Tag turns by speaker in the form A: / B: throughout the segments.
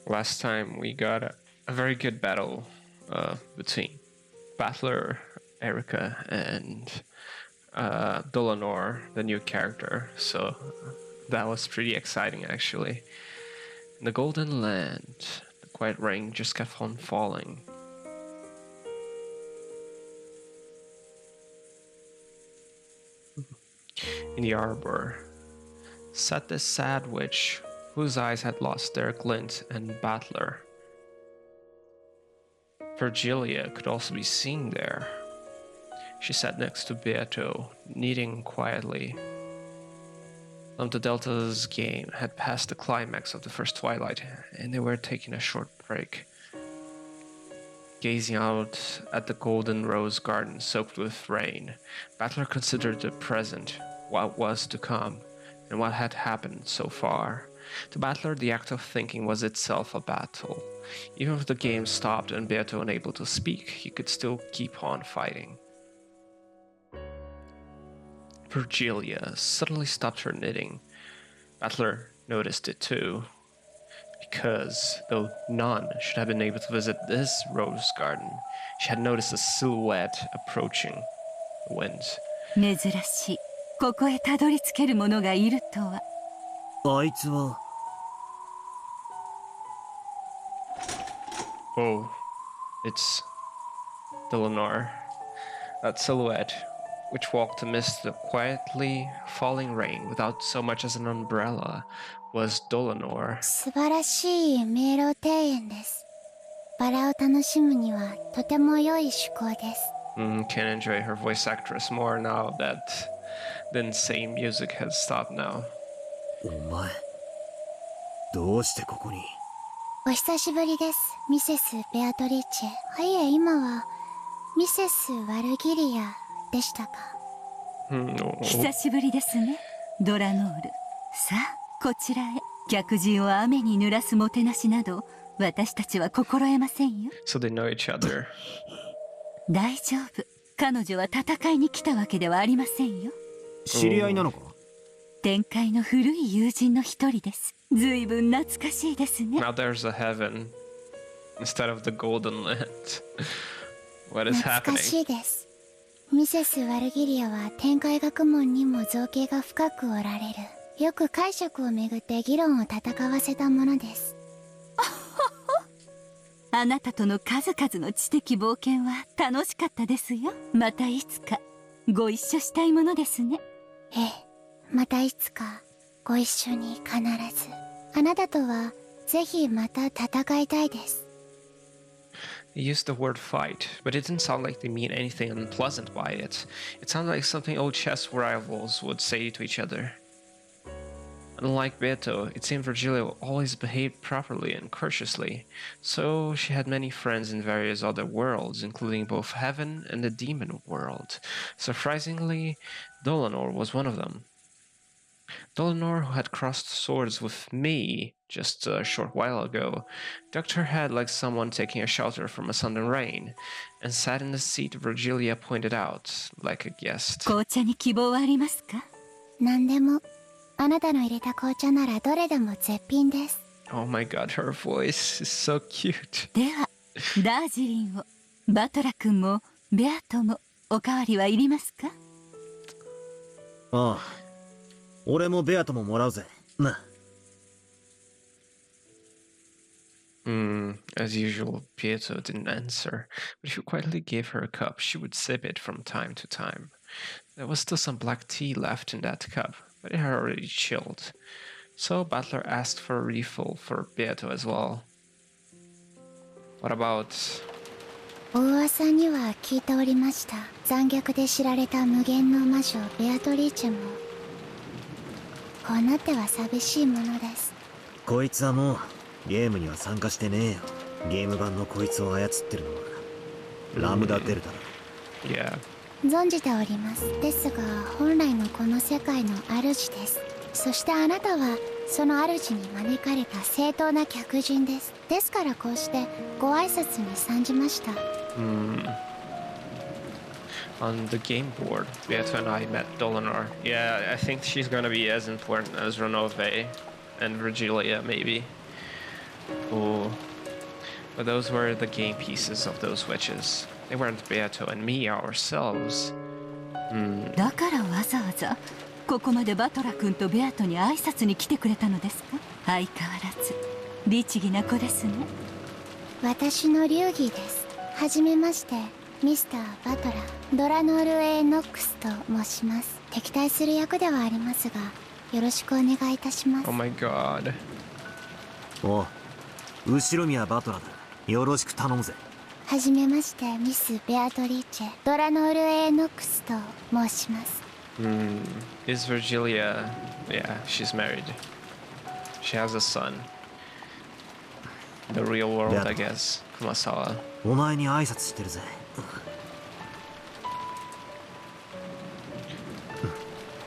A: Last time we got a very good battle between Battler, Erika, and Dolonor, the new character. So that was pretty exciting, actually. In the Golden Land, the quiet rain just kept on falling. In the arbor sat this sad witch, whose eyes had lost their glint, and Battler. Virgilia could also be seen there. She sat next to Beato, knitting quietly. Lambda Delta's game had passed the climax of the first twilight, and they were taking a short break. Gazing out at the golden rose garden soaked with rain, Battler considered the present, what was to come, and what had happened so far. To Battler, the act of thinking was itself a battle. Even if the game stopped and Beato unable to speak, he could still keep on fighting. Virgilia suddenly stopped her knitting. Battler noticed it too, because though none should have been able to visit this rose garden, she had noticed a silhouette approaching the wind.
B: 珍しい。ここへたどり着ける者がいるとは。
C: あいつは。
A: Oh, it's Dolonor. That silhouette, which walked amidst the quietly falling rain without so much as an umbrella, was Dolonor.
D: 素晴らしい迷路庭園です。バラを楽しむにはとても良い趣向です。
A: Can enjoy her voice actress more now that the insane music has stopped now.
C: お前、どうしてここに？
D: お久しぶりです、ミセス・ベアトリーチェ。いえ、今はミセス・ワルギリアでしたか。
B: 久しぶりですね、ドラノール。さあ、こちらへ。客人を雨に濡らすもてなしなど、私たちは心得ませんよ。
A: So they know each other.
B: 大丈夫。彼女は戦いに来たわけではありませんよ。
C: 知り合いなのか？
B: 天界の古い友人の一人です。ずいぶん懐かしいですね。
A: Now there's a heaven instead of the golden land. What is
D: 懐
A: happening?
D: かしいです。ミセス・ワルギリアは天界学問にも造形が深くおられる。よく解釈をめぐって議論を戦わせたものです。
B: あなたとの数々の知的冒険は楽しかったですよ。またいつかご一緒したいものですね。
D: ええ、またいつかご一緒に必ず。あなたとはぜひまた戦いたいです。
A: They used the word fight, but it didn't sound like they mean anything unpleasant by it. It sounded like something old chess rivals would say to each other. Unlike Beto, it seemed Virgilia always behaved properly and courteously, so she had many friends in various other worlds, including both heaven and the demon world. Surprisingly, Dolonor was one of them. Dolonor, who had crossed swords with me just a short while ago, ducked her head like someone taking a shelter from a sudden rain, and sat in the seat Virgilia pointed out, like a guest.
B: 紅茶に希望はありますか？
D: 何でも。あなたの入れた紅茶ならどれでも絶品です。
A: Oh my god, her voice is so cute.
B: では、ダージリンを。バトラ君もベアトもおかわりはいりますか？
C: ああ、俺もベアトももらうぜ。な。
A: As usual, Pietro didn't answer, but if you quietly gave her a cup, she would sip it from time to time. There was still some black tea left in that cup, but it had already chilled. So Butler asked for a refill for Beato as well. What about...
D: お噂には聞いておりました。残虐で知られた無限の魔女ベアトリーチェもこうなっては寂しいものです。
C: こいつはもうゲームには参加してねえよ。ゲーム版のこいつを操ってるのはラムダデルタだ。
A: Yeah.
D: 存じております。ですが本来のこの世界の主です。そしてあなたはその主に招かれた正当な客人です。ですからこうしてご挨拶に参じました。
A: On the game board, Beato and I met Dolonor. Yeah, I think she's gonna be as important as Renove and Virgilia, maybe. Oh, but those were the game pieces of those witches. They weren't Beato and me ourselves.
B: だからわざわざここまでバトラ君とベアトに挨拶に来てくれたのですか？相変わらず律儀な子ですね。
D: 私の流儀です。はじめまして、ミスター・バトラー、ドラノール・エノックスと申します。敵対する役ではありますが、よろしくお願いいたします。
A: Oh my god.
C: おう、後ろ宮バトラだ。よろしく頼むぜ。
D: はじめまして、ミス・ベアトリーチェ、ドラノール・エノックスと申します。
A: Is Virgilia... Yeah, she's married. She has a son. The real world, I guess. Kumasawa.
C: お前に挨拶してるぜ。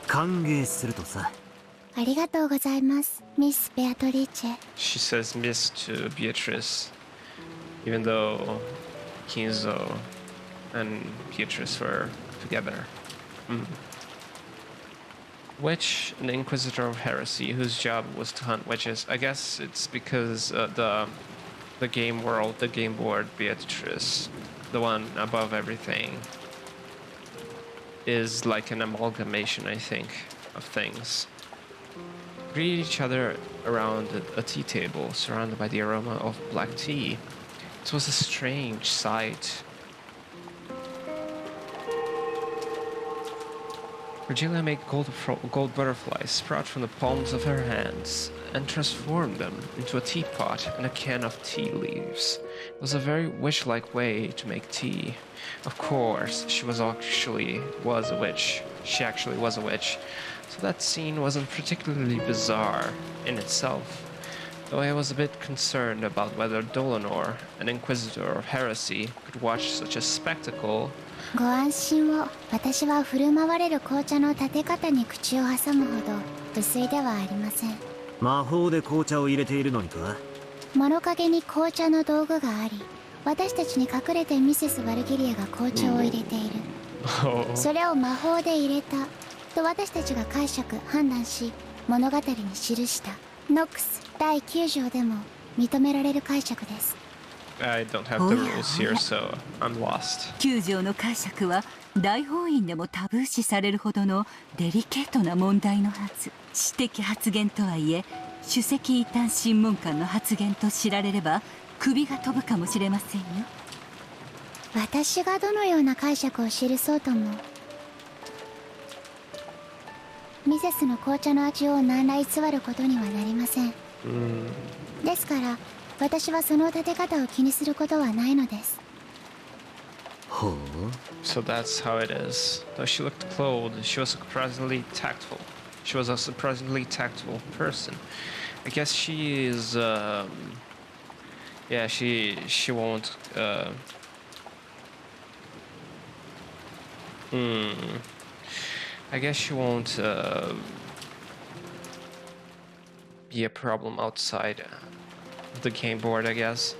C: 歓迎するとさ。
D: ありがとうございます、ミス・ベアトリーチェ。
A: She says miss to Beatrice, even though Kinzo and Beatrice were together. Witch, an inquisitor of heresy, whose job was to hunt witches. I guess it's because the game world, the game board, Beatrice, the one above everything, is like an amalgamation, I think, of things. Greet each other around a tea table, surrounded by the aroma of black tea. It was a strange sight. Virgilia made gold butterflies sprout from the palms of her hands and transformed them into a teapot and a can of tea leaves. It was a very witch-like way to make tea. Of course, she actually was a witch, so that scene wasn't particularly bizarre in itself, though I was a bit concerned about whether Dolonor, an inquisitor of heresy, could watch such a spectacle.
D: ご安心を。私は振る舞われる紅茶の立て方に口を挟むほど無粋ではありません。
C: 魔法で紅茶を入れているのにか？
D: 物陰に紅茶の道具があり、私たちに隠れてミセス・バルギリアが紅茶を入れている。それを魔法で入れたと私たちが解釈判断し物語に記したノックス第9条でも認められる解釈です。
A: I don't have the rules here, so I'm lost.
B: 9条の解釈は大法院でもタブー視されるほどのデリケートな問題のはず。私的発言とはいえ首席異端審問官の発言と知られれば首が飛ぶかもしれませんよ。
D: 私がどのような解釈を記そうともミセスの紅茶の味を何ら偽ることにはなりません。ですから私はその立て方を気にすることはないのです。
A: So that's how it is. Though she looked cold, she was surprisingly tactful. She was a surprisingly tactful person. I guess she is, yeah, she won't, I guess she won't, be a problem outside the game board, I guess.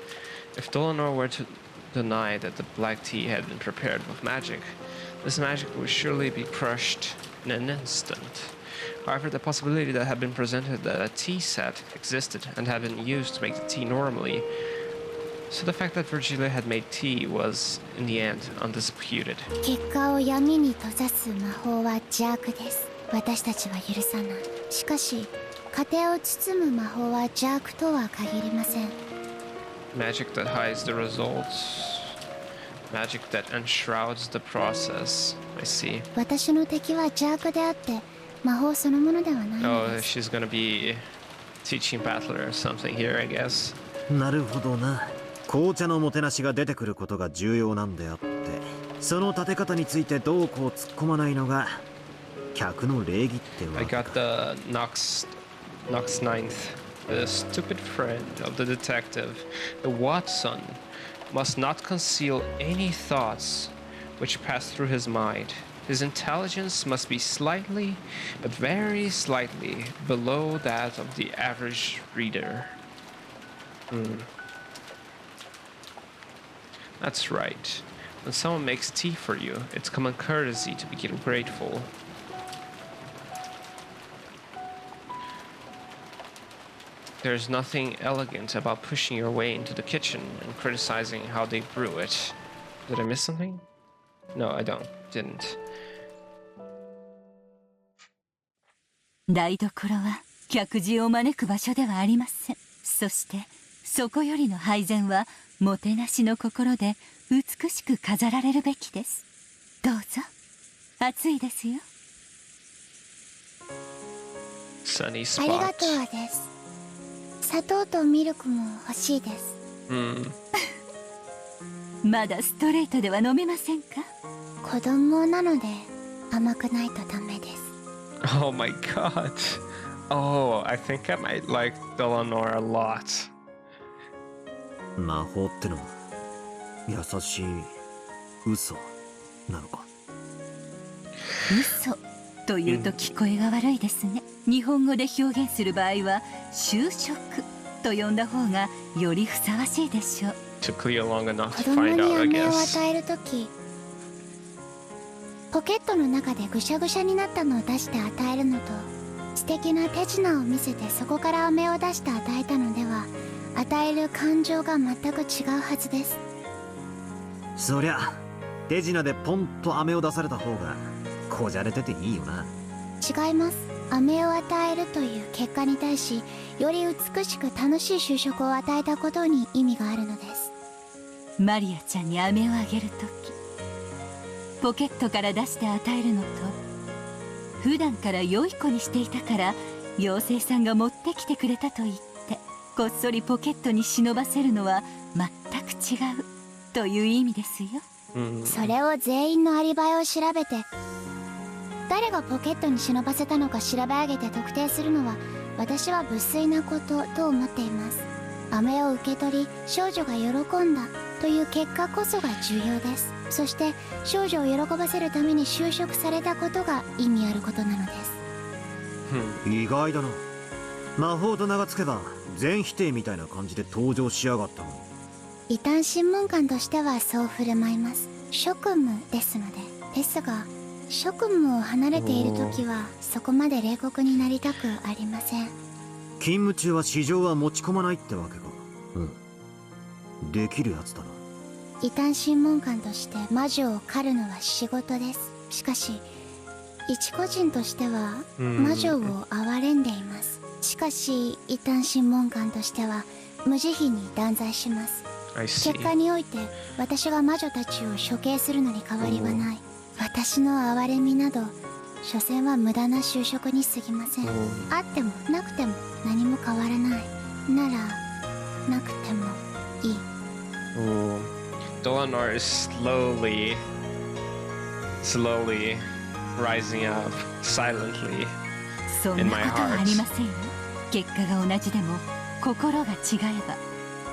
A: If Dolonor were to deny that the black tea had been prepared with magic, this magic would surely be crushed in an instant. However, the possibility that had been presented that a tea set existed and had been used to make the tea normally, so the fact that Virgilia had made tea was, in the end, undisputed.
D: 結果を闇に閉ざす魔法は邪悪です。私たちは許さない。しかし過程を包む魔法は邪悪とは限りません。
A: Magic that hides the results. Magic that enshrouds the process. I see.
D: 私の敵は邪悪であって魔法そのものではないのです。
A: Oh, she's gonna be teaching Ballard or something here, I guess.
C: なるほどな。紅茶のもてなしが出てくることが重要なんであって、その立て方についてどうこう突っ込まないのが客の礼儀ってわ
A: I
C: けか。
A: got the Nox Ninth. The stupid friend of the detective, the Watson, must not conceal any thoughts which pass through his mind. His intelligence must be slightly, but very slightly, below that of the average reader. That's right. When someone makes tea for you, it's common courtesy to be There's nothing elegant about pushing your way into the kitchen and criticizing how they brew it. Did I miss something? No, I didn't.
B: 台所は客人を招く場所ではありません。そしてそこよりの配膳はもてなしの心で美しく飾られるべきです。どうぞ。暑いですよ。
A: Sunny
D: ありが
A: spot.
D: とうです。砂糖とミルクも欲しいです。
B: まだストレートでは飲めませんか？
D: 子供なので甘くないとダメです。
A: Oh my god. Oh, I think I might like Dolonor a lot.
C: 魔法ってのは優しい嘘なのか。
B: 嘘というと聞こえが悪いですね。日本語で表現する場合は就職と呼んだ方がよりふさわしいでしょう。
A: Took Cleo long enough
D: 子
A: to
D: 供
A: find
D: に
A: out, I
D: 飴を
A: guess.
D: 与えるとき、ポケットの中でぐしゃぐしゃになったのを出して与えるのと、素敵な手品を見せてそこから飴を出して与えたのでは、与える感情が全く違うはずです。
C: そりゃ手品でポンと飴を出された方がこじゃれてていいよな。
D: 違います。飴を与えるという結果に対し、より美しく楽しい就職を与えたことに意味があるのです。
B: マリアちゃんに飴をあげるとき、ポケットから出して与えるのと、普段から良い子にしていたから妖精さんが持ってきてくれたと言ってこっそりポケットに忍ばせるのは全く違うという意味ですよ。
D: それを全員のアリバイを調べて、誰がポケットに忍ばせたのか調べ上げて特定するのは私は無粋なことと思っています。飴を受け取り少女が喜んだという結果こそが重要です。そして少女を喜ばせるために就職されたことが意味あることなのです。
C: 意外だな。魔法と名がつけば全否定みたいな感じで登場しやがったの。
D: 異端審問官としてはそう振る舞います。職務ですので。ですが職務を離れている時はそこまで冷酷になりたくありません。
C: 勤務中は市場は持ち込まないってわけか。できるやつだな。
D: 異端審問官として魔女を狩るのは仕事です。しかし一個人としては魔女を憐れんでいます。しかし異端審問官としては無慈悲に断罪します。結果において私が魔女たちを処刑するのに変わりはない。私の憐れみなど所詮は無駄な就職に過ぎません。あってもなくても何も変わらない。ならなくてもいい。
A: Dolonor is slowly rising up silently
B: そん
A: in
B: な
A: my
B: ことはあ
A: heart.
B: りませんよ。結果が同じでも心が違え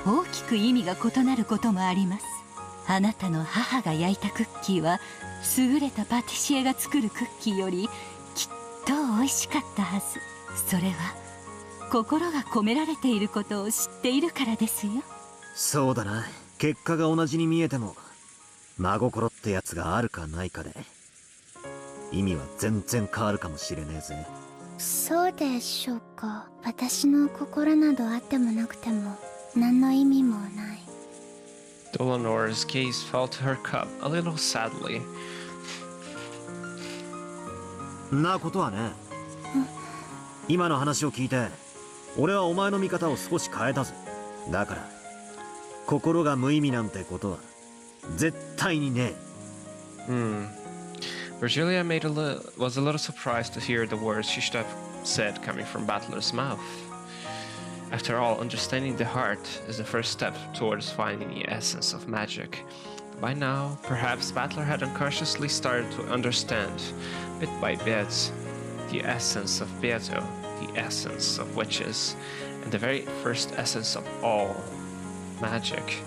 B: ば大きく意味が異なることもあります。あなたの母が焼いたクッキーは優れたパティシエが作るクッキーよりきっと美味しかったはず。それは心が込められていることを知っているからですよ。
C: そうだな。結果が同じに見えても真心ってやつがあるかないかで意味は全然変わるかもしれねえぜ。
D: そうでしょうか。私の心などあってもなくても何の意味もない。
A: Dolonor's gaze fell to her cup a little sadly.
C: なことはね、今の話を聞いて俺はお前の見方を少し変えたぜ。だから心が無意味なんてことは絶対にねえ。
A: Virgilia was a little surprised to hear the words she should have said coming from Battler's mouth. After all, understanding the heart is the first step towards finding the essence of magic. By now, perhaps Battler had unconsciously started to understand, bit by bit, the essence of Beato, the essence of witches, and the very first essence of all, magic.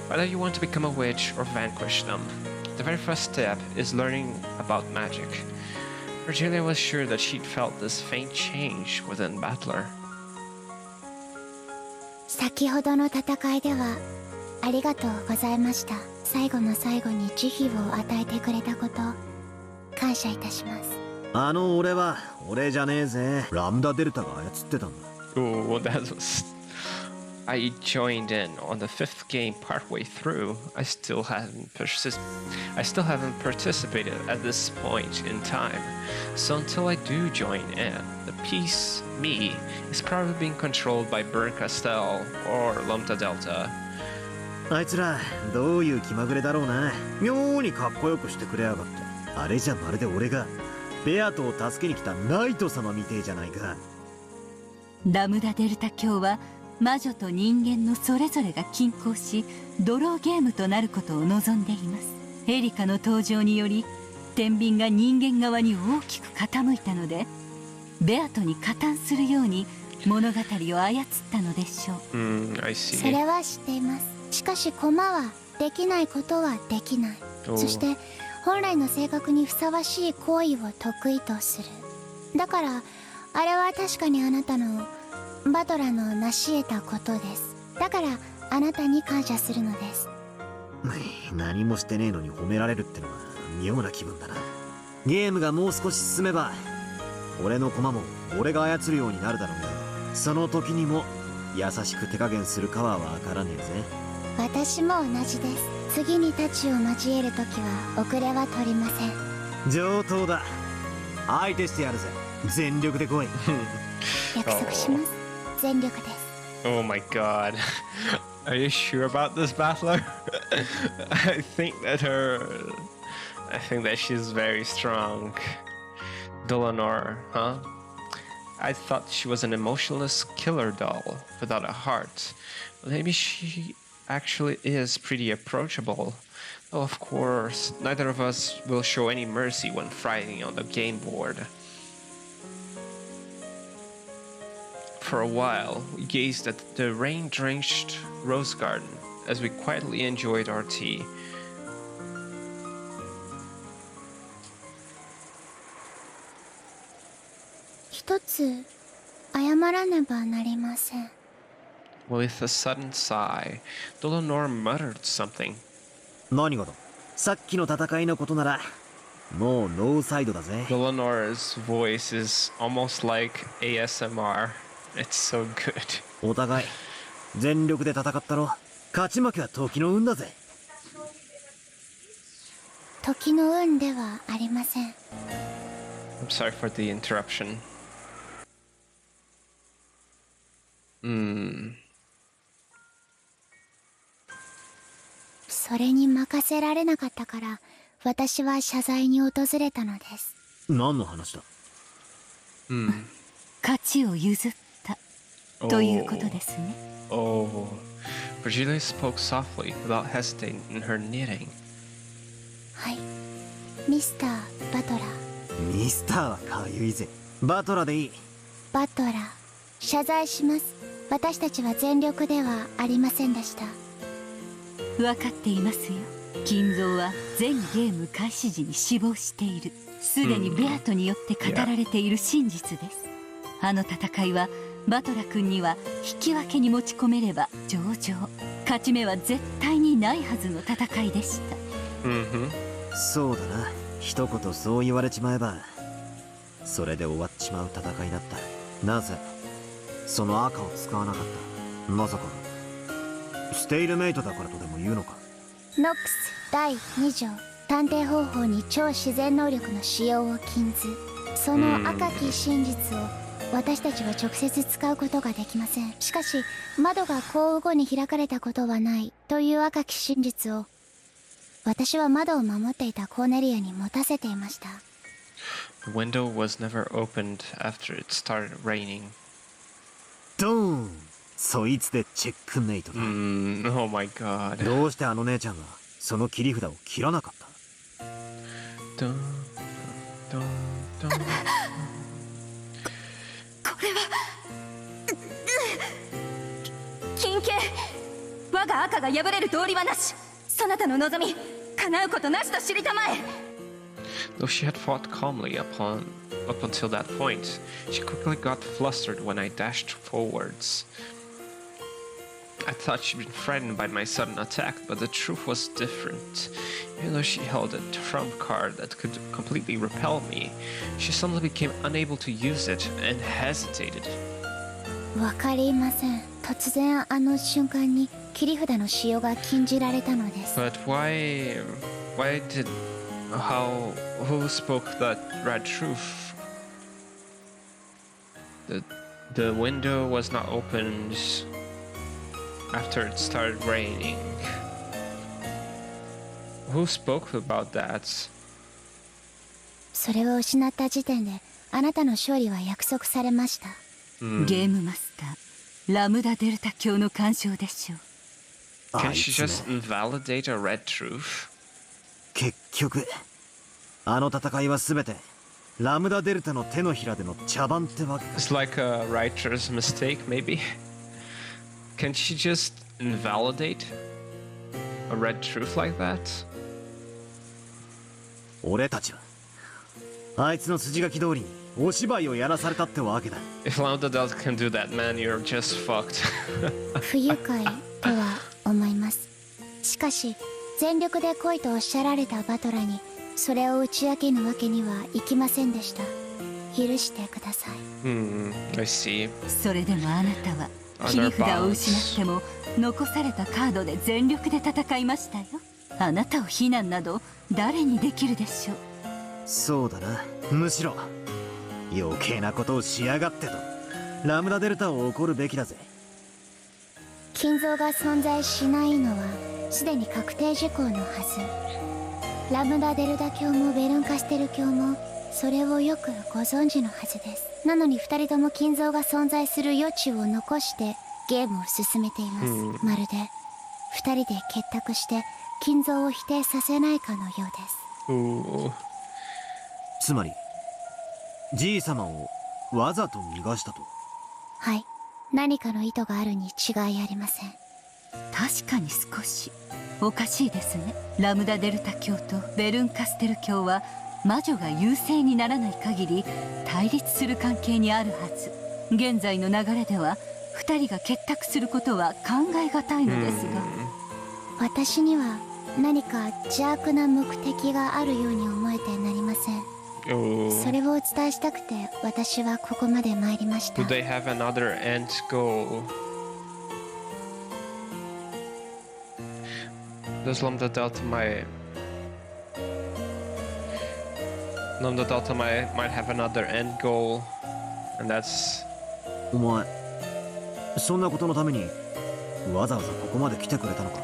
A: Whether you want to become a witch or vanquish them, the very first step is learning about magic. Virgilia was sure that she'd felt this faint change within Battler.
D: 先ほどの戦いではありがとうございました。最後の最後に慈悲を与えてくれたこと感謝いたします。
C: 俺は俺じゃねえぜ。ラムダデルタが操ってたんだ。
A: Ooh, that was... I joined in on the 5th game partway through. I still haven't participated at this point in time. So until I do join in, the piece, me, is probably being controlled by Bern Castell or Lambda Delta.
C: あいつらどういう気まぐれだろうな。妙にかっこよくしてくれやがって。あれじゃまるで俺がベアトを助けに来たナイト様みてえじゃないか。
B: ラムダデルタ教は魔女と人間のそれぞれが均衡しドローゲームとなることを望んでいます。エリカの登場により天秤が人間側に大きく傾いたのでベアトに加担するように物語を操ったのでしょう。
A: I see.
D: それは知っています。しかしコマはできないことはできない。そして本来の性格にふさわしい行為を得意とする。だからあれは確かにあなたのバトラの成し得たことです。だからあなたに感謝するのです。
C: 何もしてねえのに褒められるってのは妙な気分だな。ゲームがもう少し進めば俺の駒も俺が操るようになるだろうが、その時にも優しく手加減するかはわからねえぜ。
D: 私も同じです。次に太刀を交える時は遅れは取りません。
C: 上等だ。相手してやるぜ。全力で来い。
D: 約束します。全力です。
A: Oh my god. Are you sure about this, Battler? I think that she's very strong. Dolonor, huh? I thought she was an emotionless killer doll without a heart. Maybe she actually is pretty approachable. Though of course, neither of us will show any mercy when fighting on the game board. For a while, we gazed at the rain-drenched rose garden as we quietly enjoyed our tea.
D: 一つ謝らねばなりません。
A: With a sudden sigh, Dolonor muttered something.
C: 何がだ。さっきの戦いのことならもうノーサイドだぜ。
A: Dolonor's voice is almost like ASMR. It's so good.
C: お互い全力で戦ったろ。勝ち負けは時の運だぜ。
D: 時の運ではありません。
A: I'm sorry for the interruption.
D: それに任せられなかったから私は謝罪に訪れたのです。
C: 何の話だ。
B: 勝ちを譲ったということですね。
A: Oh. Virgilia spoke softly without hesitating in her knitting.
D: はい、ミスター・バトラー。
C: ミスターはかゆいぜ。バトラーでいい。
D: バトラー、謝罪します。私たちは全力ではありませんでした。
B: 分かっていますよ。金蔵は全ゲーム開始時に死亡している。すでにベアトによって語られている真実です。あの戦いはバトラ君には引き分けに持ち込めれば上々、勝ち目は絶対にないはずの戦いでした。
C: そうだな。一言そう言われちまえばそれで終わっちまう戦いだった。なぜその赤を使わなかった。まさかステイルメイトだからとでも言うのか。
D: ノックス第2条、探偵方法に超自然能力の使用を禁ず。その赤き真実を私たちは直接使うことができません。しかし窓が降雨後に開かれたことはないという赤き真実を私は窓を守っていたコーネリアに持たせていました。
A: The window was never opened after it started raining.
C: ドーン。そいつでチェックメイトだ。
A: Oh my god.
C: どうしてあの姉ちゃんがその切り札を切らなかった。
A: Dun, dun, dun, dun.
B: これは金形。我が赤が破れる道理はなし。そなたの望み叶うことなしと知りたまえ。
A: Though she had fought calmly up until that point, she quickly got flustered when I dashed forwards. I thought she'd been frightened by my sudden attack, but the truth was different. Even though she held a trump card that could completely repel me, she suddenly became unable to use it and hesitated.
D: わかりません。突然あの瞬間に切り札の使用が禁じられたのです。
A: But why did who spoke that red truth? The window was not opened after it started raining. Who spoke about that?
D: それを失った時点であなたの勝利は約束されました。
B: ゲームマスターラムダデルタ教の干渉でしょう。
A: Can she just invalidate a red truth?
C: 結局あの戦いは全てラムダデルタの手のひらでの茶番ってわけか。
A: It's like a writer's mistake, maybe. Can she just invalidate a red truth like that?
C: 俺たちはあいつの筋書き通りにお芝居をやらされたってわけだ。
A: If Lambda Delta can do that, man, you're just fucked.
D: 不愉快とは思います。しかし全力で来いとおっしゃられたバトラにそれを打ち明けぬわけにはいきませんでした。許してください。
A: I see.
B: それでもあなたは切り札を失っても残されたカードで全力で戦いましたよ。あなたを非難など誰にできるでしょう。
C: そうだな。むしろ余計なことをしやがってとラムダデルタを怒るべきだぜ。
D: 金像が存在しないのはすでに確定事項のはず。ラムダデルタ教もベルンカステル教もそれをよくご存知のはずです。なのに2人とも金像が存在する余地を残してゲームを進めています。まるで2人で結託して金像を否定させないかのようです。
C: つまりじい様をわざと逃がしたと。
D: はい、何かの意図があるに違いありません。
B: 確かに少しおかしいですね。ラムダデルタ教とベルンカステル教は魔女が優勢にならない限り対立する関係にあるはず。現在の流れでは2人が結託することは考えがたいのですが、
D: 私には何か邪悪な目的があるように思えてなりません。それをお伝えしたくて私はここまで参りました。
A: Do they have another end goal? Does Lambda Delta might have another end goal, and that's
C: お前そんなことのためにわざわざここまで来てくれたのか。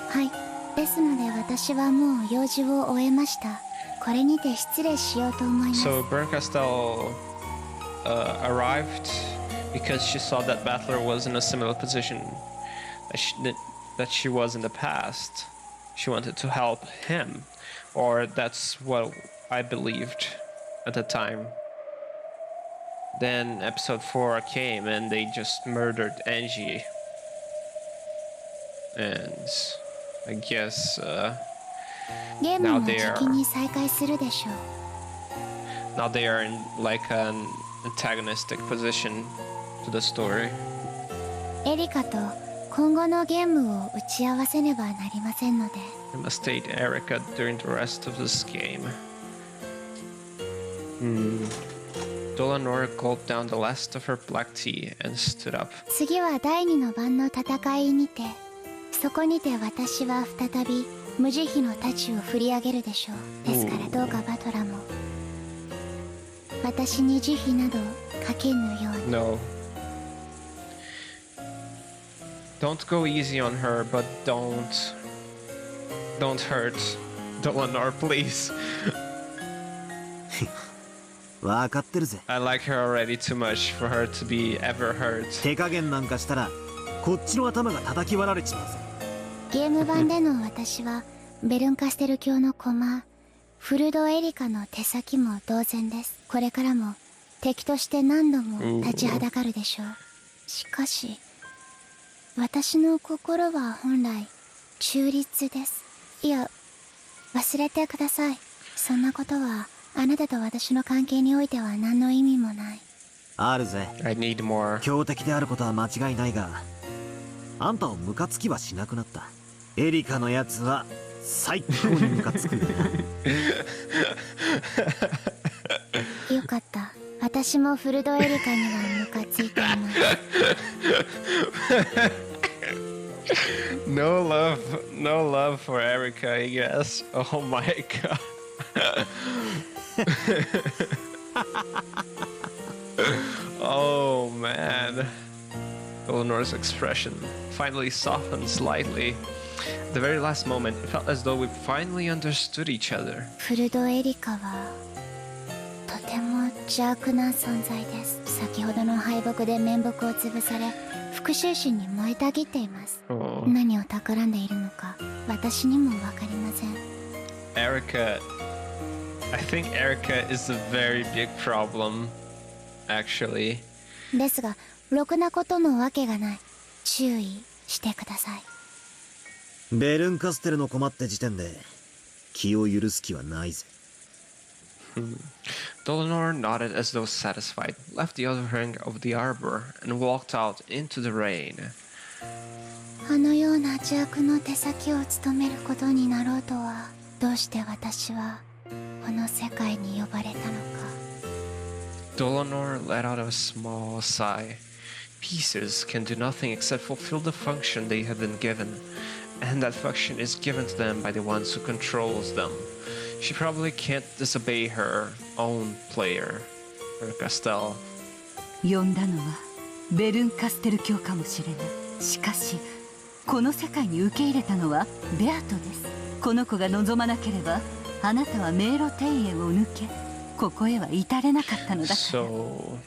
D: はい、ですので私はもう用事を終えました。これにて失礼しようと思います。
A: So Bernkastel arrived because she saw that Battler was in a similar position that she was in the past. She wanted to help him, or that's what I believed at the time. Then episode 4 came and they just murdered Angie. And I guess
D: ゲームも時期に再開するでしょう。
A: now they are in like an antagonistic position to the story.
D: エリカと今後のゲームを打ち合わせねばなりませんので。
A: I must date Erika during the rest of this game. Dolanor gulped down the last of her black tea and stood up.
D: 次は第二の番の戦いにて、そこにて私は再び無慈悲の太刀を振り上げるでしょう。ですからどうかバトラも私に慈悲などかけぬように。
A: No. Don't go easy on her, but don't hurt Dolanor, please.
C: わかってるぜ。
A: I like her already too much for her to be ever hurt.
C: 手加減なんかしたらこっちの頭が叩き割られちまうぜ。
D: ゲーム版での私はベルンカステル教の駒フルドエリカの手先も同然です。これからも敵として何度も立ちはだかるでしょう。しかし私の心は本来中立です。いや忘れてください。そんなことはあなたと私の関係においては何の意味もない。
C: あるぜ。
A: I need more.
C: 強敵であることは間違いないが、あんたをムカつきはしなくなった。エリカのやつは最高にムカつくよな。
D: よかった。私もフルドエリカにはムカついています。
A: No love for Erika, I guess. Oh my god. Oh man. Eleanor's expression finally softened slightly. At the very last moment, it felt as though we finally understood each other.
D: フルドエリカはとても邪悪な存在です。先ほどの敗北で面目を潰され、復讐心に燃えたぎっています。何を企んでいるのか私にもわかりません。
A: Erika, I think Erika is a very big problem, actually.
D: ですがろくなことのわけがない。注意してください。
C: ベルンカステルの駒って時点で気を許す気はないぜ。
A: Dolonor nodded as though satisfied, left the other wing of the arbor, and walked out into the rain.
D: あのような邪悪の手先を務めることになろうとは、どうして私はこの世界に呼ばれたのか。
A: Dolonor let out a small sigh. Pieces can do nothing except fulfill the function they have been given, and that function is given to them by the ones who controls them. She probably can't disobey her own player, or Castell.
B: 呼んだのはベルンカステル教かもしれない。しかしこの世界に受け入れたのはベアトです。この子が望まなければあなたは迷路庭園を抜けここへは至れなかったのだから。
A: So...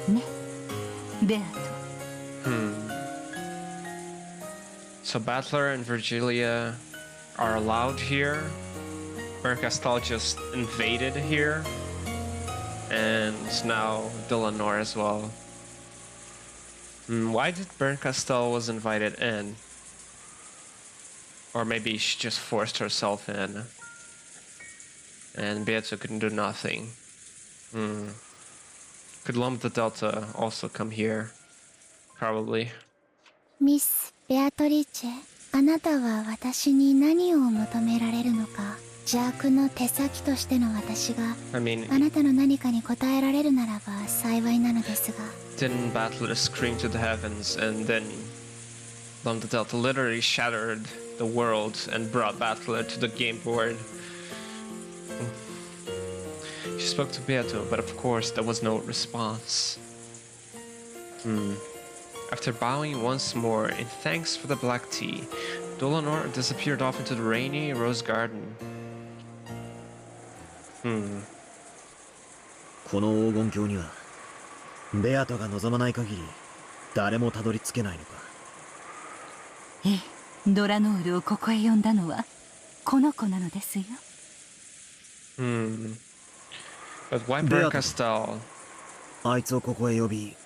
B: ね、ベアト。
A: So Battler and Virgilia are allowed here. Castell just invaded here. And now Dolonor as well. Why did Castell was invited in? Or maybe she just forced herself in. And Beato couldn't do nothing. Could Lump the Delta also come here? Probably.
D: ミス・ベアトリーチェ、あなたは私に何を求められるのか。邪悪の手先としての私が
A: I mean,
D: あなたの何かに応えられるならば幸いなのですが。
A: didn't Battler scream to the heavens and then Lump the Delta literally shattered the world and brought Battler to the game board? She spoke to Beato, but of course there was no response. After bowing once more in thanks for the black tea, Dolonor disappeared off into the rainy rose garden.
C: この黄金鏡にはベアトが望まない限り誰もたどり着けないのか。
B: ええ、ドラノールをここへ呼んだのはこの子なのですよ。
A: But why burn Castell?
C: あいつをここへ呼び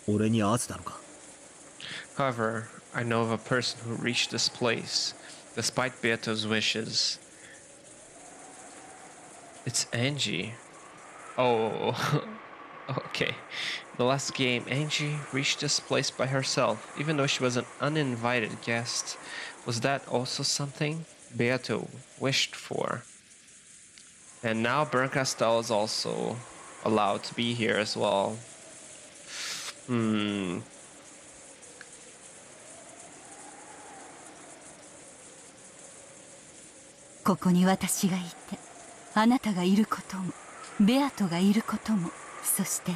C: 俺に会わせたのか。
A: However, I know of a person who reached this place, despite Beato's wishes. It's Angie. Oh, okay. The last game, Angie reached this place by herself, even though she was an uninvited guest. Was that also something Beato wished for? And now Castell is also allowed to be here as well.
B: ここに私がいてあなたがいることもベアトがいることもそして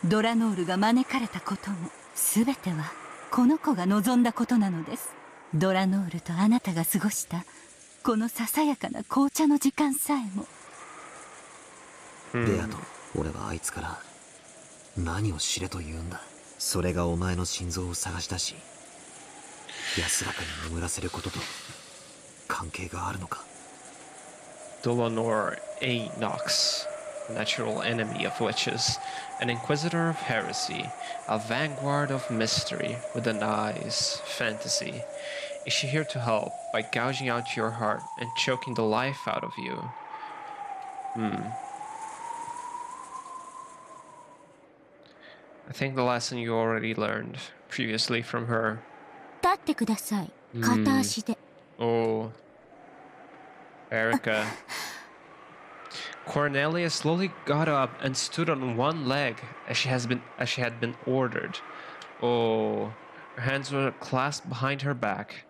B: ドラノールが招かれたことも全てはこの子が望んだことなのです。ドラノールとあなたが過ごしたこのささやかな紅茶の時間さえも。
C: ベアト、俺はあいつから何を知れと言うんだ。それがお前の心臓を探し出し安らかに眠らせることと関係があるのか。
A: Dolonor A. Nox, natural enemy of witches, an inquisitor of heresy, a vanguard of mystery with an eyes fantasy. Is she here to help by gouging out your heart and choking the life out of you? I think the lesson you already learned previously from her.
D: 立ってください。片足で。
A: Oh, Erika. Cornelia slowly got up and stood on one leg as she had been ordered. Oh, her hands were clasped behind her back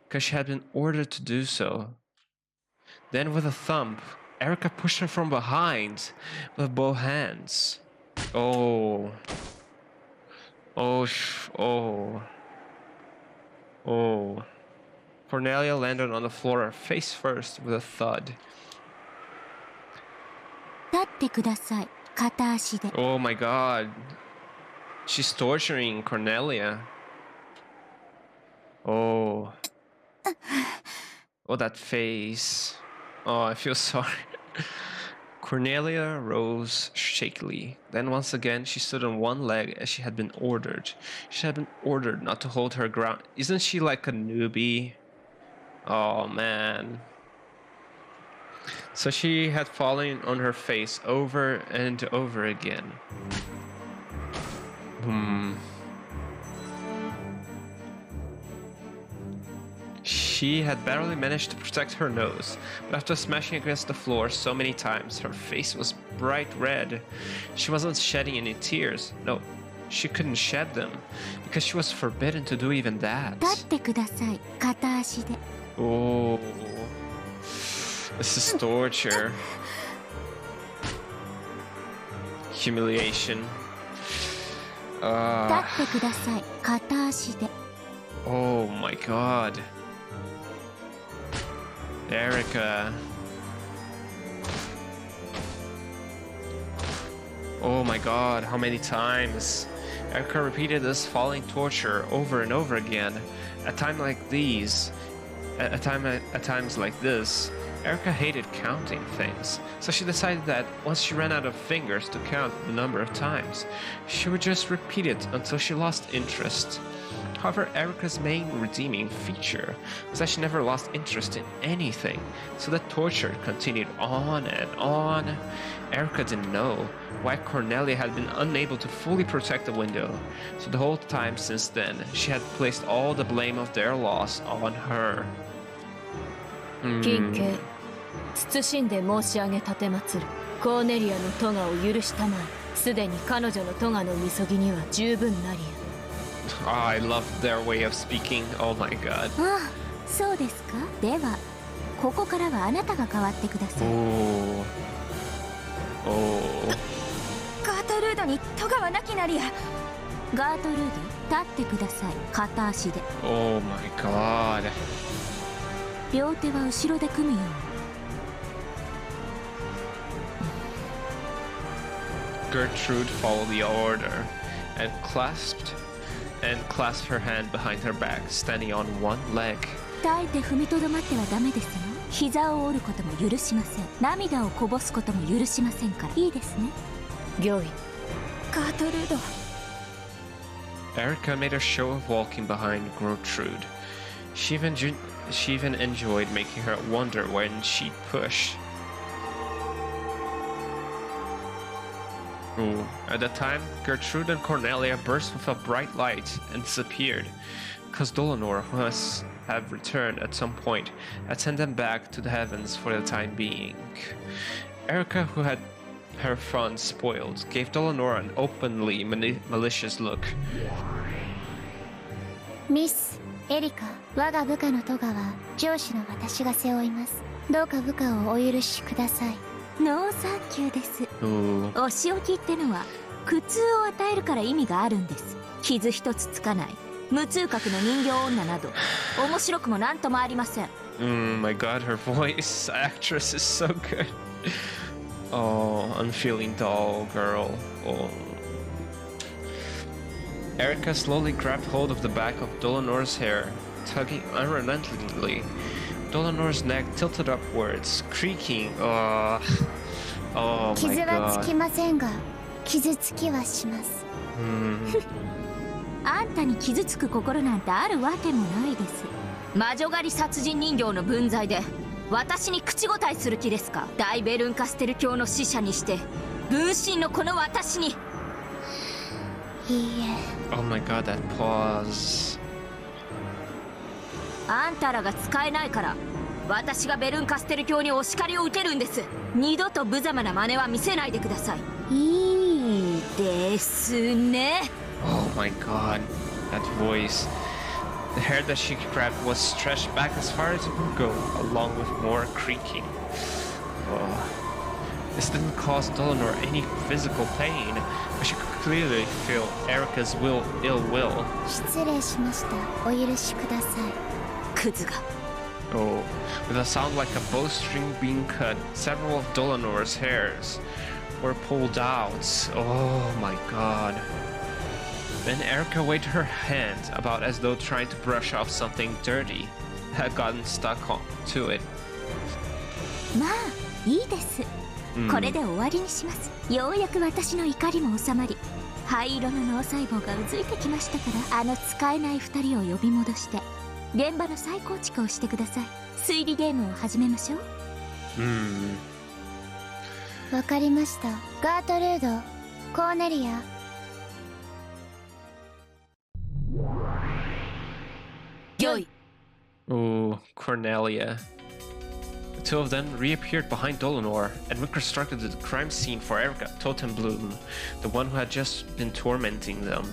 A: because she had been ordered to do so. Then with a thump, Erika pushed her from behind with both hands. Oh. Oh. Cornelia landed on the floor face first with a thud.
B: 立ってください。片足で。
A: Oh my god. She's torturing Cornelia. Oh. Oh, that face. Oh, I feel sorry. Cornelia rose shakily. Then once again, she stood on one leg as she had been ordered. She had been ordered not to hold her ground. Isn't she like a newbie? Oh, man. So she had fallen on her face over and over again. She had barely managed to protect her nose, but after smashing against the floor so many times, her face was bright red. She wasn't shedding any tears. No, she couldn't shed them, because she was forbidden to do even that.
B: 立ってください。片足で。
A: Oh, this is torture. Humiliation.
B: 立ってください。片足で。
A: Oh my god. Erika. Oh my god, how many times? Erika repeated this falling torture over and over again. At times like this, Erika hated counting things, so she decided that once she ran out of fingers to count the number of times, she would just repeat it until she lost interest. However, Erika's main redeeming feature was that she never lost interest in anything, so the torture continued on and on. Erika didn't know why Cornelia had been unable to fully protect the window, so the whole time since then, she had placed all the blame of their loss on her.
B: 金慶、謹んで申し上げ奉る。コーネリアの咎を許したまえ。すでに彼女の咎のみそぎには十分なりや。
A: Oh, I love their way of speaking. Oh my god.
B: ああ、そうですか。では、ここからはあなたが代わってください。ガートルードに咎はなきなりや。ガートルード、立ってください。片足で。
A: Oh my god.
B: 両手は後ろで組むように。
A: Gertrude followed the order and clasped her hand behind her back, standing on one leg.
B: 耐えて踏みとどまってはダメですよ。膝を折ることも許しません。涙をこぼすことも許しませんから。いいですね。御意。ガートルード。
A: Erika made a show of walking behind Gertrude. She even enjoyed making her wonder when she'd push. Ooh. At the time, Gertrude and Cornelia burst with a bright light and disappeared, because Dolonor, who must have returned at some point, had sent them back to the heavens for the time being. Erika, who had her fun spoiled, gave Dolonor an openly malicious look.
D: ミス、エリカ、我が部下の咎は上司の私が背負います。どうか部下をお許しください。ノーサンキューです。お仕置きってのは苦痛を与えるから意味があるんです。傷一つつかない無痛覚の人形女など面白くもなんともありません。
A: My god, her voice actress is so good. Oh, unfeeling doll girl. Oh. Erika slowly grabbed hold of the back of Dolonor's hair, tugging unrelentingly. Dolonor's neck tilted upwards, creaking. Oh my god.
D: 傷はつきませんが、傷つきはします。
B: あんたに傷つく心なんてあるわけもないです。魔女狩り殺人人形の分際で私に口答えする気ですか。大ベルンカステル教の使者にして分身のこの私に。
D: いいえ。
A: Oh my god, that pause.
B: あんたらが使えないから
E: 私がベルンカステル教にお叱りを受けるんです。二度と無様な真似は見せないでください。いいですね。
A: Oh my god, that voice. The hair that she grabbed was stretched back as far as it would go, along with more creaking. This didn't cause Dolonor any physical pain, but she could clearly feel Erika's ill will.
D: 失礼しました。お許しください。
E: クズが。
A: Oh, with a sound like a bowstring being cut, several of Dolonor's hairs were pulled out. Oh my god. Then Erika waved her hand about as though trying to brush off something dirty that had gotten stuck to it.
E: まあいいです、これで終わりにします。ようやく私の怒りも収まり、灰色の脳細胞がうずいてきましたから、あの使えない2人を呼び戻して現場の再構築をしてください。推理ゲームを始めましょう。
D: わかりました。ガートルード、コーネリア。
E: よい。
A: Oh, Cornelia. The two of them reappeared behind Dolonor and reconstructed the crime scene for Erika, Totem Bloom, the one who had just been tormenting them.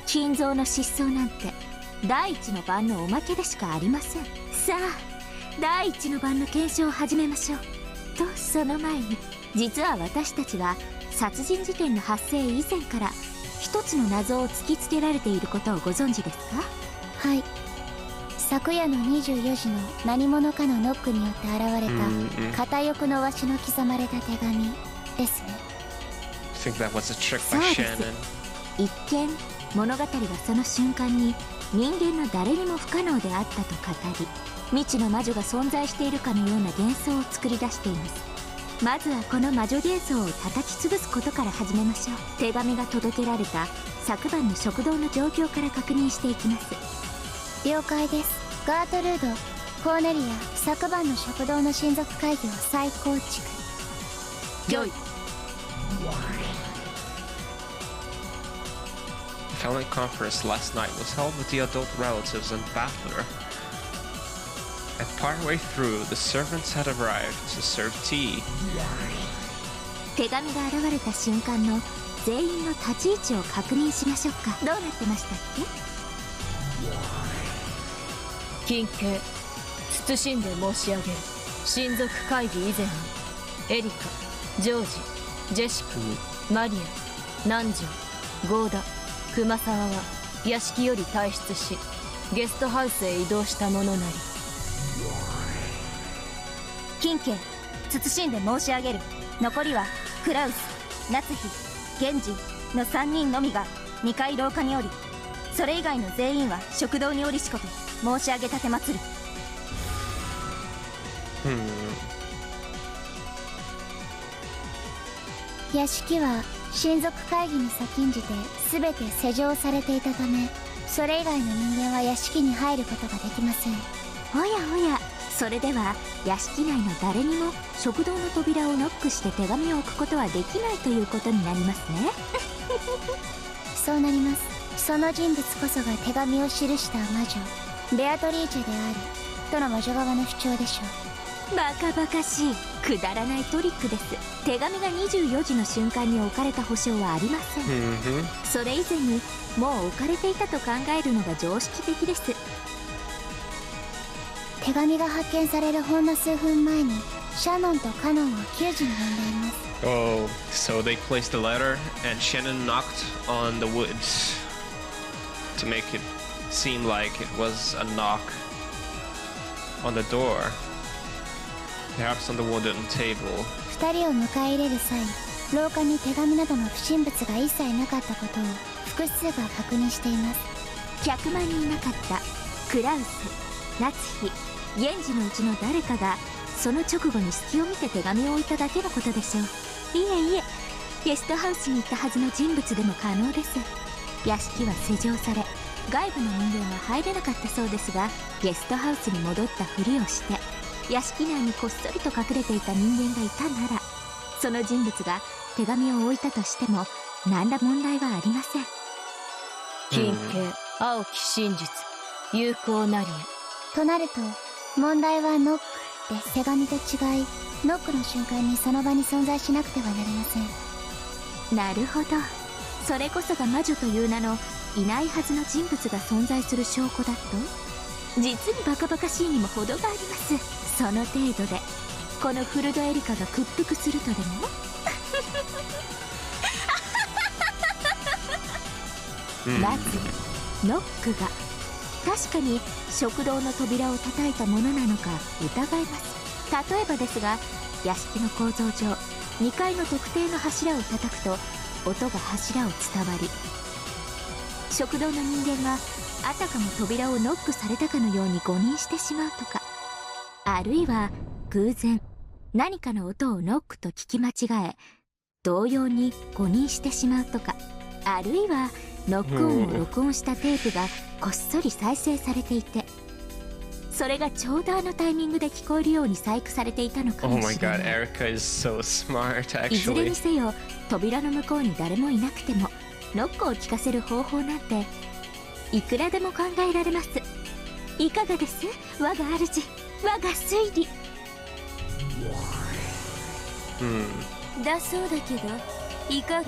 E: 金蔵の失踪なんて第一の番のおまけでしかありません。さあ第一の番の検証を始めましょう。とその前に、実は私たちは殺人事件の発生以前から一つの謎を突きつけられていることをご存知ですか？
D: はい。昨夜の24時の何者かのノックによって現れた片翼のわしの刻まれた手紙ですね。
A: I think that was a trick by Shannon.
E: 一見物語はその瞬間に人間の誰にも不可能であったと語り、未知の魔女が存在しているかのような幻想を作り出しています。まずはこの魔女幻想を叩き潰すことから始めましょう。手紙が届けられた昨晩の食堂の状況から確認していきます。
D: 了解です。ガートルード、コーネリア、昨晩の食堂の親族会議を再構築。
E: よい。
A: The family conference last night was held with the adult relatives and Battler. And partway through, the servants had arrived to serve tea.
E: 手紙が現れた瞬間の全員の立ち位置を確認しましょうか。どうなってましたっけ？
F: 近景、謹んで申し上げる。親族会議以前にエリカ、ジョージ、ジェシカ、マリア、南條、ゴーダ、熊沢は屋敷より退出しゲストハウスへ移動したものなり。
E: 近景、謹んで申し上げる。残りはクラウス、夏日、源氏の3人のみが2階廊下におり、それ以外の全員は食堂におりしこと申し上げたてまつる。
D: 屋敷は親族会議に先んじて全て施錠されていたため、それ以外の人間は屋敷に入ることができません。
E: おやおや、それでは屋敷内の誰にも食堂の扉をノックして手紙を置くことはできないということになりますね。
D: そうなります。その人物こそが手紙を記した魔女ベアトリーチェであるとの魔女側の主張でしょう。
E: バカバカしいくだらないトリックです。手紙が24時の瞬間に置かれた保証はありません。それ以前にもう置かれていたと考えるのが常識的です。
D: 手紙が発見されるほんの数分前にシャノンとカノンを9時に呼んでいます。
A: Oh, so they placed the letter and Shannon knocked on the wood to make it seem like it was a knock on the door, perhaps on the wooden table.
D: 2人を迎え入れる際、廊下に手紙などの不審物が一切なかったことを複数が確認しています。
E: 100万人いなかったクラウス、夏日、源氏のうちの誰かがその直後に隙を見て手紙を置いただけのことでしょう。いえいえ、ゲストハウスに行ったはずの人物でも可能です。屋敷は施錠され、外部の人間は入れなかったそうですが、ゲストハウスに戻ったふりをして屋敷内にこっそりと隠れていた人間がいたなら、その人物が手紙を置いたとしても何ら問題はありません。
F: 近景、青き真実有効なりえ。
D: となると問題はノックで手紙と違い、ノックの瞬間にその場に存在しなくてはなりません。
E: なるほど、それこそが魔女という名のいないはずの人物が存在する証拠だと。実にバカバカしいにも程があります。その程度でこのフルドエリカが屈服するとでもまずノックが確かに食堂の扉を叩いたものなのか疑えます。例えばですが、屋敷の構造上2階の特定の柱を叩くと音が柱を伝わり、食堂の人間があたかも扉をノックされたかのように誤認してしまうとか、あるいは偶然何かの音をノックと聞き間違え同様に誤認してしまうとか、あるいはノック音を録音したテープがこっそり再生されていて、それがちょうどあのタイミングで聞こえるように細工されていたのかもしれない。
A: Erika is so smart,
E: いずれ
A: actually.
E: にせよ扉の向こうに誰もいなくてもノックを聞かせる方法なんていくらでも考えられます。いかがです、我が主、我が推理。
F: だそうだけどいかが。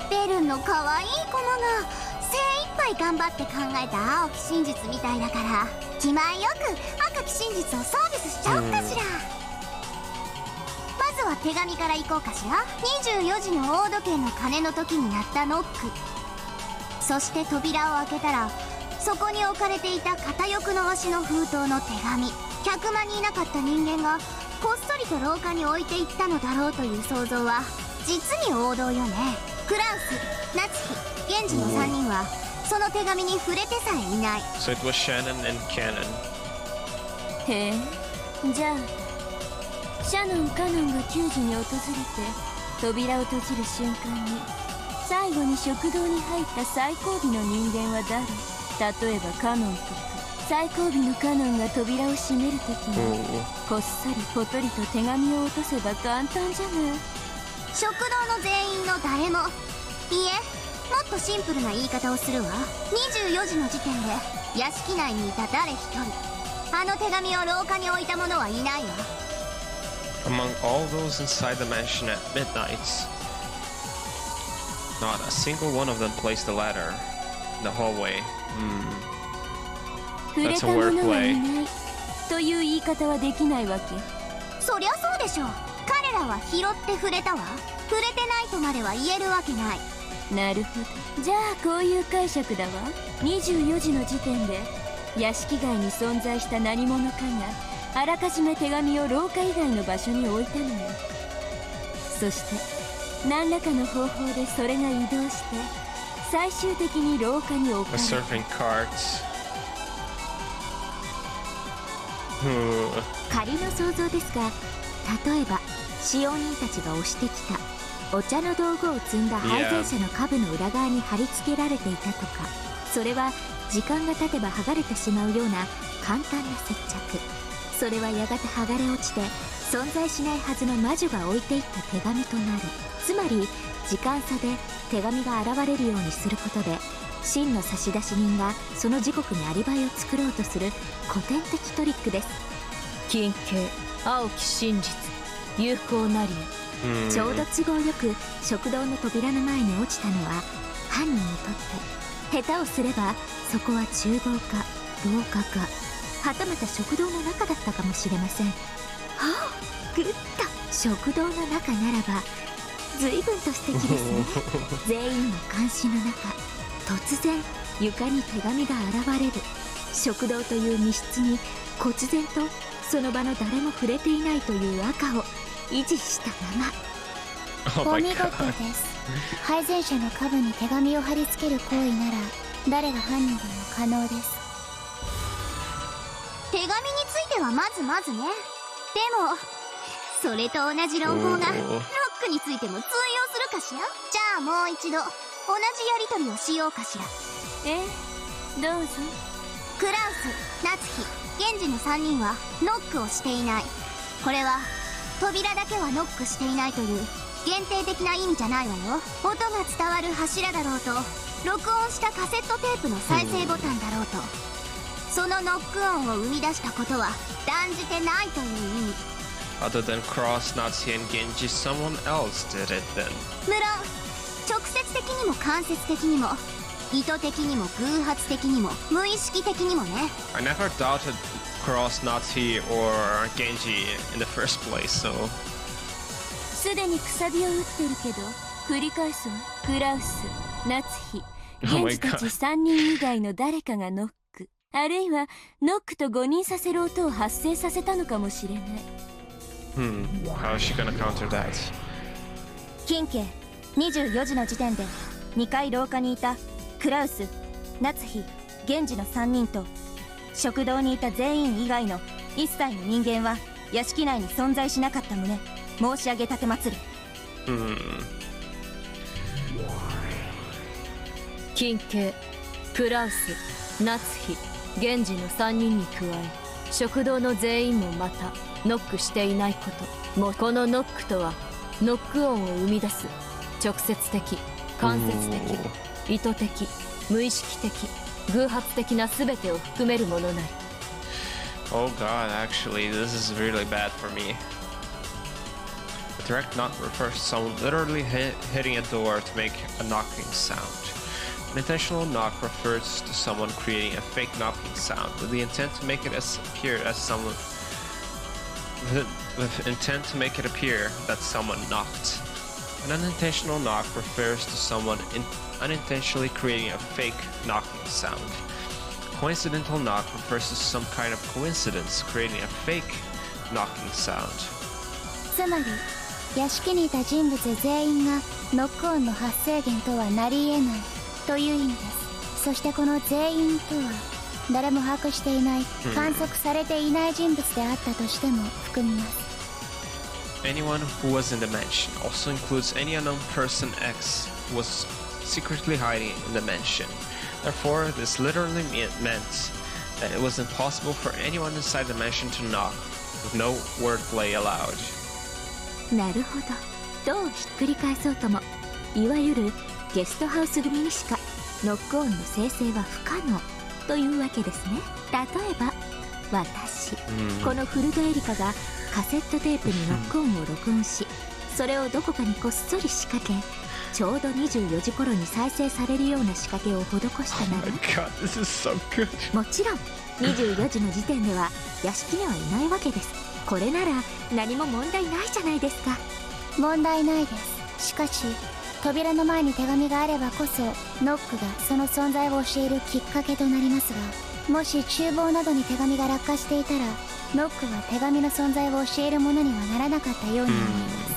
D: ベルンの可愛いコマが精一杯頑張って考えた青き真実みたいだから、気前よく赤き真実をサービスしちゃおうかしら。まずは手紙からいこうかしら。24時の大時計の鐘の時に鳴ったノック、そして扉を開けたらそこに置かれていた片翼の足の封筒の手紙。客間にいなかった人間がこっそりと廊下に置いていったのだろうという想像は実に王道よね。クラウス、ナツヒ、ゲンジの3人はその手紙に触れてさえいない。
A: So it was Shannon and Cannon.
F: へえ、じゃあシャノン・カノンが救助に訪れて扉を閉じる瞬間に最後に食堂に入った最後尾の人間は誰。例えばカノンとか最後尾のカノンが扉を閉めるときにこっそりポトリと手紙を落とせば簡単じゃない。
D: 食堂の全員の誰も、いえ、もっとシンプルな言い方をするわ。24時の時点で屋敷内にいた誰一人あの手紙を廊下に置いた者はいないわ。
A: Among all those inside the mansion at midnight, not a single one of them placed the ladder in the hallway.
F: 触れ
A: That's
F: た
A: a
F: 者はい
A: wordplay.
F: ないという言い方はできないわけ。
D: そりゃそうでしょう。彼らは拾って触れたわ。触れてないとまでは言えるわけない。
F: なるほど、じゃあこういう解釈だわ。24時の時点で屋敷外に存在した何者かがあらかじめ手紙を廊下以外の場所に置いたのよ。そして何らかの方法でそれが移動して最終的に廊下に置か
A: A
F: れた。
A: surfing cart.
E: 仮の想像ですが、例えば使用人たちが押してきたお茶の道具を積んだ配膳車の下部の裏側に貼り付けられていたとか、それは時間が経てば剥がれてしまうような簡単な接着、それはやがて剥がれ落ちて存在しないはずの魔女が置いていった手紙となる。つまり時間差で手紙が現れるようにすることで真の差出人がその時刻にアリバイを作ろうとする古典的トリックです。
F: 金形、青き真実有効なりえ。
E: ちょうど都合よく食堂の扉の前に落ちたのは犯人にとって下手をすればそこは厨房か廊下かはたまた食堂の中だったかもしれません。はあ、グッと食堂の中ならば随分と素敵ですね。全員の監視の中突然床に手紙が現れる。食堂という密室に忽然とその場の誰も触れていないという赤を維持したまま。
A: Oh
D: お
A: my
D: 見事
A: god.
D: です。配膳車の下部に手紙を貼り付ける行為なら誰が犯人でも可能です。手紙についてはまずね。でもそれと同じ論法がロックについても通用するかしら。じゃあもう一度同じやり取りをしようかしら。
F: どうぞ。
D: クラウス、ナツヒ、ゲンジの3人はノックをしていない。これは扉だけはノックしていないという限定的な意味じゃないわよ。音が伝わる柱だろうと録音したカセットテープの再生ボタンだろうと、そのノック音を生み出したことは断じてないという意味。
A: Other than Cross, Natsuhi, and Genji, someone else did it then.
D: 無論直接的にも間接的にも意図的にも偶発的にも無意識的にもね。
A: I never doubted Cross, Natsuhi, or Genji in the first place, so...
E: すでにくさびを打ってるけど繰り返すわ。クラウス、夏日、
A: Oh my
E: 現地たち
A: God.
E: 3人以外の誰かがノック、あるいはノックと誤認させる音を発生させたのかもしれない。
A: How is she gonna counter that?
E: 近景24時の時点で2階廊下にいたクラウス、夏日、源氏の3人と食堂にいた全員以外の一切の人間は屋敷内に存在しなかった旨申し上げたてまつる。
F: 近景クラウス、夏日、源氏の3人に加え食堂の全員もまたノックしていないことも。このノックとはノック音を生み出す直接的、間接的、意図的、無意識的、偶発的な全てを含めるものなり。
A: Oh god, actually, this is really bad for me. A direct knock refers to someone literally hitting a door to make a knocking sound. An intentional knock refers to someone creating a fake knocking sound with the intent to make it appear as someone with intent to make it appear that someone knocked. An unintentional knock refers to someone unintentionally creating a fake knocking sound. Coincidental knock refers to some kind of coincidence creating a fake knocking sound.
D: つまり屋敷にいた人物全員がノック音の発生源とはなり得ないという意味です。そしてこの全員とは誰も把握していない、観測されていない人物であったとしても含みます。
A: Anyone who was in the mansion also includes any unknown person X who was secretly hiding in the mansion. Therefore, this literally meant that it was impossible for anyone inside the mansion to knock, with no wordplay allowed.
E: なるほど。どうひっくり返そうともいわゆるゲストハウス組にしかノック音の生成は不可能というわけですね。例えば私、この古田エリカがカセットテープにノック音を録音し、それをどこかにこっそり仕掛け、ちょうど24時頃に再生されるような仕掛けを施したなら、
A: God, this is so good.
E: もちろん24時の時点では屋敷にはいないわけです。これなら何も問題ないじゃないですか。
D: 問題ないです。しかし扉の前に手紙があればこそノックがその存在を教えるきっかけとなりますが、もし厨房などに手紙が落下していたらノックは手紙の存在を教えるものにはならなかったように思います。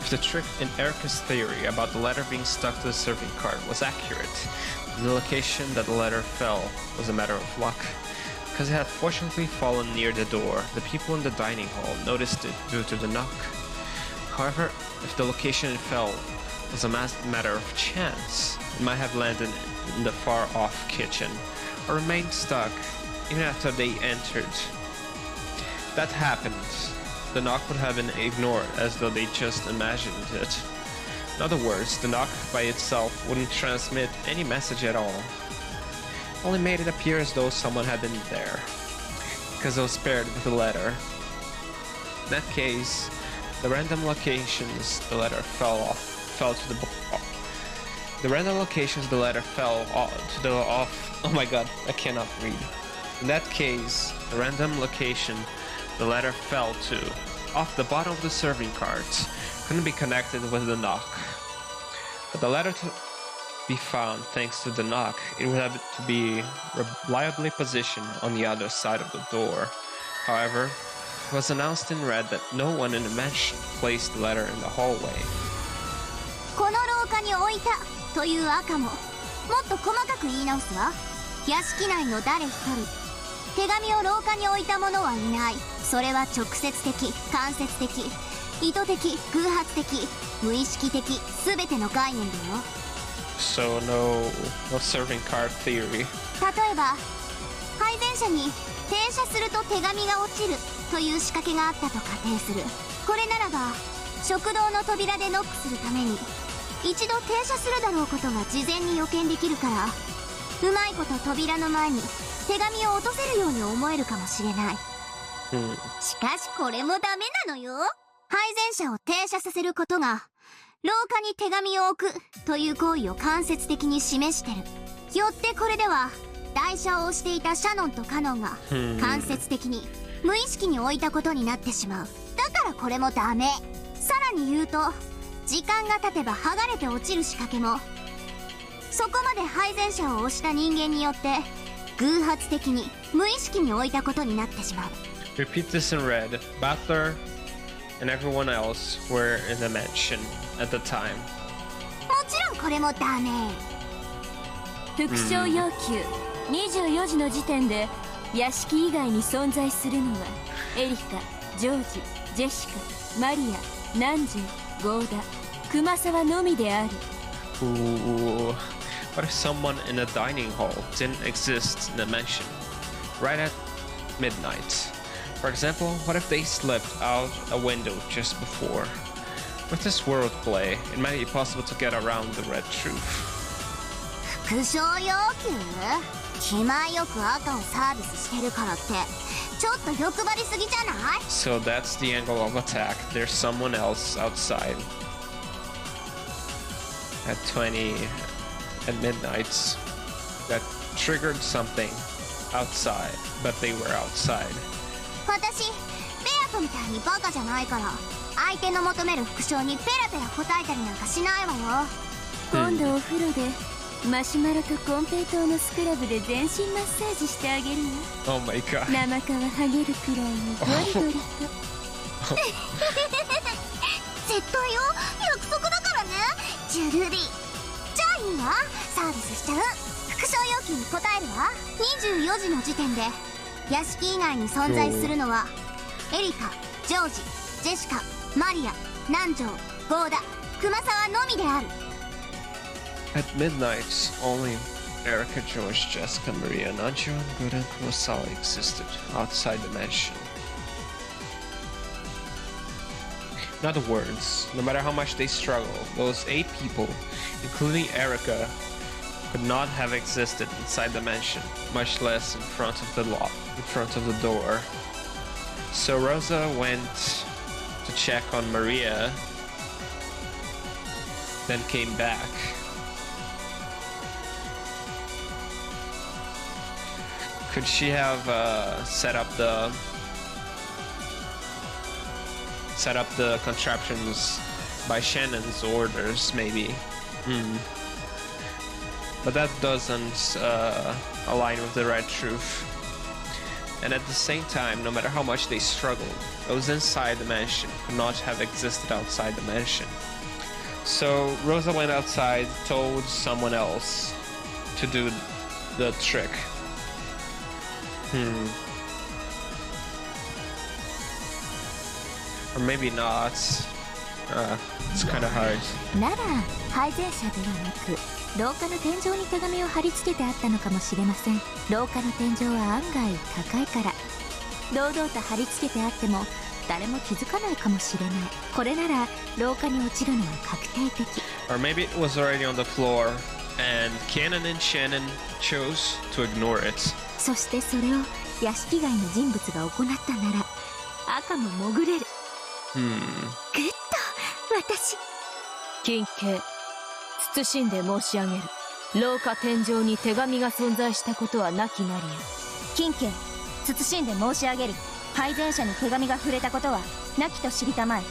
A: If the trick in Erika's theory about the letter being stuck to the serving cart was accurate, the location that the letter fell was a matter of luck. Because it had fortunately fallen near the door, the people in the dining hall noticed it due to the knock. However, if the location it fell was a matter of chance, it might have landed in the far-off kitchen, or remained stuck even after they entered. If that happened, the knock would have been ignored as though they just imagined it. In other words, the knock by itself wouldn't transmit any message at all. It only made it appear as though someone had been there, because it was paired with a letter. In that case, the random locations the letter fell to the random locations the letter fell to the off. Oh my god, I cannot read. In that case, the random location the letter fell to off the bottom of the serving cart couldn't be connected with the knock. For the letter to be found thanks to the knock, it would have to be reliably positioned on the other side of the door. However, it was announced in red that no one in the mansion placed the letter in the hallway.
D: この廊下に置いたという赤ももっと細かく言い直すわ。屋敷内の誰一人手紙を廊下に置いた者はいない。それは直接的、間接的、意図的、偶発的、無意識的、全ての概念だよ。
A: So no serving cart theory.
D: 例えば配膳車に停車すると手紙が落ちるという仕掛けがあったと仮定する。これならば食堂の扉でノックするために一度停車するだろうことが事前に予見できるから、うまいこと扉の前に手紙を落とせるように思えるかもしれない。しかしこれもダメなのよ。配膳車を停車させることが廊下に手紙を置くという行為を間接的に示してる。よってこれでは台車を押していたシャノンとカノンが間接的に無意識に置いたことになってしまう。だからこれもダメ。さらに言うと、時間が経てば剥がれて落ちる仕掛けもそこまで配膳車を押した人間によって偶発的に無意識に置いたことになってしまう。
A: Repeat this in red. Butler and everyone else were in the mansion at the time.
D: もちろんこれもダメ。
B: 復唱要求24時の時点で屋敷以外に存在するのはエリカ、ジョージ、ジェシカ、マリア、ナンジュ、ゴーダ、熊沢のみである。
A: Ooh. What if someone in a dining hall didn't exist in the mansion right at midnight? For example, what if they slipped out a window just before? With this wordplay, it might be possible to get around the red truth.
D: 復唱要求？気前よく赤をサービスしてるからってちょっと欲張りすぎじゃない？
A: So that's the angle of attack. There's someone else outside at 20 at midnight that triggered something outside, but they were outside.
D: 私ベアトみたいにバカじゃないから相手の求める復唱にペラペラ答えたりなんかしないわよ。
B: 今度お風呂でマシュマロとコンペイトーのスクラブで全身マッサージしてあげるわ。
A: Oh my god.
B: 生皮剥げるくらいにゴリゴリと。
D: 絶対よ、約束だからね、ジュルリー。じゃあいいわ、サービスしちゃう。復唱要求に答えるわ。24時の時点で屋敷以外に存在するのはエリカ、ジョージ、ジェシカ、マリア、南條、ゴーダ、熊沢のみである。
A: At midnight, only Erika, George, Jessica, Maria, Nanjo, and Gouda and Kurosawa existed outside the mansion. In other words, no matter how much they struggled, those 8 people, including Erika, could not have existed inside the mansion, much less in front of the door. So Rosa went to check on Maria, then came back. Could she have set up the contraptions by Shannon's orders, maybe? But that doesn't align with the red truth. And at the same time, no matter how much they struggled, those inside the mansion could not have existed outside the mansion. So Rosa went outside, told someone else to do the trick. Or maybe not. It's kind of hard.
E: なら配膳車ではなく廊下の天井に手紙を貼り付けてあったのかもしれません。廊下の天井は案外高いから堂々と貼り付けてあっても誰も気づかないかもしれない。これなら廊下に落ちるのは確定的。
A: Or maybe it was already on the floor and Canon and Shannon chose to ignore it.
E: そしてそれを屋敷外の人物が行ったなら赤も潜れる。グッと私
F: 金慶、謹んで申し上げる。廊下天井に手紙が存在したことはなきなりや。
B: 金慶、謹んで申し上げる。配膳車に手紙が触れたことはなきと知りたまえ。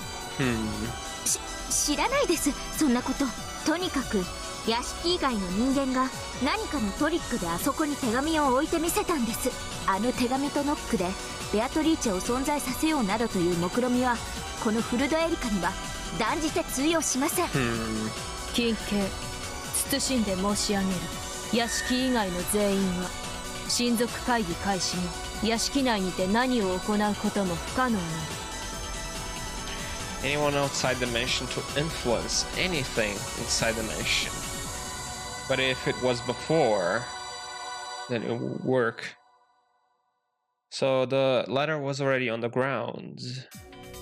E: 知らないです、そんなこと。とにかく屋敷以外の人間が何かのトリックであそこに手紙を置いてみせたんです。あの手紙とノックでベアトリーチェを存在させようなどという目論見はこのフルドエリカには断じて通用しません。
F: 金慶、謹んで申し上げる。屋敷以外の全員は親族会議開始後屋敷内にて何を行うことも不可能なり。
A: Anyone outside the mansion to influence anything inside the mansion. But if it was before, then it would work. So the ladder was already on the ground,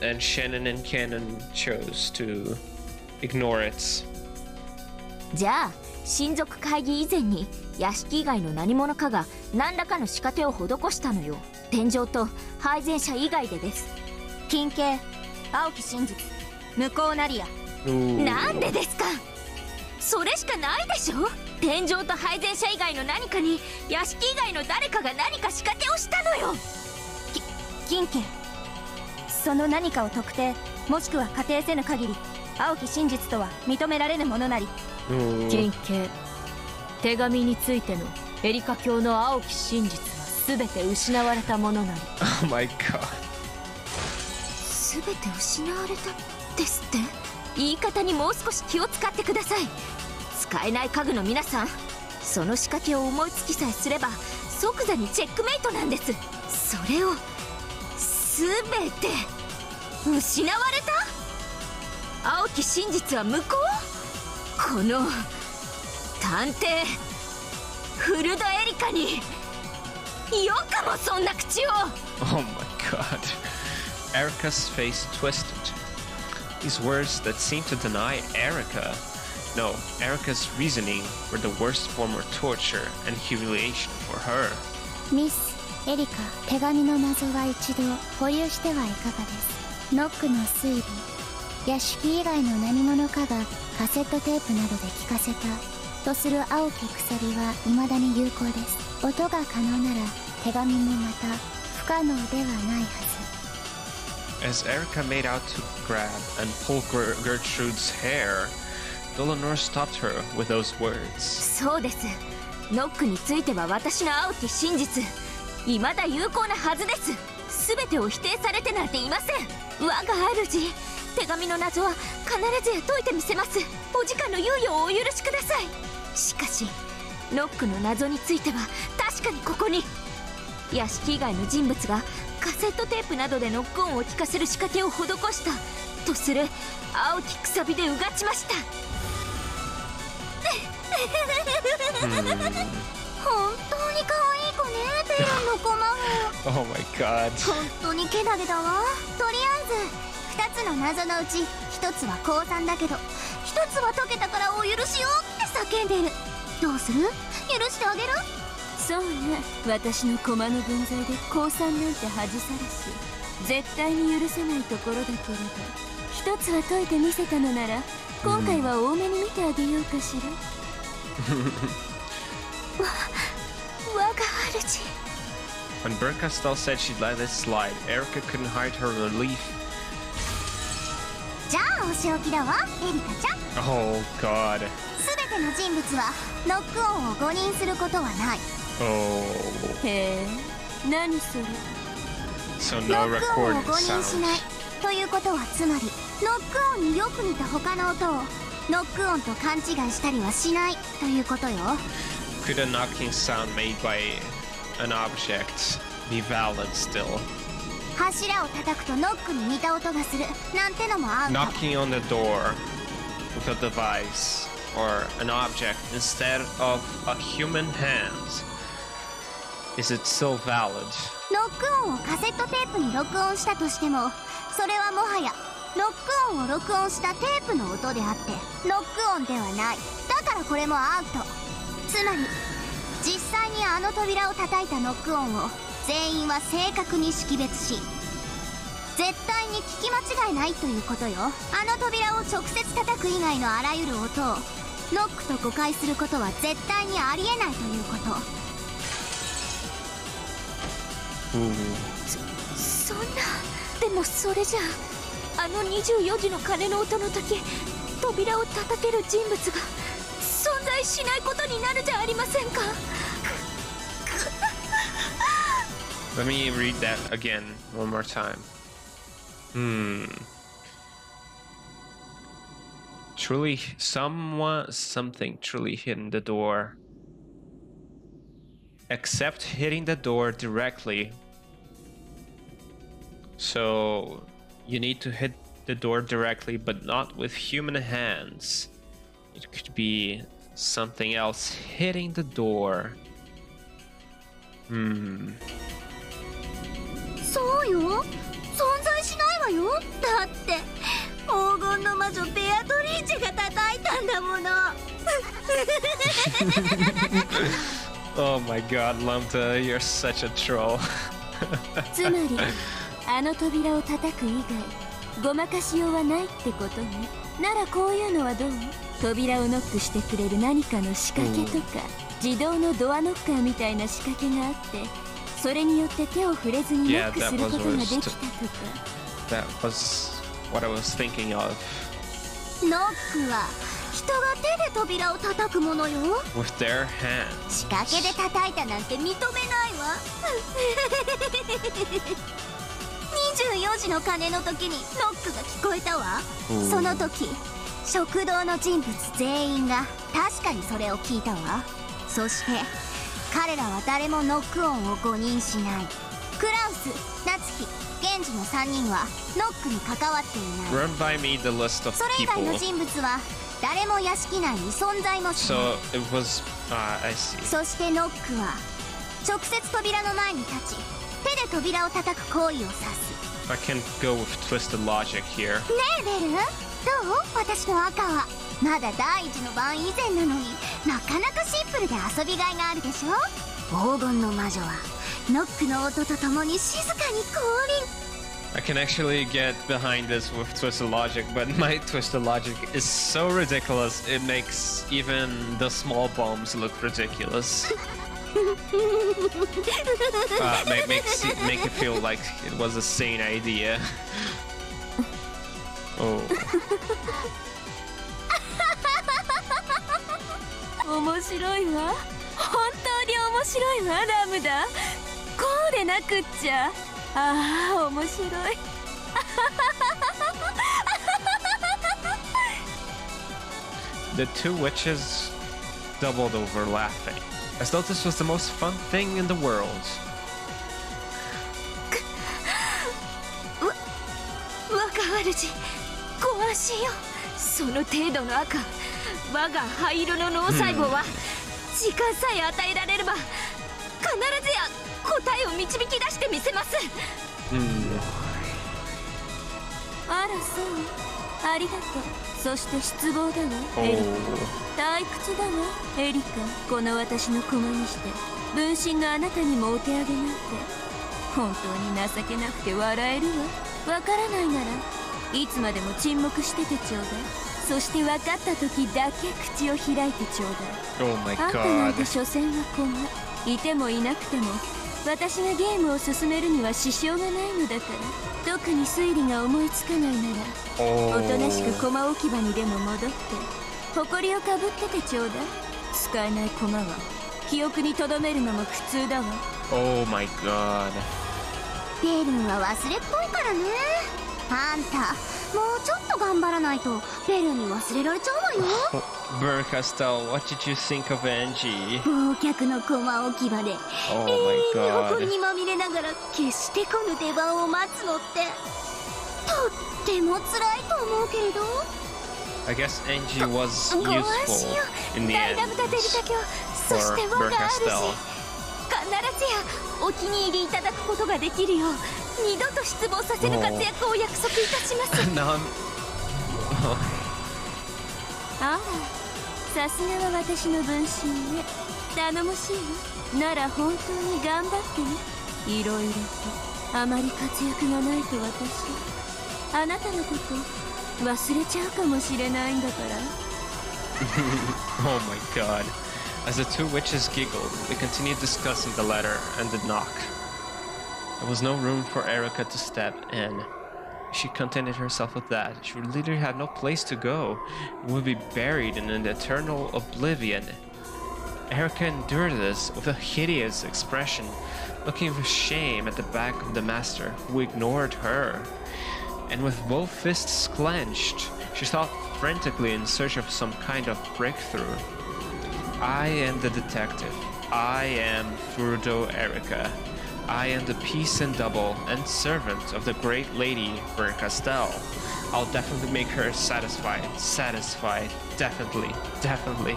A: and Shannon and Cannon chose to ignore it.
E: じゃあ親族会議以前に屋敷以外の何者かが何らかの仕掛けを施したのよ。天井と配膳者以外でです。
G: 金系、青き真実、無効なりや。
E: なんでですか。それしかないでしょ。天井と配膳者以外の何かに屋敷以外の誰かが何か仕掛けをしたのよ。
G: 金系、その何かを特定もしくは仮定せぬ限り青き真実とは認められぬものなり。
F: 金系、手紙についてのエリカ教の青き真実は全て失われたものなり。
A: Oh my god.
E: 全て失われたですって。言い方にもう少し気を使ってください。使えない家具の皆さん、その仕掛けを思いつきさえすれば即座にチェックメイトなんです。それを全て失われた。青き真実は無効。この探偵フルドエリカによくもそんな口を。
A: Oh my god. Erika's face twisted. These words that seemed to deny Erika's reasoning were the worst form of torture and humiliation for her.
D: ミス・エリカ、手紙の謎は一度保留してはいかがです。ノックの推理、屋敷以外の何者かがカセットテープなどで聞かせたとする青き鎖は未だに有効です。音が可能なら手紙もまた不可能ではないはず。
A: As Erika made out to grab and pull Gertrude's hair, Dolonor stopped her with those words.
E: そうです。ノックについては私の青き真実未だ有効なはずです。全てを否定されてなんていません。我が主、手紙の謎は必ずや解いてみせます。お時間の猶予をお許しください。しかしノックの謎については確かにここに屋敷以外の人物がカセットテープなどでノック音を聞かせる仕掛けを施したとする青きくさびでうがちました。
G: 本当に可愛い子ね、ペロンのコマも。
A: Oh my god.
G: 本当にけなげだわ。とりあえず2つの謎のうち1つは高3だけど1つは解けたからお許しよって叫んでる。どうする？許してあげる？
B: そうね、私の駒の分際で降参なんて恥さらし絶対に許せないところだけれど、一つは解いてみせたのなら今回は多めに見てあげようかしら。
E: 我が主。
A: When Berkastel said she'd let it slide, Erika couldn't hide her relief.
G: じゃあお仕置きだわ、エリカちゃん。
A: Oh god.
G: 全ての人物はノック音を誤認することはない。
A: Oh.
B: へえ、何それ。
A: So
G: ノ
A: no
G: ック音を
A: recording
G: 誤認しない
A: sound.
G: ということはつまりノック音によく似た他の音をノック音と勘違いしたりはしないということよ。
A: Could a knocking sound made by an object be valid still?
G: 柱を叩くとノックに似た音がするなんてのもアウト。
A: Knocking on the door with a device or an object instead of a human hand. Is it still valid?
G: ノック音をカセットテープに録音したとしてもそれはもはやノック音を録音したテープの音であってノック音ではない。だからこれもアウト。つまり実際にあの扉を叩いたノック音を全員は正確に識別し絶対に聞き間違いないということよ。あの扉を直接叩く以外のあらゆる音をノックと誤解することは絶対にありえないということ。
E: そんな。でもそれじゃあの24時の鐘の音の時扉を叩ける人物が存在しないことになるじゃありませんか。
A: Let me read that again one more time. Truly, something truly hidden the door. Except hitting the door directly. So you need to hit the door directly, but not with human hands. It could be something else hitting the door.
G: そうよ、存在しないわよ。だって黄金の魔女ベアトリーチェが叩いたんだもの。
A: Oh my god, Lambda, you're such a troll.
E: つまりあの扉を叩く以外ごまかしようはないってことね。ならこういうのはどう？扉をノックしてくれる何かの仕掛けとか、自動のドアノッカーみたいな仕掛けがあって、それによって手を触れずにノックすることができたとか。
A: That was what I was thinking of.
G: ノックは人が手で扉を叩くものよ。
A: With their hands.
G: 仕掛けで叩いたなんて認めないわ。24時の鐘の時にノックが聞こえたわ。その時食堂の人物全員が確かにそれを聞いたわ。そして彼らは誰もノック音を誤認しない。クラウス、夏日、源氏の3人はノックに関わっていない。
A: Run by me the list of
G: それ以外
A: people.
G: の人物は誰も屋敷内に存在もしない。
A: So it was. I see.
G: そしてノックは直接扉の前に立ち手で扉を叩く行為を指す。
A: I can go with twisted logic here.
G: ねえベル、どう？私の赤はまだ第一の番以前なのになかなかシンプルで遊びがいがあるでしょ。黄金の魔女はノックの音とともに静かに降臨。
A: I can actually get behind this with twisted logic, but my twisted logic is so ridiculous it makes even the small bombs look ridiculous. Make it feel like it was a sane idea. Oh.
E: 面白いわ。本当に面白いわラムダ。こうでなくっちゃ。ああ面白い。
A: The two witches doubled over laughing, as though this was the most fun thing in the world.
E: 若主、ご安心よ。その程度の赤、我が灰色の脳細胞は時間さえ与えられれば必ずや答えを導き出してみせます。あらそう、ありがとう。そして失望だわエリカ。退屈だわエリカ。この私の駒にして分身のあなたにもお手上げなんて本当に情けなくて笑えるわ。わからないならいつまでも沈黙しててちょうだい。そして分かった時だけ口を開いてちょうだい。
A: Oh my
E: あんたなん
A: god.
E: て所詮は駒。いてもいなくても私がゲームを進めるには支障がないのだから。特に推理が思いつかないならおとなしく駒置き場にでも戻って埃をかぶっててちょうだい。使えない駒は記憶に留めるのも苦痛だわ。
A: Oh my god.
G: ベルンは忘れっぽいからね。あんたもうちょっと頑張らないとベルンに忘れられちゃうわよ。
A: Bern Castell, what did you think of Angie?
G: 忘却の駒置き場で
A: Oh
G: 永
A: my
G: 遠に
A: god.
G: 誇りにまみれながら決して来ぬ出番を待つのってとっても辛いと思うけれど。
A: I guess Angie was
E: ご安
A: useful
E: 心よ
A: in the
E: 大
A: end
E: ラブタデリタ教。そ
A: for
E: して我
A: Bern
E: が
A: Castell.
E: 主必ずやお気に入りいただくことができるよう二度と失望させる活躍を約束いたします。
A: Now I'm.
E: あら、さすがは私の分身ね。頼もしいわ。なら本当に頑張ってね。いろいろとあまり活躍がないと私あなたのこと忘れちゃうかもしれないんだから。
A: Oh my god. As the two witches giggled, they continued discussing the letter and the knock. There was no room for Erika to step in. She contented herself with that. She would literally have no place to go and would be buried in an eternal oblivion. Erika endured this with a hideous expression, looking with shame at the back of the master, who ignored her. And with both fists clenched, she sought frantically in search of some kind of breakthrough. I am the detective. I am Furudo Erika. I am the piece and double and servant of the great lady Bern Castell. I'll definitely make her satisfied. Satisfied. Definitely. Definitely.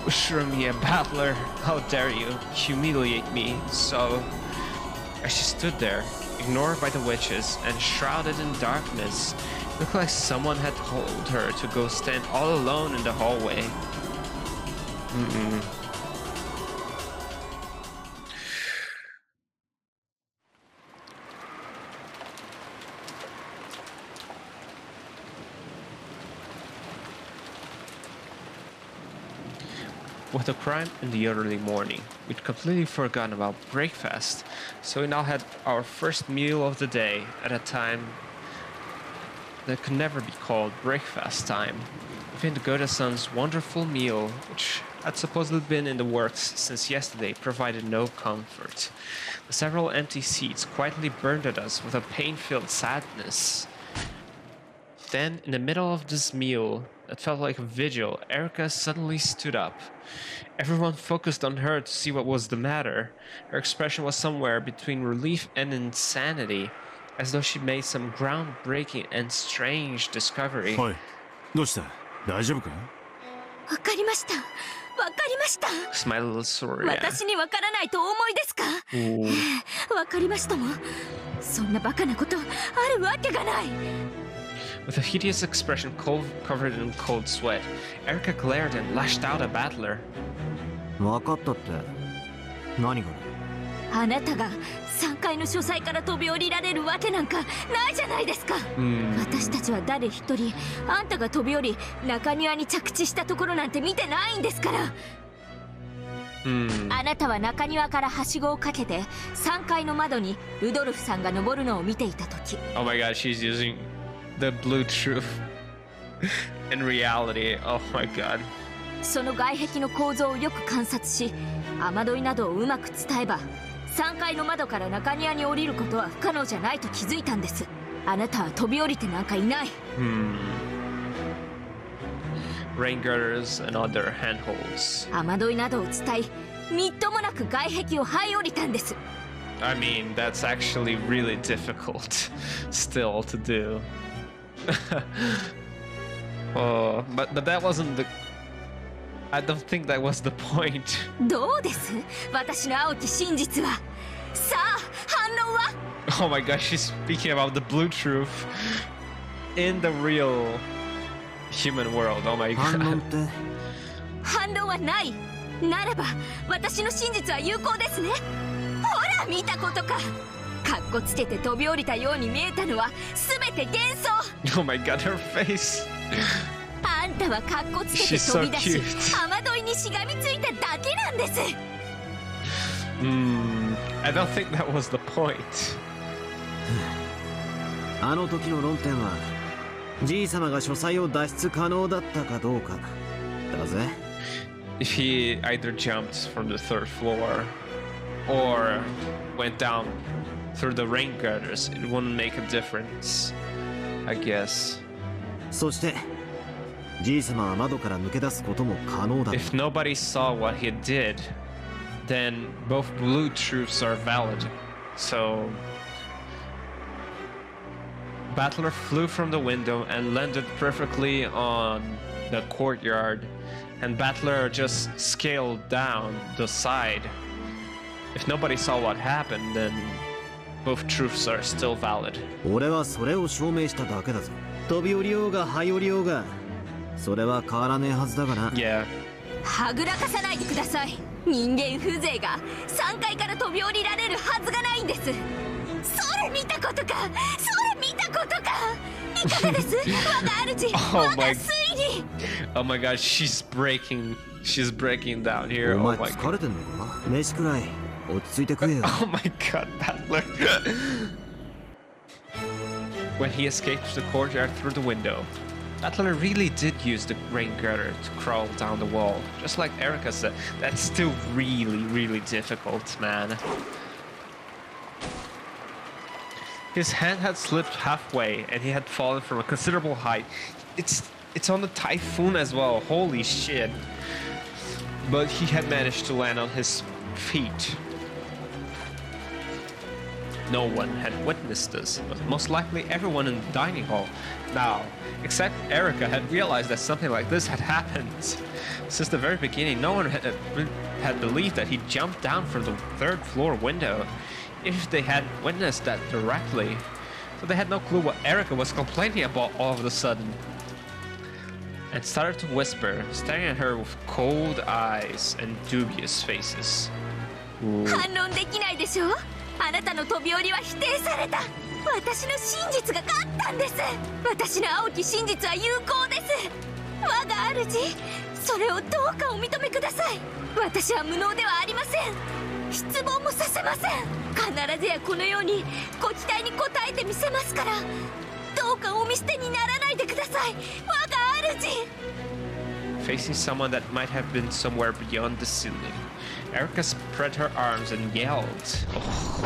A: Ushiromiya Ballard, how dare you humiliate me so. As she stood there, ignored by the witches and shrouded in darkness, Looked like someone had told her to go stand all alone in the hallway. With the crime in the early morning, we'd completely forgotten about breakfast, so we now had our first meal of the day at a time that could never be called breakfast time. Within Goda-san's wonderful meal, which had supposedly been in the works since yesterday, provided no comfort. The several empty seats quietly burned at us with a pain-filled sadness. Then, in the middle of this meal that felt like a vigil, Erika suddenly stood up. Everyone focused on her to see what was the matter. Her expression was somewhere between relief and insanity, as though she made some groundbreaking and strange discovery.
C: おい、どうした？大丈夫か？
E: わかりました。わかりました。
A: Smiled a little sorry.
E: 私にわからないとお思いですか？わかりましたもん。そんなバカなことあるわけがない。
A: With a hideous expression covered in cold sweat, Erika glared and lashed out at Ballard.
C: 分かったって何が？
E: あなたが3階の書斎から飛び降りられるわけなんかないじゃないですか。私たちは誰一人あんたが飛び降り中庭に着地したところなんて見てないんですから。あなたは中庭からはしごをかけて3階の窓にルドルフさんが登るのを見ていた時。
A: Oh my god, she's using the blue truth in reality. Oh my god.
E: その外壁の構造をよく観察し、雨どいなどをうまく伝えば3階の窓から中庭に降りることは不可能じゃないと気づいたんです。あなたは飛び降りてなんかいない。
A: Rain girders and other handholds.
E: 雨どいなどを伝え、みっともなく外壁を這い降りたんです。
A: I mean, that's actually really difficult still to do. Oh, but that wasn't the... I don't think that was the point.
E: どうです？私の青き真実は。さあ、反論は？
A: Oh my gosh, she's speaking about the blue truth in the real human world. Oh my god.
C: 反論って？
E: 反論はない。ならば、私の真実は有効ですね。ほら、見たことか。かっこつけて飛び降りたように見えたのは全て幻想。
A: Oh my god, her face.
E: あんたはかっこつけて飛び出し、雨どいにしがみついただけなんです。
A: I don't think that was the point.
C: あの時の論点は、じい様が書斎を脱出可能だったかどうかだぜ。
A: If he either jumped from the third floor or went down through the rain girders, it wouldn't make a difference, I guess.
C: そしてじい様は窓から抜け出すことも可能だ。
A: If nobody saw what he did, then both blue truths are valid. So Ballard flew from the window and landed perfectly on the courtyard, and Ballard just scaled down the side. If nobody saw what happened, then both truths are still valid.
C: 俺はそれを証明しただけだぞ。飛び降りようが這い降りようがそれは変わらねえはずだがな。
A: Yeah.
E: はぐらかさないでください。人間風情が3階から飛び降りられるはずがないんです。それ見たことか。それ見たことか。いかがです？我が主、我が推理。
A: Oh my god, she's breaking down here.
C: お
A: Oh
C: 前
A: my
C: 疲れてんのか？飯くらい落ち着いて食えよ。
A: Oh my god, Ballard. When he escaped the courtyard through the window, Ballard really did use the rain girder to crawl down the wall. Just like Erika said, that's still really, really difficult, man. His hand had slipped halfway and he had fallen from a considerable height. It's on the typhoon as well, holy shit. But he had managed to land on his feet. No one had witnessed this, but most likely everyone in the dining hall. Now, except Erika had realized that something like this had happened. Since the very beginning, no one had believed that he jumped down from the third floor window. If they had witnessed that directly, So they had no clue what Erika was complaining about all of a sudden. And started to whisper, staring at her with cold eyes and dubious faces.
E: 反論できないでしょ。あなたの飛び降りは否定された。私の真実が勝ったんです。私の青き真実は有効です。我が主、それをどうかお認めください。私は無能ではありません。失望もさせません。必ずやこのようにご期待に応えてみせますから、どうかお見捨てにならないでください。我が主。
A: Facing someone that might have been somewhere beyond the ceiling, Erika spread her arms and yelled. Oh.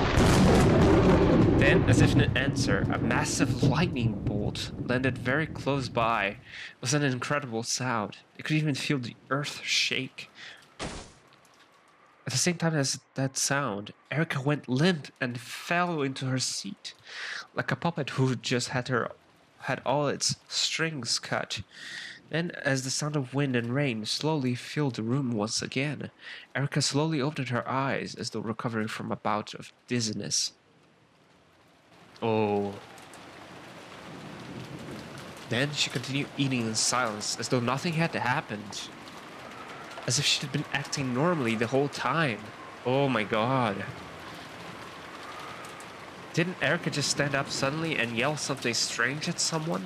A: Then, as if in an answer, a massive lightning bolt landed very close by. It was an incredible sound. You could even feel the earth shake. At the same time as that sound, Erika went limp and fell into her seat, like a puppet who just had all its strings cut. Then, as the sound of wind and rain slowly filled the room once again, Erika slowly opened her eyes as though recovering from a bout of dizziness. Oh. Then she continued eating in silence as though nothing had happened. As if she had been acting normally the whole time. Oh my god. Didn't Erika just stand up suddenly and yell something strange at someone?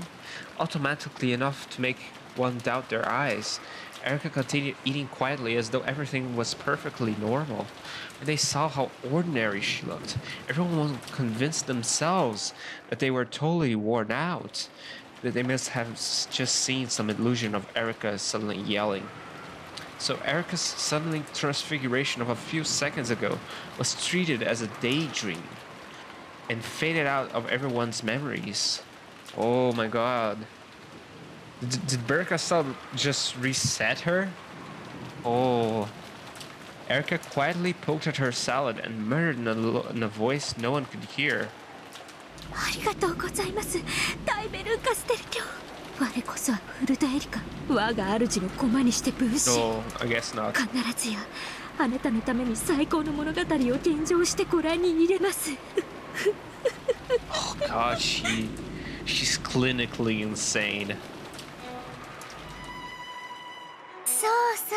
A: Automatically enough to make one doubt their eyes. Erika continued eating quietly as though everything was perfectly normal. When they saw how ordinary she looked, everyone convinced themselves that they were totally worn out, that they must have just seen some illusion of Erika suddenly yelling. So Erika's suddenly transfiguration of a few seconds ago was treated as a daydream and faded out of everyone's memories. Oh my god. Did Berka just reset her? Oh. Erika quietly poked at her salad and murmured in a voice no one could hear.
E: ありがとうございます。タイベルーカステル卿。我こそはフルトエリカ。我が主の駒にして分身。
A: No, I guess not.
E: 必ずやあなたのために最高の物語を献上してご覧に入れます。
A: Oh god, she's clinically insane.
E: そうそ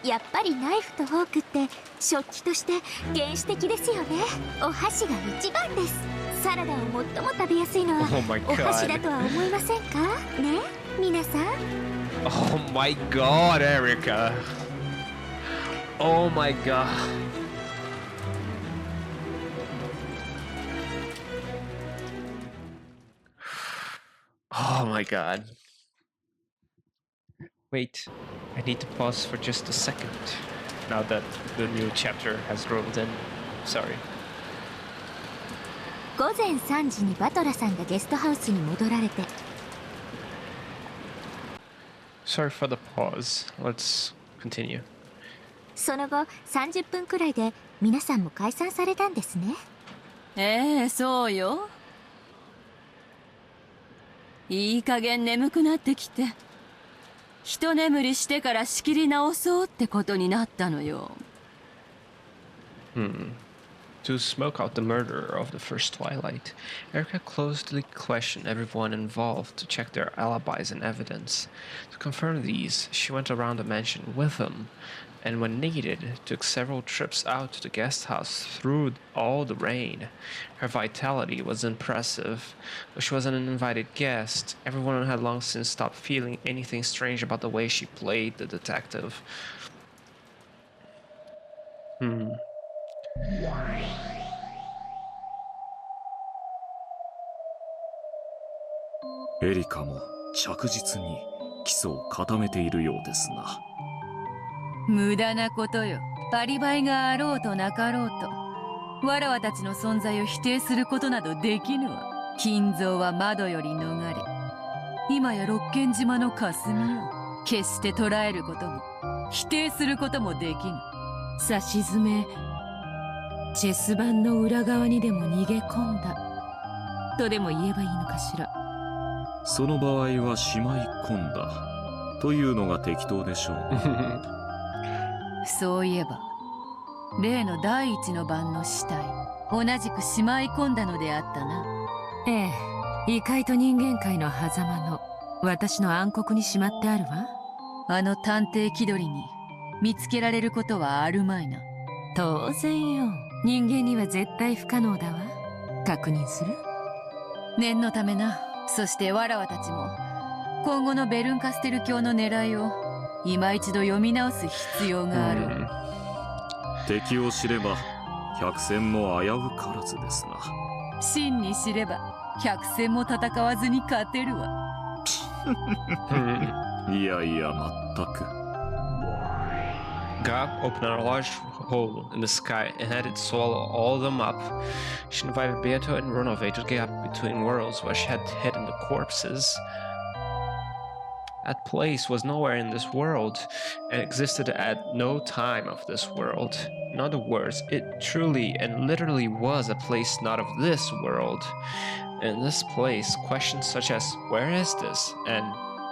E: う。やっぱりナイフとフォークって食器として原始的ですよね。お箸が一番です。サラダを最も食べやすいのは
A: Oh my god.
E: お箸だとは思いませんかね、皆さん。
A: Oh my god, Erika. Oh my god. Oh my god. Wait, I need to pause for just a second. Now that the new chapter has rolled in. Sorry.
E: 午前3時にバトラさんがゲストハウスに戻られて。
A: Sorry for the pause. Let's continue.
E: その後30分くらいで皆さんも解散されたんですね。
B: そうよ。いい加減眠くなってきて、一眠りしてから仕切り直そうってことになったのよ。
A: To smoke out the murderer of the first Twilight, Erika closely questioned everyone involved to check their alibis and evidence. To confirm these, she went around the mansion with them, and when needed, took several trips out to the guest house through all the rain. Her vitality was impressive. Though she was an uninvited guest, everyone had long since stopped feeling anything strange about the way she played the detective.
H: エリカも着実に基礎を固めているようですな。
B: 無駄なことよ。アリバイがあろうとなかろうと、わらわたちの存在を否定することなどできぬわ。金蔵は窓より逃れ、今や六軒島の霞を決して捉えることも否定することもできぬ。さしずめチェス盤の裏側にでも逃げ込んだとでも言えばいいのかしら。
H: その場合はしまい込んだというのが適当でしょう。
B: そういえば例の第一の番の死体、同じくしまい込んだのであったな。
I: ええ、異界と人間界の狭間の私の暗黒にしまってあるわ。あの探偵気取りに見つけられることはあるまいな。当然よ。人間には絶対不可能だわ。確認する？念のためな。そしてわらわたちも今後のベルンカステル教の狙いを今一度読み直す必要がある。
H: 敵を知れば百戦も危うからずですな。
I: 真に知れば百戦も戦わずに勝てるわ。
H: いやいや、全く。
A: Gab opened a large hole in the sky and had it swallow all of them up. She invited Beato and Ronove to the gap between worlds where she had hidden the corpses. That place was nowhere in this world and existed at no time of this world. In other words, it truly and literally was a place not of this world. In this place, questions such as, where is this? And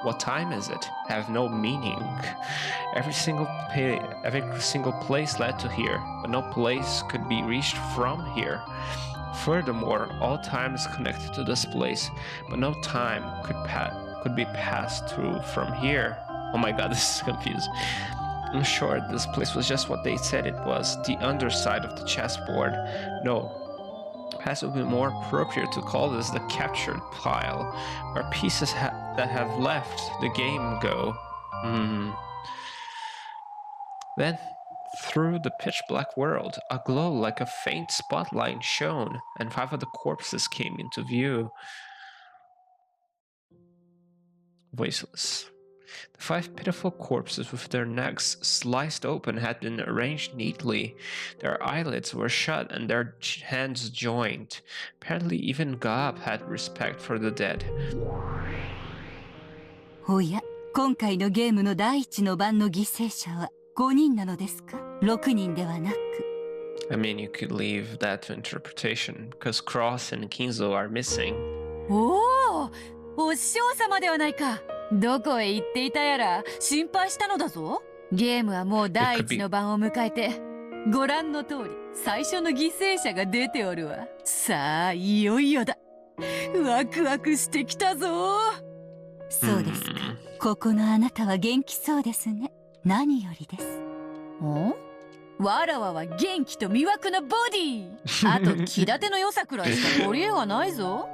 A: what time is it? Have no meaning. Every single place led to here, but no place could be reached from here. Furthermore, all time is connected to this place, but no time could be passed through from here. Oh my god, this is confusing. In short, this place was just what they said it was, the underside of the chessboard. No, perhaps it would be more appropriate to call this the captured pile, where pieces that have left the game go. Then, through the pitch-black world, a glow like a faint spotlight shone, and 5 of the corpses came into view. Voiceless. The 5 pitiful corpses with their necks sliced open had been arranged neatly. Their eyelids were shut and their hands joined. Apparently even Gab had respect for the dead.
B: おや、今回のゲームの第一の番の犠牲者は5人なのですか？6人ではなく。
A: I mean, you could leave that to interpretation, because Cross and Kinzo are missing.
I: おお、お師匠様ではないか。どこへ行っていたやら心配したのだぞ。ゲームはもう第一の番を迎えて、ご覧の通り最初の犠牲者が出ておるわ。さあ、いよいよだ。ワクワクしてきたぞ。そうですか。ここのあなたは元気そうですね。何よりです。ん？わらわは元気と魅惑なボディ。あと気立ての良さくらいしか取り柄がないぞ。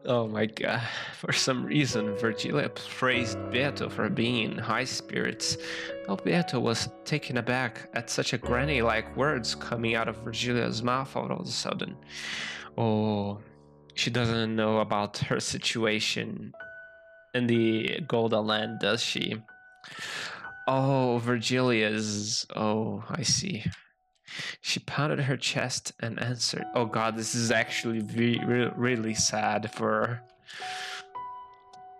A: Oh my god. For some reason, Virgilia praised Beato for being in high spirits. Though Beato was taken aback at such a granny-like words coming out of Virgilia's mouth all of a sudden. Oh, she doesn't know about her situation in the Golda land, does she? Oh, Virgilia's... Oh, I see. She pounded her chest and answered. Oh god, this is actually really sad for her.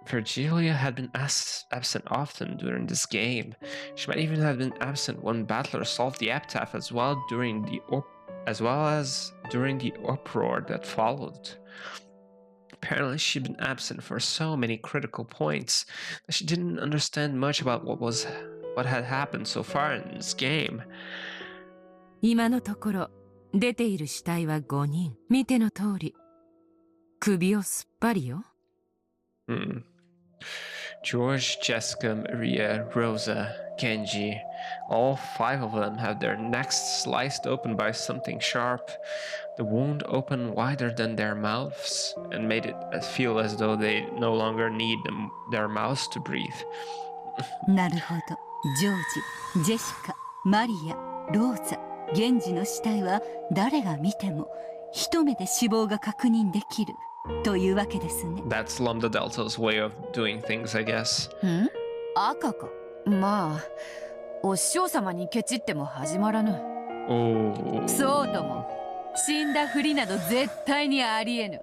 A: Virgilia had been absent often during this game. She might even have been absent when Battler solved the epitaph as well as during the uproar that followed. Apparently she'd been absent for so many critical points that she didn't understand much about what had happened so far in this game.
I: 今のところ出ている死体は5人。見ての通り首をすっぱりよ。
A: George, Jessica, Maria, Rosa, Genji, all 5 of them have their necks sliced open by something sharp. The wound opened wider than their mouths and made it feel as though they no longer need their mouths to breathe.
B: なるほど。ジョージ、ジェシカ、マリア、ローザ、ゲンジの死体は誰が見ても一目で死亡が確認できるというわけですね。
A: That's Lambda Delta's way of doing things, I guess.
I: 赤か。まあ、お師匠様にケチっても始まらぬ。そうとも。死んだふりなど絶対にありえぬ。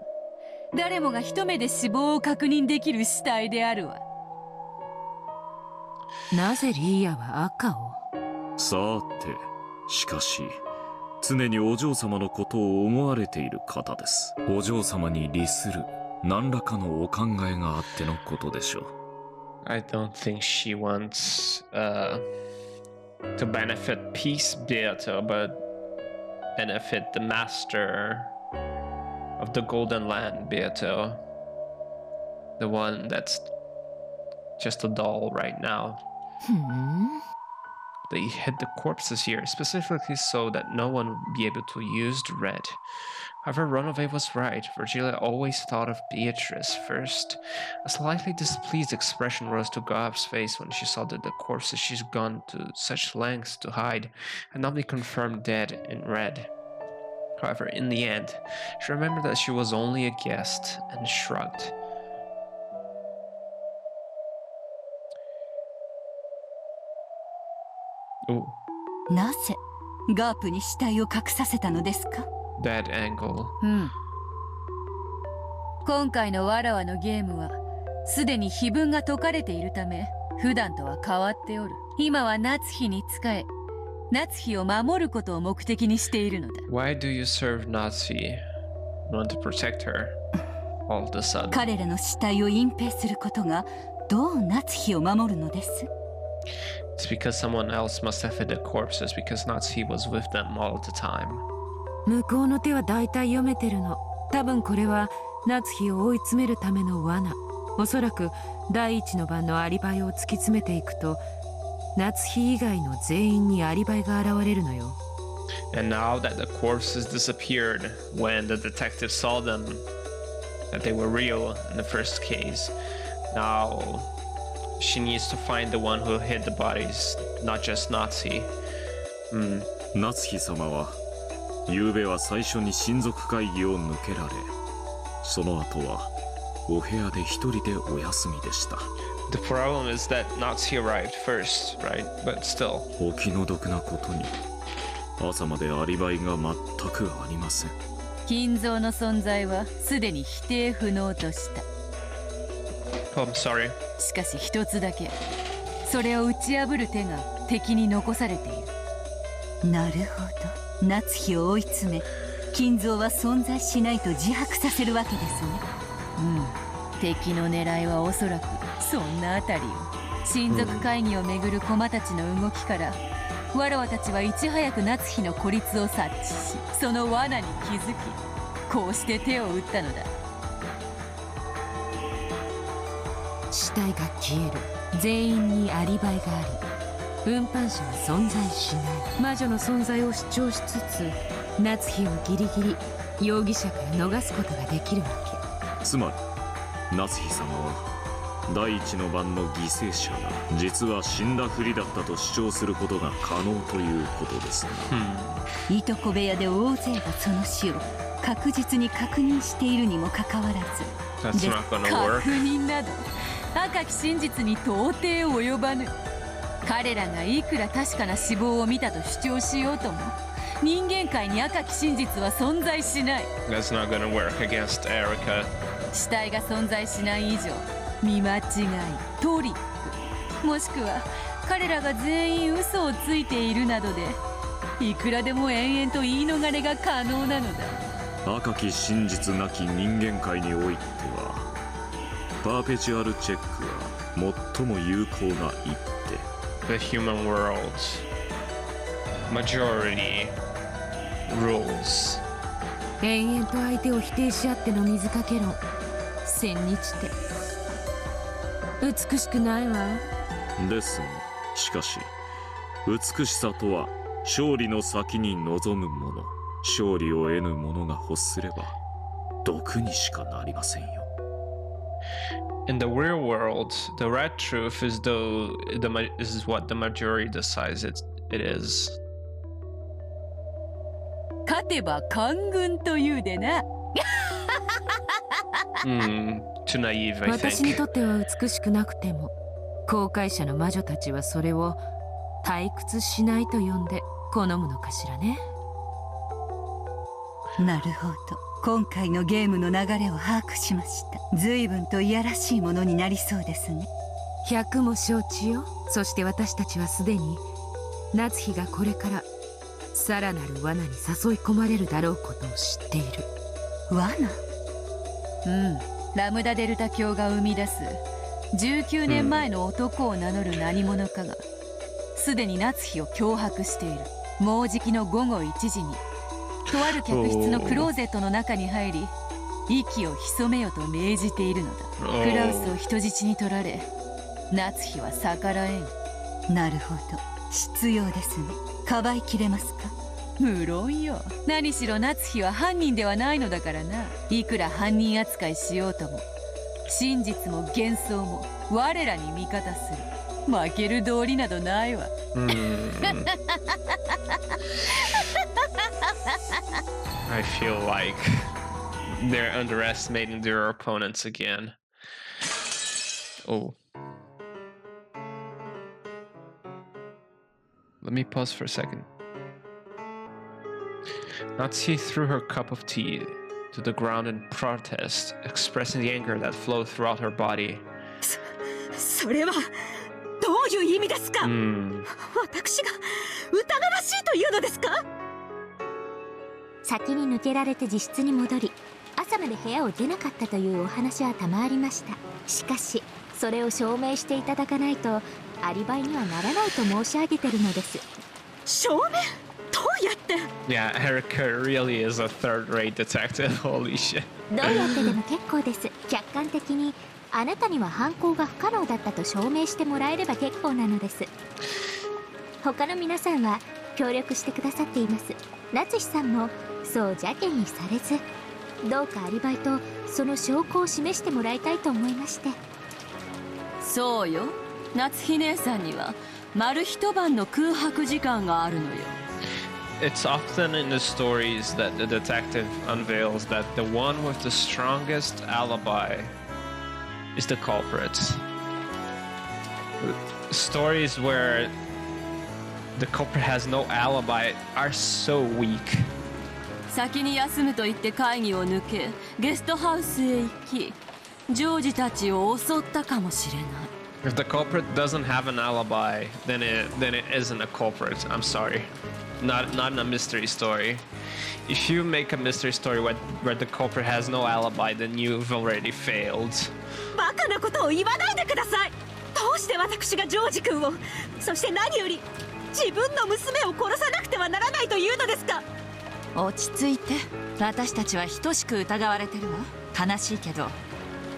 I: 誰もが一目で死亡を確認できる死体であるわ。なぜリーヤは赤を？
H: さて、しかし常にお嬢様のことを思われている方です。お嬢様に利する何らかのお考えがあってのことでしょう。
A: I don't think she wants to benefit peace Beato, but benefit the master of the Golden Land, Beato. The one that's just a doll right now. They hid the corpses here, specifically so that no one would be able to use the red. However, Runaway was right. Virgilia always thought of Beatrice first. A slightly displeased expression rose to Gob's face when she saw that the corpses she's gone to such lengths to hide had not been confirmed dead in red. However, in the end, she remembered that she was only a guest and shrugged. Ooh.
B: なぜガープに死体を隠させたのですか？
A: Bad angle.
I: 今回のわらわのゲームはすでに碑文が解かれているため普段とは変わっておる。今は夏日に仕え、夏日を守ることを目的にしているのだ。
A: Why do you serve Natsuhi? Want to protect her? All of a sudden.
B: 彼らの死体を隠蔽することがどう夏日を守るのです？
A: It's because someone else must have hid the corpses because Natsuhi was with them all the time.
J: 向こうの手は大体読めてるの。多分これは夏日を追い詰めるための罠。おそらく第一の番のアリバイを突き詰めていくと夏日以外の全員にアリバイが現れるのよ。
A: And now that the corpses disappeared when the detective saw them, that they were real in the first case, now she needs to find the one who hid the bodies, not just Natsuhi.
H: 夏日様は昨べは最初に親族会議を抜けられ、その後はお部屋で一人でお休みでした。
A: The problem is that Natsuhi arrived first, right? But still.
H: お気の毒なことに朝までアリバイが全くありません。
I: 金蔵の存在はすでに否定不能とした。
A: Oh, I'm sorry.
I: しかし一つだけ、それを打ち破る手が敵に残されている。
B: なるほど。夏日を追い詰め、金蔵は存在しないと自白させるわけですね。
I: 敵の狙いはおそらくそんなあたりよ。親族会議をめぐる駒たちの動きから、わらわたちはいち早く夏日の孤立を察知し、その罠に気づき、こうして手を打ったのだ。
J: 死体が消える。全員にアリバイがあり、運搬車は存在しない。魔女の存在を主張しつつ夏日をギリギリ容疑者から逃すことができるわけ。
H: つまり夏日様は第一の番の犠牲者が実は死んだふりだったと主張することが可能ということですね。
B: いとこ部屋で大勢がその死を確実に確認しているにもかかわらず、
A: That's not gonna work.
I: 確認など赤き真実に到底及ばぬ。彼らがいくら確かな死亡を見たと主張しようとも、人間界に赤き真実は存在しない。
A: That's not gonna work against Erika.
I: 死体が存在しない以上、見間違い、トリック、もしくは彼らが全員嘘をついているなどで、いくらでも延々と言い逃れが可能なのだ。
H: 赤き真実なき人間界においてはパーペチュアルチェックは最も有効な一手。
A: The human world's majority rules.
J: 延々と相手を否定し合っての水かけ論。千日手。美しくないわ。
H: ですが、しかし美しさとは勝利の先に望むもの。勝利を得ぬ者が欲すれば毒にしかなりませんよ。
A: In the real world, the red truth is is what the majority decides it is.
I: 勝てば官軍というでな。
A: Too naive, I
J: 私に
A: think.
J: とっては美しくなくても航海者の魔女たちはそれを退屈しないと呼んで好むのかしらね。
B: なるほど。今回のゲームの流れを把握しました。随分といやらしいものになりそうですね。
J: 100も承知よ。そして私たちはすでに夏日がこれからさらなる罠に誘い込まれるだろうことを知っている。
B: 罠？
I: ラムダデルタ教が生み出す19年前の男を名乗る何者かがすでに夏日を脅迫している。もうじきの午後1時にとある客室のクローゼットの中に入り、息を潜めよと命じているのだ。クラウスを人質に取られ、夏日は逆らえん。
B: なるほど、必要ですね。かばいきれますか？
I: 無論よ。何しろ夏日は犯人ではないのだからな。いくら犯人扱いしようとも、真実も幻想も我らに味方する。負ける道理などないわ。
A: I feel like they're underestimating their opponents again. Oh. Let me pause for a second. Natsuhi threw her cup of tea to the ground in protest, expressing the anger that flowed throughout her body.
I: それはどういう意味ですか？私が疑わしいというのですか？
E: 先に抜けられて自室に戻り、朝まで部屋を出なかったというお話は賜りました。しかしそれを証明していただかないとアリバイにはならないと申し上げてるのです。
I: 証明？どうやって？
A: Yeah, Erika really is a third-rate detective. Holy shit.
E: どうやってでも結構です。客観的にあなたには犯行が不可能だったと証明してもらえれば結構なのです。他の皆さんは協力してくださっています。夏日さんもそう邪険にされず、どうかアリバイとその証拠を示してもらいたいと思いまして。
F: そうよ、夏日姉さんには丸一晩の空白時間があるのよ。
A: It's often in the stories that the detective unveils that the one with the strongest alibi is the culprit. Stories where the culprit has no alibi are so weak.
F: 先に休むと言って会議を抜け、ゲストハウスへ行き、ジョージたちを襲ったかもしれない。
A: If the culprit doesn't have an alibi, then it isn't a culprit. I'm sorry. Not in a mystery story. If you make a mystery story where the culprit has no alibi, then you've already failed.
I: バカなことを言わないでください。どうして私がジョージ君を、そして何より自分の娘を殺さなくてはならないというのですか？落ち着いて。私たちは等しく疑われてるわ。悲しいけど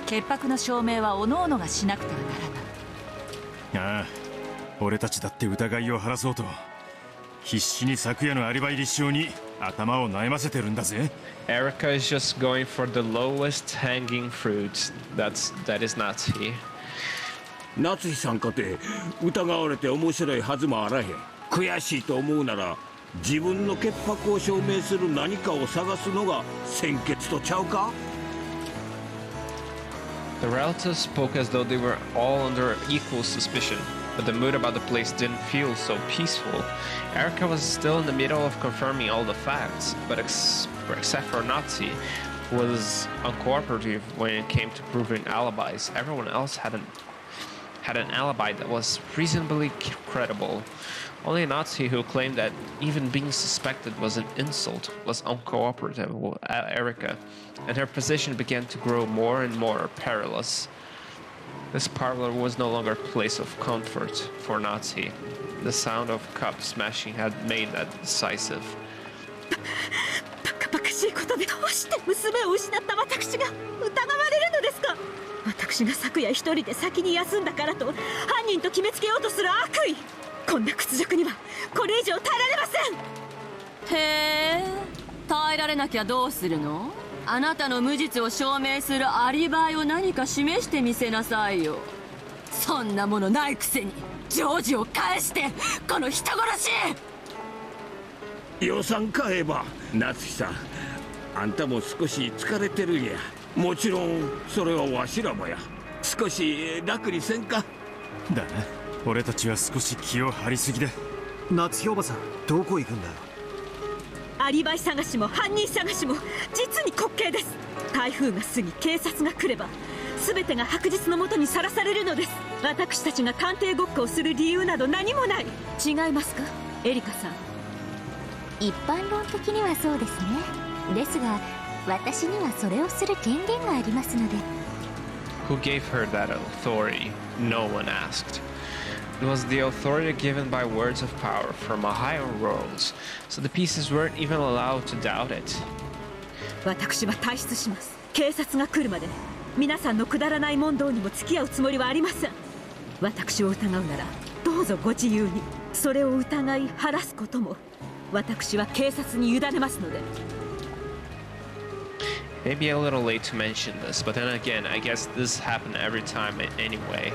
I: 潔白の証明は各々がしなくてはならない。
K: ああ、俺たちだって疑いを晴らそうと必死に昨夜のアリバイ立証に頭を悩ませてるんだぜ。
A: Erika is just going for the lowest hanging fruit. That is Natsuhi.
L: 夏日さんかて疑われて面白いはずもあらへん。悔しいと思うなら自分の潔白を証明する何かを探すのが先決とちゃうか？
A: The relatives spoke as though they were all under equal suspicion, but the mood about the place didn't feel so peaceful. Erika was still in the middle of confirming all the facts, but except for Natsuhi, who was uncooperative when it came to proving alibis, everyone else had an alibi that was reasonably credible. Only Natsuhi, who claimed that even being suspected was an insult, was uncooperative with Erika, and her position began to grow more and more perilous. This parlor was no longer a place of comfort for Natsuhi. The sound of cup smashing had made that decisive.
I: バカバカしいことでどうして娘を失った私が疑われるのですか？私が昨夜一人で先に休んだからと犯人と決めつけようとする悪意。こんな屈辱にはこれ以上耐えられません。
F: へえ、耐えられなきゃどうするの？あなたの無実を証明するアリバイを何か示してみせなさいよ。そんなものないくせにジョージを返して、この人殺し！
L: 予算買えば夏日さん、あんたも少し疲れてるんや。もちろんそれはわしらもや。少し楽にせんか？
K: だな、俺たちは少し気を張りすぎだ。
C: 夏日おばさん、どこ行くんだよ。
I: アリバイ探しも犯人探しも実に滑稽です。台風が過ぎ警察が来れば全てが白日のもとにさらされるのです。私たちが探偵ごっこをする理由など何もない。違いますか、エリカさん？
E: 一般論的にはそうですね。ですが私にはそれをする権限がありますので。
A: Who gave her that authority? No one asked. It was the authority given by words of power from a higher world, so the pieces weren't even allowed to doubt it.
I: 私は退出します。警察が来るまで皆さんのくだらない問答にも付き合うつもりはありません。私を疑うならどうぞご自由に。それを疑い晴らすことも私は警察に委ねますので。
A: Maybe a little late to mention this, but then again, I guess this happened every time anyway.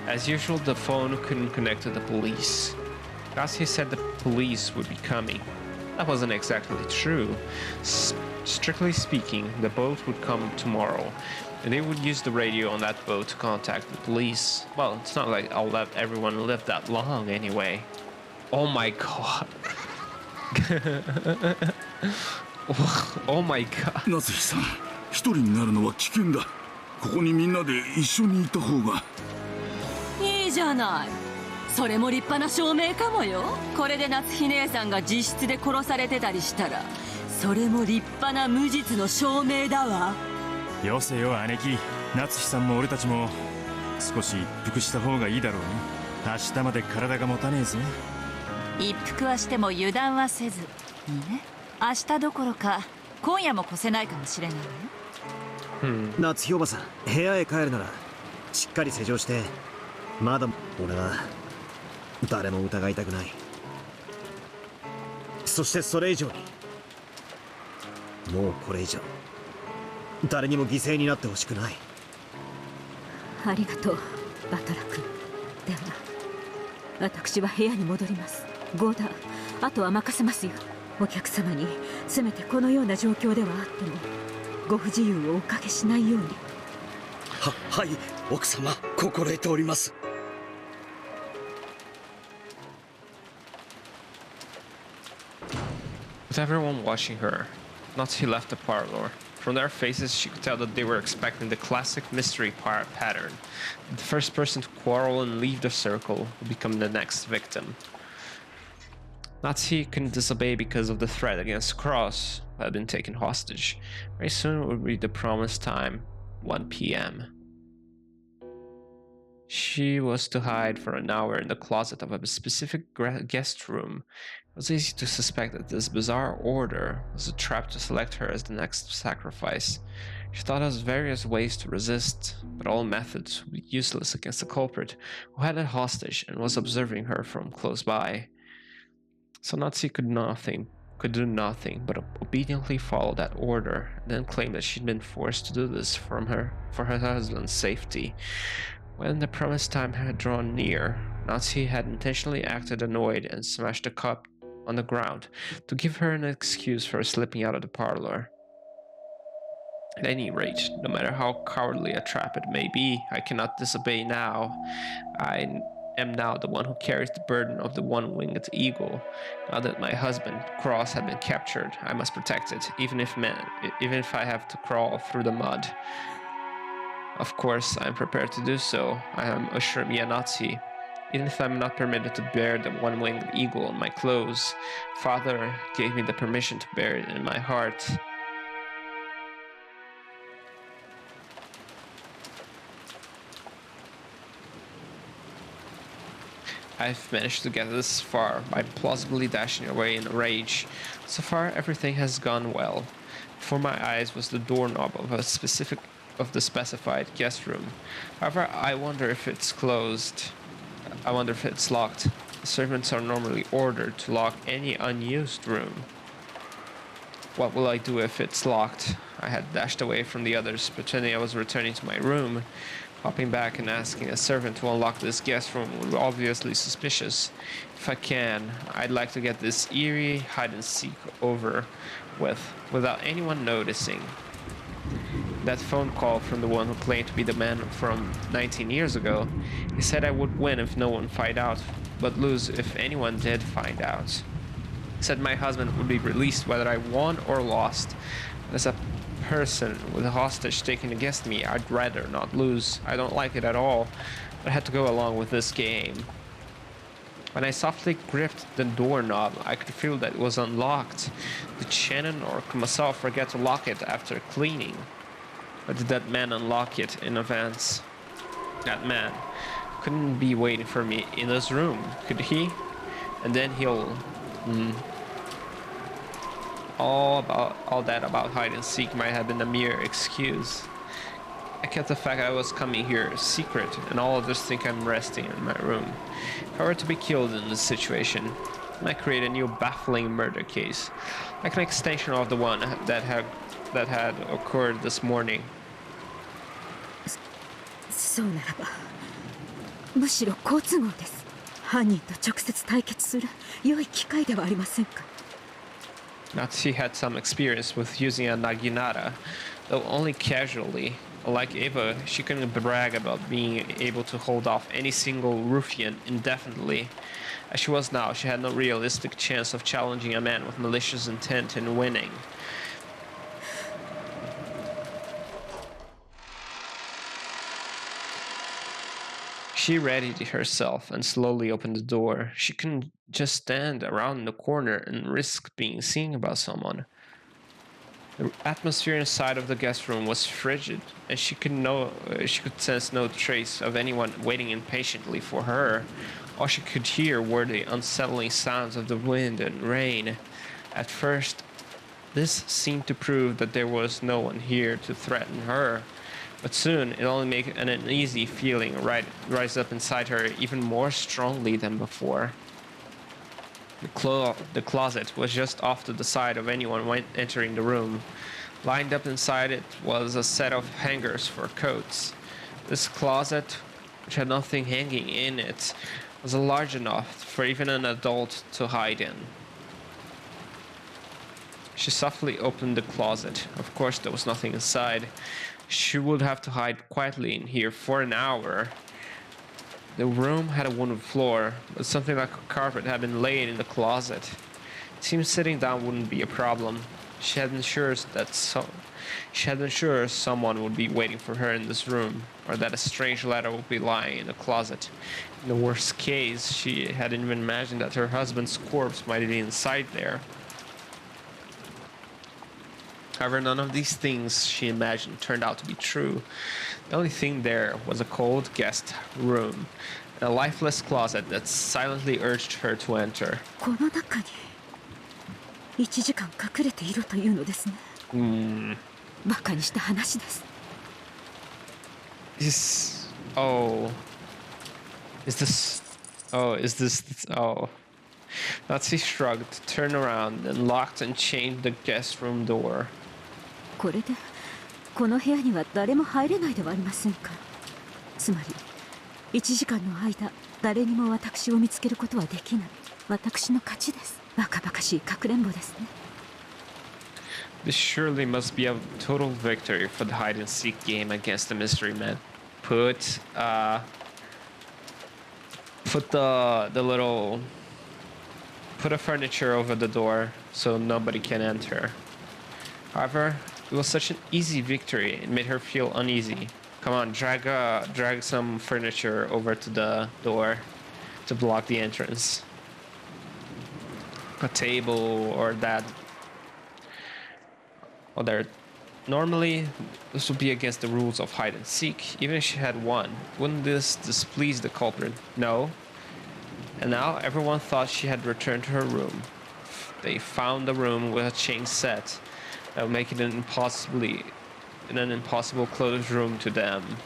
A: As usual, the phone couldn't connect to the police. Natsuhi said the police would be coming. That wasn't exactly true. Strictly speaking, the boat would come tomorrow, and they would use the radio on that boat to contact the police. Well, it's not like I'll let everyone live that long anyway. Oh my god. Oh my god.
M: 夏日さん、一人になるのは危険だ。ここにみんなで一緒にいた方が。
I: いいじゃない。それも立派な証明かもよ。これで夏日姉さんが実質で殺されてたりしたら、それも立派な無実の証明だわ。
K: よせよ姉貴、夏日さんも俺たちも少し一服した方がいいだろうね。明日まで体が持たねえぜ。
I: 一服はしても油断はせずにね。明日どころか今夜も越せないかもしれないわよ。
C: 夏日おばさん、部屋へ帰るならしっかり施錠して。まだ俺は誰も疑いたくない。そしてそれ以上に、もうこれ以上誰にも犠牲になってほしくない。
I: ありがとうバトラ君。では私は部屋に戻ります。ゴーダ、あとは任せますよ。お客様にせめてこのような状況ではあってもご不自由をおかけしないように。
N: はい、奥様、心得ております。
A: With everyone watching her, Natsuhi left the parlor. From their faces, she could tell that they were expecting the classic mystery pattern. The first person to quarrel and leave the circle would become the next victim. Natsuhi couldn't disobey because of the threat against Cross, who had been taken hostage. Very soon would be the promised time, 1 p.m. She was to hide for an hour in the closet of a specific guest room. It was easy to suspect that this bizarre order was a trap to select her as the next sacrifice. She thought of various ways to resist, but all methods would be useless against the culprit who had a hostage and was observing her from close by. So Natsuhi could do nothing but obediently follow that order, and then claim that she'd been forced to do this for her husband's safety. When the promised time had drawn near, Natsuhi had intentionally acted annoyed and smashed a cup on the ground to give her an excuse for slipping out of the parlor. At any rate, no matter how cowardly a trap it may be, I cannot disobey now. I am now the one who carries the burden of the one-winged eagle. Now that my husband, Cross, had been captured, I must protect it, even if I have to crawl through the mud. Of course, I am prepared to do so. I am Ushiromiya Natsuhi. Even if I am not permitted to bear the one-winged eagle on my clothes, Father gave me the permission to bear it in my heart. I've managed to get this far by plausibly dashing away in a rage. So far, everything has gone well. Before my eyes was the doorknob of the specified guest room. However, I wonder if it's closed. I wonder if it's locked. The servants are normally ordered to lock any unused room. What will I do if it's locked? I had dashed away from the others, pretending I was returning to my room. Hopping back and asking a servant to unlock this guest room would be obviously suspicious. If I can, I'd like to get this eerie hide-and-seek over with without anyone noticing. That phone call from the one who claimed to be the man from 19 years ago, he said I would win if no one found out, but lose if anyone did find out. He said my husband would be released whether I won or lost. As a person with a hostage taken against me, I'd rather not lose. I don't like it at all, but I had to go along with this game. When I softly gripped the doorknob, I could feel that it was unlocked. Did Shannon or Kumasawa forget to lock it after cleaning? Or did that man unlock it in advance? That man. couldn't be waiting for me in this room, could he? And then he'll... All that about hide and seek might have been a mere excuse. I kept the fact I was coming here secret, and all others think I'm resting in my room. If I were to be killed in this situation, it might create a new baffling murder case, like an extension of the one that had occurred this morning.
J: そうならば、むしろ好都合です。犯人と直接対決する良い機会ではありませんか。
A: Natsuhi had some experience with using a naginata, though only casually. Like Eva, she couldn't brag about being able to hold off any single ruffian indefinitely. As she was now, she had no realistic chance of challenging a man with malicious intent and winning. She readied herself and slowly opened the door. She couldn't just stand around the corner and risk being seen by someone. The atmosphere inside of the guest room was frigid, and she could sense no trace of anyone waiting impatiently for her. All she could hear were the unsettling sounds of the wind and rain. At first, this seemed to prove that there was no one here to threaten her, but soon it only made an uneasy feeling rise up inside her even more strongly than before. The closet was just off to the side of anyone entering the room. Lined up inside it was a set of hangers for coats. This closet, which had nothing hanging in it, was large enough for even an adult to hide in. She softly opened the closet. Of course, there was nothing inside. She would have to hide quietly in here for an hour. The room had a wooden floor, but something like a carpet had been laid in the closet. It seemed sitting down wouldn't be a problem. She had been sure someone would be waiting for her in this room, or that a strange letter would be lying in the closet. In the worst case, she hadn't even imagined that her husband's corpse might be inside there. However, none of these things she imagined turned out to be true. The only thing there was a cold guest room, and a lifeless closet that silently urged her to enter.
J: この中に1時間隠れているというのですね。馬鹿にした話です。
A: Natsuhi shrugged, turned around, and locked and chained the guest room door.
J: これでこの部屋には誰も入れないではありませんか。つまり1時間の間誰にも私を見つけることはできない。私の勝ちです。バカバカしいかくれんぼですね。
A: This surely must be a total victory for the hide and seek game against the mystery man. Put a furniture over the door so nobody can enter. However, it was such an easy victory, it made her feel uneasy. Come on, drag some furniture over to the door to block the entrance. A table or that. Oh, there. Normally, this would be against the rules of hide and seek. Even if she had won, wouldn't this displease the culprit? No. And now everyone thought she had returned to her room. They found the room with a chain set that would make it an impossible closed room to them.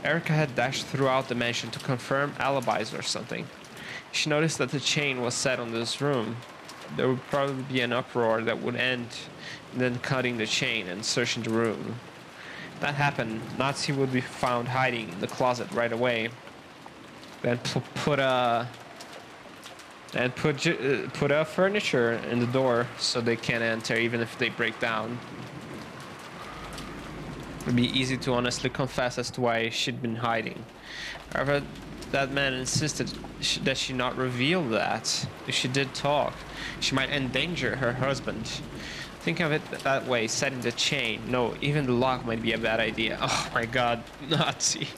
A: Erika had dashed throughout the mansion to confirm alibis or something. She noticed that the chain was set on this room. There would probably be an uproar that would end in then cutting the chain and searching the room. If that happened, Natsuhi would be found hiding in the closet right away. Then put a furniture in the door so they can't enter even if they break down. It'd be easy to honestly confess as to why she'd been hiding. However, that man insisted that she not reveal that. If she did talk, she might endanger her husband. Think of it that way, setting the chain. No, even the lock might be a bad idea. Oh my god, Nazi.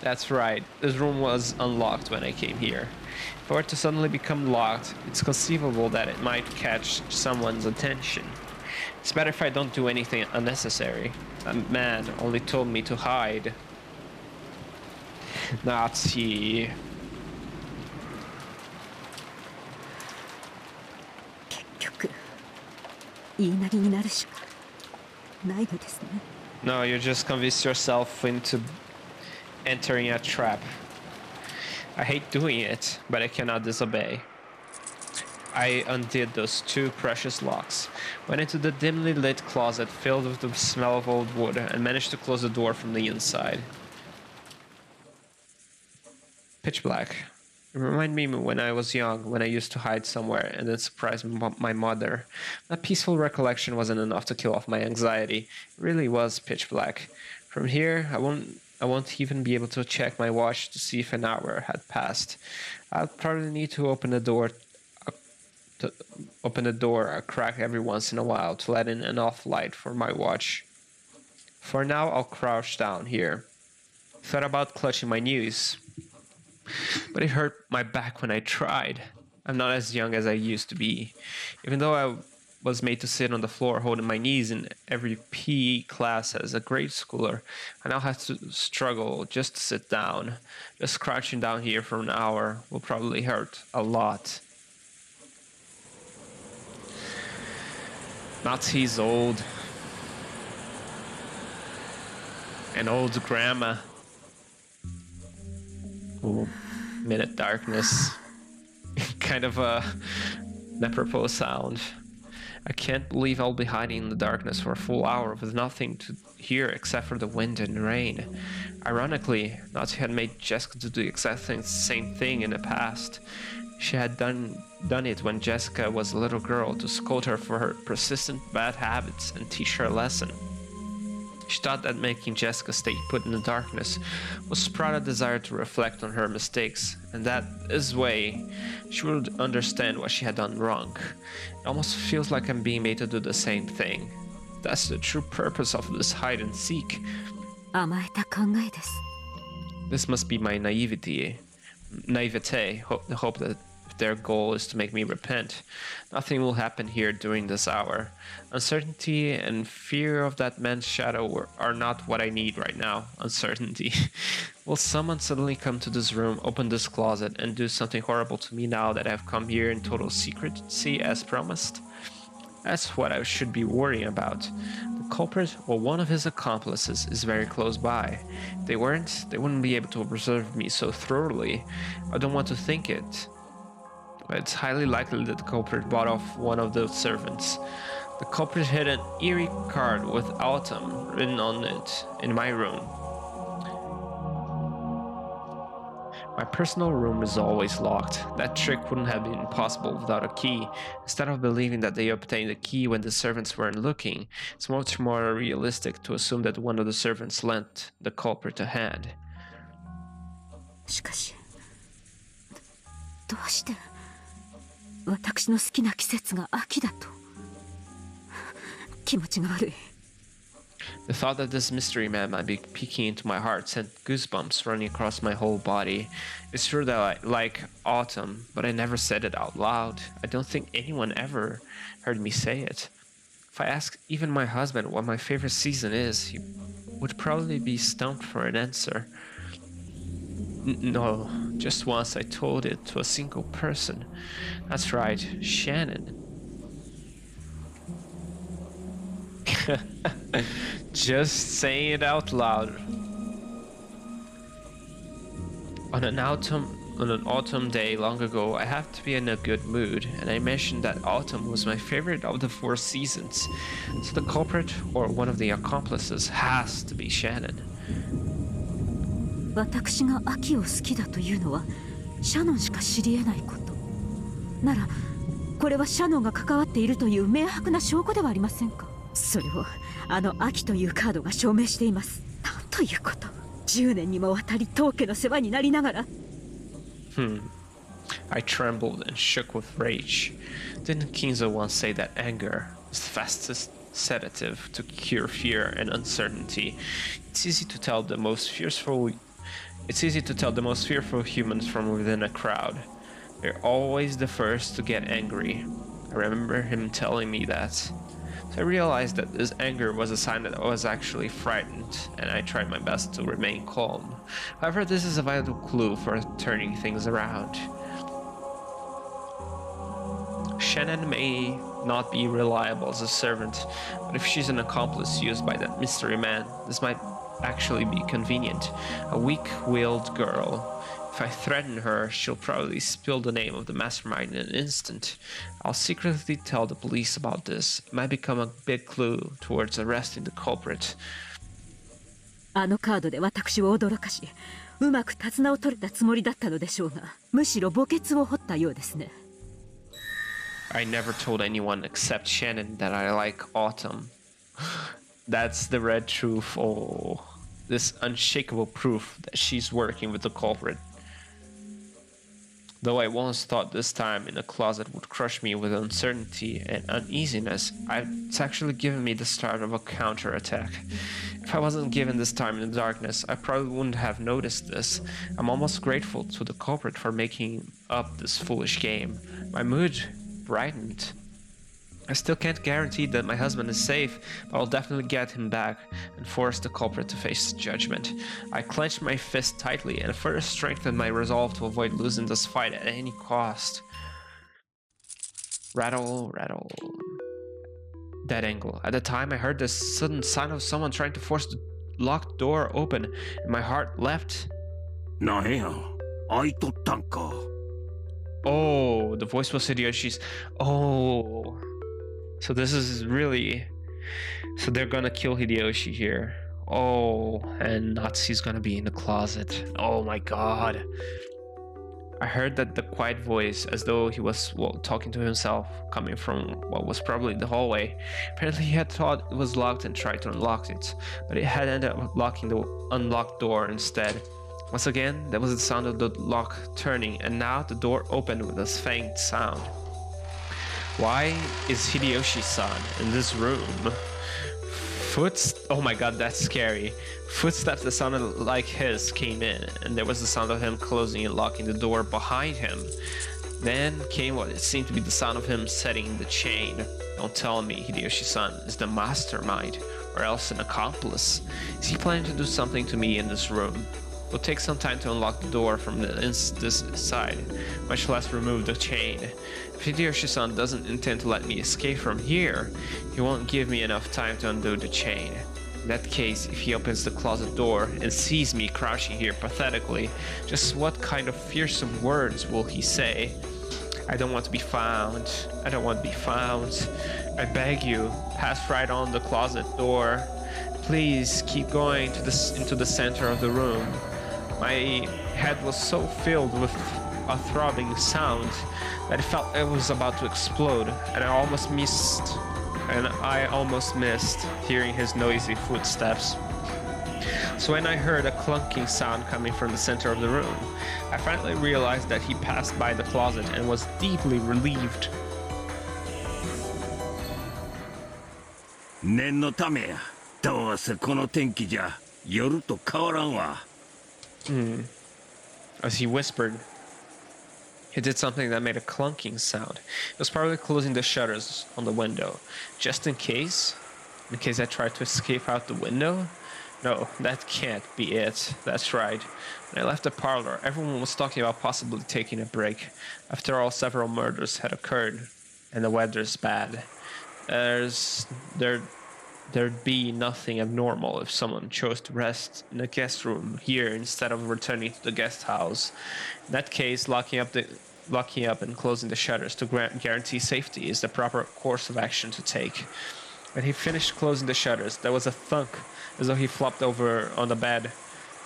A: That's right, this room was unlocked when I came here. If it were to suddenly become locked, it's conceivable that it might catch someone's attention. It's better if I don't do anything unnecessary. That man only told me to hide. Natsuhi.
B: 結局言いなりになるしかないのですね。
A: No, you just convinced yourself into entering a trap. I hate doing it, but I cannot disobey. I undid those 2 precious locks, went into the dimly lit closet filled with the smell of old wood, and managed to close the door from the inside. Pitch black. It reminded me when I was young, when I used to hide somewhere and then surprise my mother. That peaceful recollection wasn't enough to kill off my anxiety. It really was pitch black. From here, I won't even be able to check my watch to see if an hour had passed. I'll probably need to open the door a crack every once in a while to let in enough light for my watch. For now, I'll crouch down here. Thought about clutching my knees, but it hurt my back when I tried. I'm not as young as I used to be. Even though I was made to sit on the floor holding my knees in every PE class as a grade schooler, I now have to struggle just to sit down. Just crouching down here for an hour will probably hurt a lot. Natsuhi's old. An old grandma. Ooh, minute darkness. Kind of a apropos sound. I can't believe I'll be hiding in the darkness for a full hour with nothing to hear except for the wind and rain. Ironically, Natsuhi had made Jessica do the exact same thing in the past. She had done it when Jessica was a little girl to scold her for her persistent bad habits and teach her a lesson. She thought that making Jessica stay put in the darkness was sprout a desire to reflect on her mistakes, and that this way she would understand what she had done wrong. It almost feels like I'm being made to do the same thing. That's the true purpose of this hide and seek.
B: 甘えた考えです。
A: This must be my naivete, the hope that their goal is to make me repent. Nothing will happen here during this hour. Uncertainty and fear of that man's shadow are not what I need right now. Uncertainty. Will someone suddenly come to this room, open this closet, and do something horrible to me now that I've come here in total secrecy as promised? That's what I should be worrying about. The culprit or one of his accomplices is very close by. If they weren't, they wouldn't be able to observe me so thoroughly. I don't want to think it. But it's highly likely that the culprit bought off one of the servants. The culprit hid an eerie card with autumn written on it in my room. My personal room is always locked. That trick wouldn't have been possible without a key. Instead of believing that they obtained the key when the servants weren't looking, it's much more realistic to assume that one of the servants lent the culprit a hand.
B: しかし、どうして私の好きな季節が秋だと。気持ちが悪い。
A: The thought that this mystery man might be peeking into my heart sent goosebumps running across my whole body. It's true that I like autumn, but I never said it out loud. I don't think anyone ever heard me say it. If I asked even my husband what my favorite season is, he would probably be stumped for an answer. No, just once I told it to a single person. That's right, Shannon. Just saying it out loud. On an autumn day long ago, I happened to be in a good mood, and I mentioned that autumn was my favorite of the 4 seasons. So the culprit, or one of the accomplices, has to be Shannon.
B: 私が秋を好きだというのはシャノンしか知り得ないこと。なら、これはシャノンが関わっているという明白な証拠ではありませんか。それをあの秋というカードが証明しています。なんということ。10年にもわたり当家の世話になりながら。
A: I trembled and shook with rage. Didn't Kinzo once say that anger is the fastest sedative to cure fear and uncertainty? It's easy to tell the most fearful humans from within a crowd. They're always the first to get angry. I remember him telling me that. So I realized that this anger was a sign that I was actually frightened, and I tried my best to remain calm. However, this is a vital clue for turning things around. Shannon may not be reliable as a servant, but if she's an accomplice used by that mystery man, this might actually be convenient. A weak-willed girl. If I threaten her, she'll probably spill the name of the mastermind in an instant. I'll secretly tell the police about this. It might become a big clue towards arresting the culprit.
B: あのカードで私を驚かし、うまく手綱を取れたつもりだったのでしょうが、むしろ墓穴を掘ったようですね。
A: I never told anyone except Shannon that I like autumn. That's the red truth. Oh, this unshakable proof that she's working with the culprit. Though I once thought this time in the closet would crush me with uncertainty and uneasiness, it's actually given me the start of a counterattack. If I wasn't given this time in the darkness, I probably wouldn't have noticed this. I'm almost grateful to the culprit for making up this foolish game. My mood brightened. I still can't guarantee that my husband is safe, but I'll definitely get him back and force the culprit to face judgment. I clenched my fist tightly and further strengthened my resolve to avoid losing this fight at any cost. Rattle, rattle. Dead angle. At the time, I heard the sudden sound of someone trying to force the locked door open, and my heart leapt. Oh, the voice was Hideyoshi's. Oh. So this is really... So they're gonna kill Hideyoshi here. Oh, and Natsuhi's gonna be in the closet. Oh my god. I heard that the quiet voice, as though he was talking to himself, coming from what was probably the hallway. Apparently he had thought it was locked and tried to unlock it, but it had ended up locking the unlocked door instead. Once again, there was the sound of the lock turning, and now the door opened with a faint sound. Why is Hideyoshi-san in this room? Oh my god, that's scary. Footsteps that sounded like his came in, and there was the sound of him closing and locking the door behind him. Then came what it seemed to be the sound of him setting the chain. Don't tell me Hideyoshi-san is the mastermind, or else an accomplice. Is he planning to do something to me in this room? It'll take some time to unlock the door from this side, much less remove the chain. If Hideyoshi-san doesn't intend to let me escape from here, he won't give me enough time to undo the chain. In that case, if he opens the closet door and sees me crouching here pathetically, just what kind of fearsome words will he say? I don't want to be found. I don't want to be found. I beg you, pass right on the closet door. Please keep going into the center of the room. My head was so filled with a throbbing sound that it felt it was about to explode, and I almost missed hearing his noisy footsteps. So when I heard a clunking sound coming from the center of the room, I finally realized that he passed by the closet and was deeply relieved.
L: 念のためや。どうせこの天気じゃ夜と変わらんわ。
A: As he whispered, he did something that made a clunking sound. He was probably closing the shutters on the window, just in case I tried to escape out the window. No, that can't be it. That's right. When I left the parlor, everyone was talking about possibly taking a break. After all, several murders had occurred, and the weather's bad. There'd be nothing abnormal if someone chose to rest in a guest room here instead of returning to the guest house. In that case, locking up and closing the shutters to guarantee safety is the proper course of action to take. When he finished closing the shutters, there was a thunk, as though he flopped over on the bed.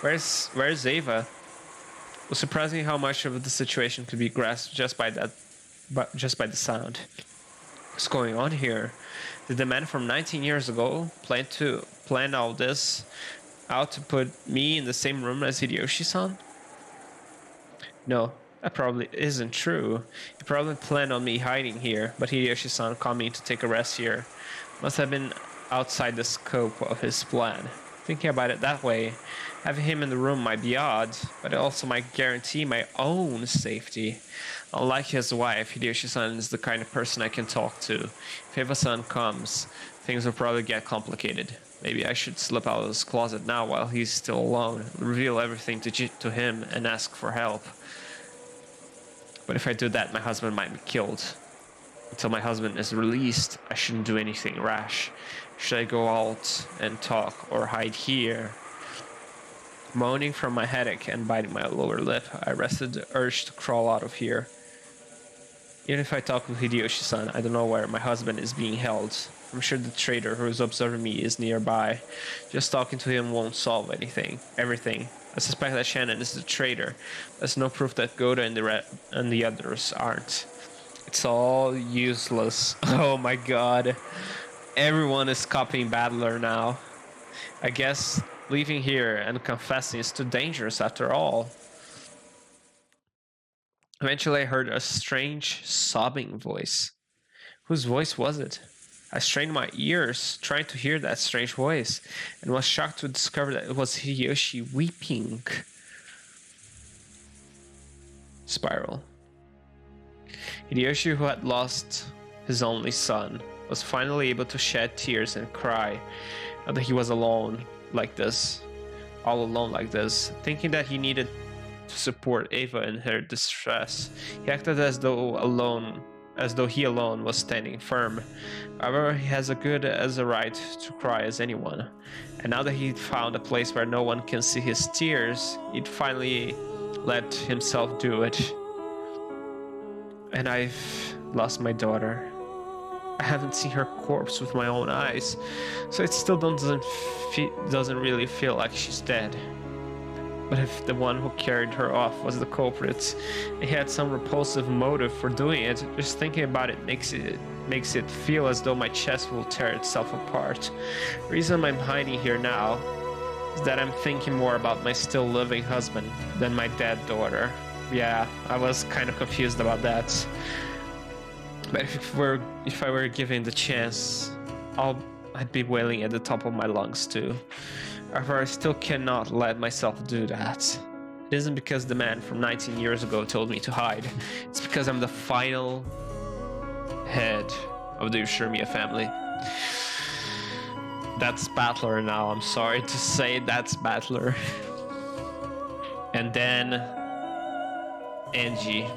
A: Where's Eva? It was surprising how much of the situation could be grasped just by the sound. What's going on here? Did the man from 19 years ago plan all this out to put me in the same room as Hideyoshi-san? No, that probably isn't true. He probably planned on me hiding here, but Hideyoshi-san called me to take a rest here. Must have been outside the scope of his plan. Thinking about it that way, having him in the room might be odd, but it also might guarantee my own safety. Unlike his wife, Hideyoshi-san is the kind of person I can talk to. If Eva-san comes, things will probably get complicated. Maybe I should slip out of his closet now while he's still alone, reveal everything to him and ask for help. But if I do that, my husband might be killed. Until my husband is released, I shouldn't do anything rash. Should I go out and talk or hide here? Moaning from my headache and biting my lower lip, I rested the urge to crawl out of here. Even if I talk with Hideyoshi-san, I don't know where my husband is being held. I'm sure the trader who is observing me is nearby. Just talking to him won't solve everything. I suspect that Shannon is the traitor. There's no proof that Goda and the others aren't. It's all useless. Oh my god. Everyone is copying Ballard now. I guess leaving here and confessing is too dangerous after all. Eventually I heard a strange sobbing voice. Whose voice was it? I strained my ears trying to hear that strange voice and was shocked to discover that it was Hideyoshi weeping. Spiral. Hideyoshi, who had lost his only son, was finally able to shed tears and cry. Now that he was alone like this, all alone like this, thinking that he needed to support Eva in her distress. He acted as though he alone was standing firm. However, he has as a right to cry as anyone. And now that he'd found a place where no one can see his tears, he'd finally let himself do it. And I've lost my daughter. I haven't seen her corpse with my own eyes, so it still doesn't really feel like she's dead. But if the one who carried her off was the culprit, and he had some repulsive motive for doing it, just thinking about it makes it feel as though my chest will tear itself apart. The reason I'm hiding here now is that I'm thinking more about my still living husband than my dead daughter. Yeah, I was kind of confused about that. But if I were given the chance, I'd be wailing at the top of my lungs too. However, I still cannot let myself do that. It isn't because the man from 19 years ago told me to hide. It's because I'm the final head of the Ushiromiya family. That's Ballard now, I'm sorry to say, that's Ballard. And then Angie.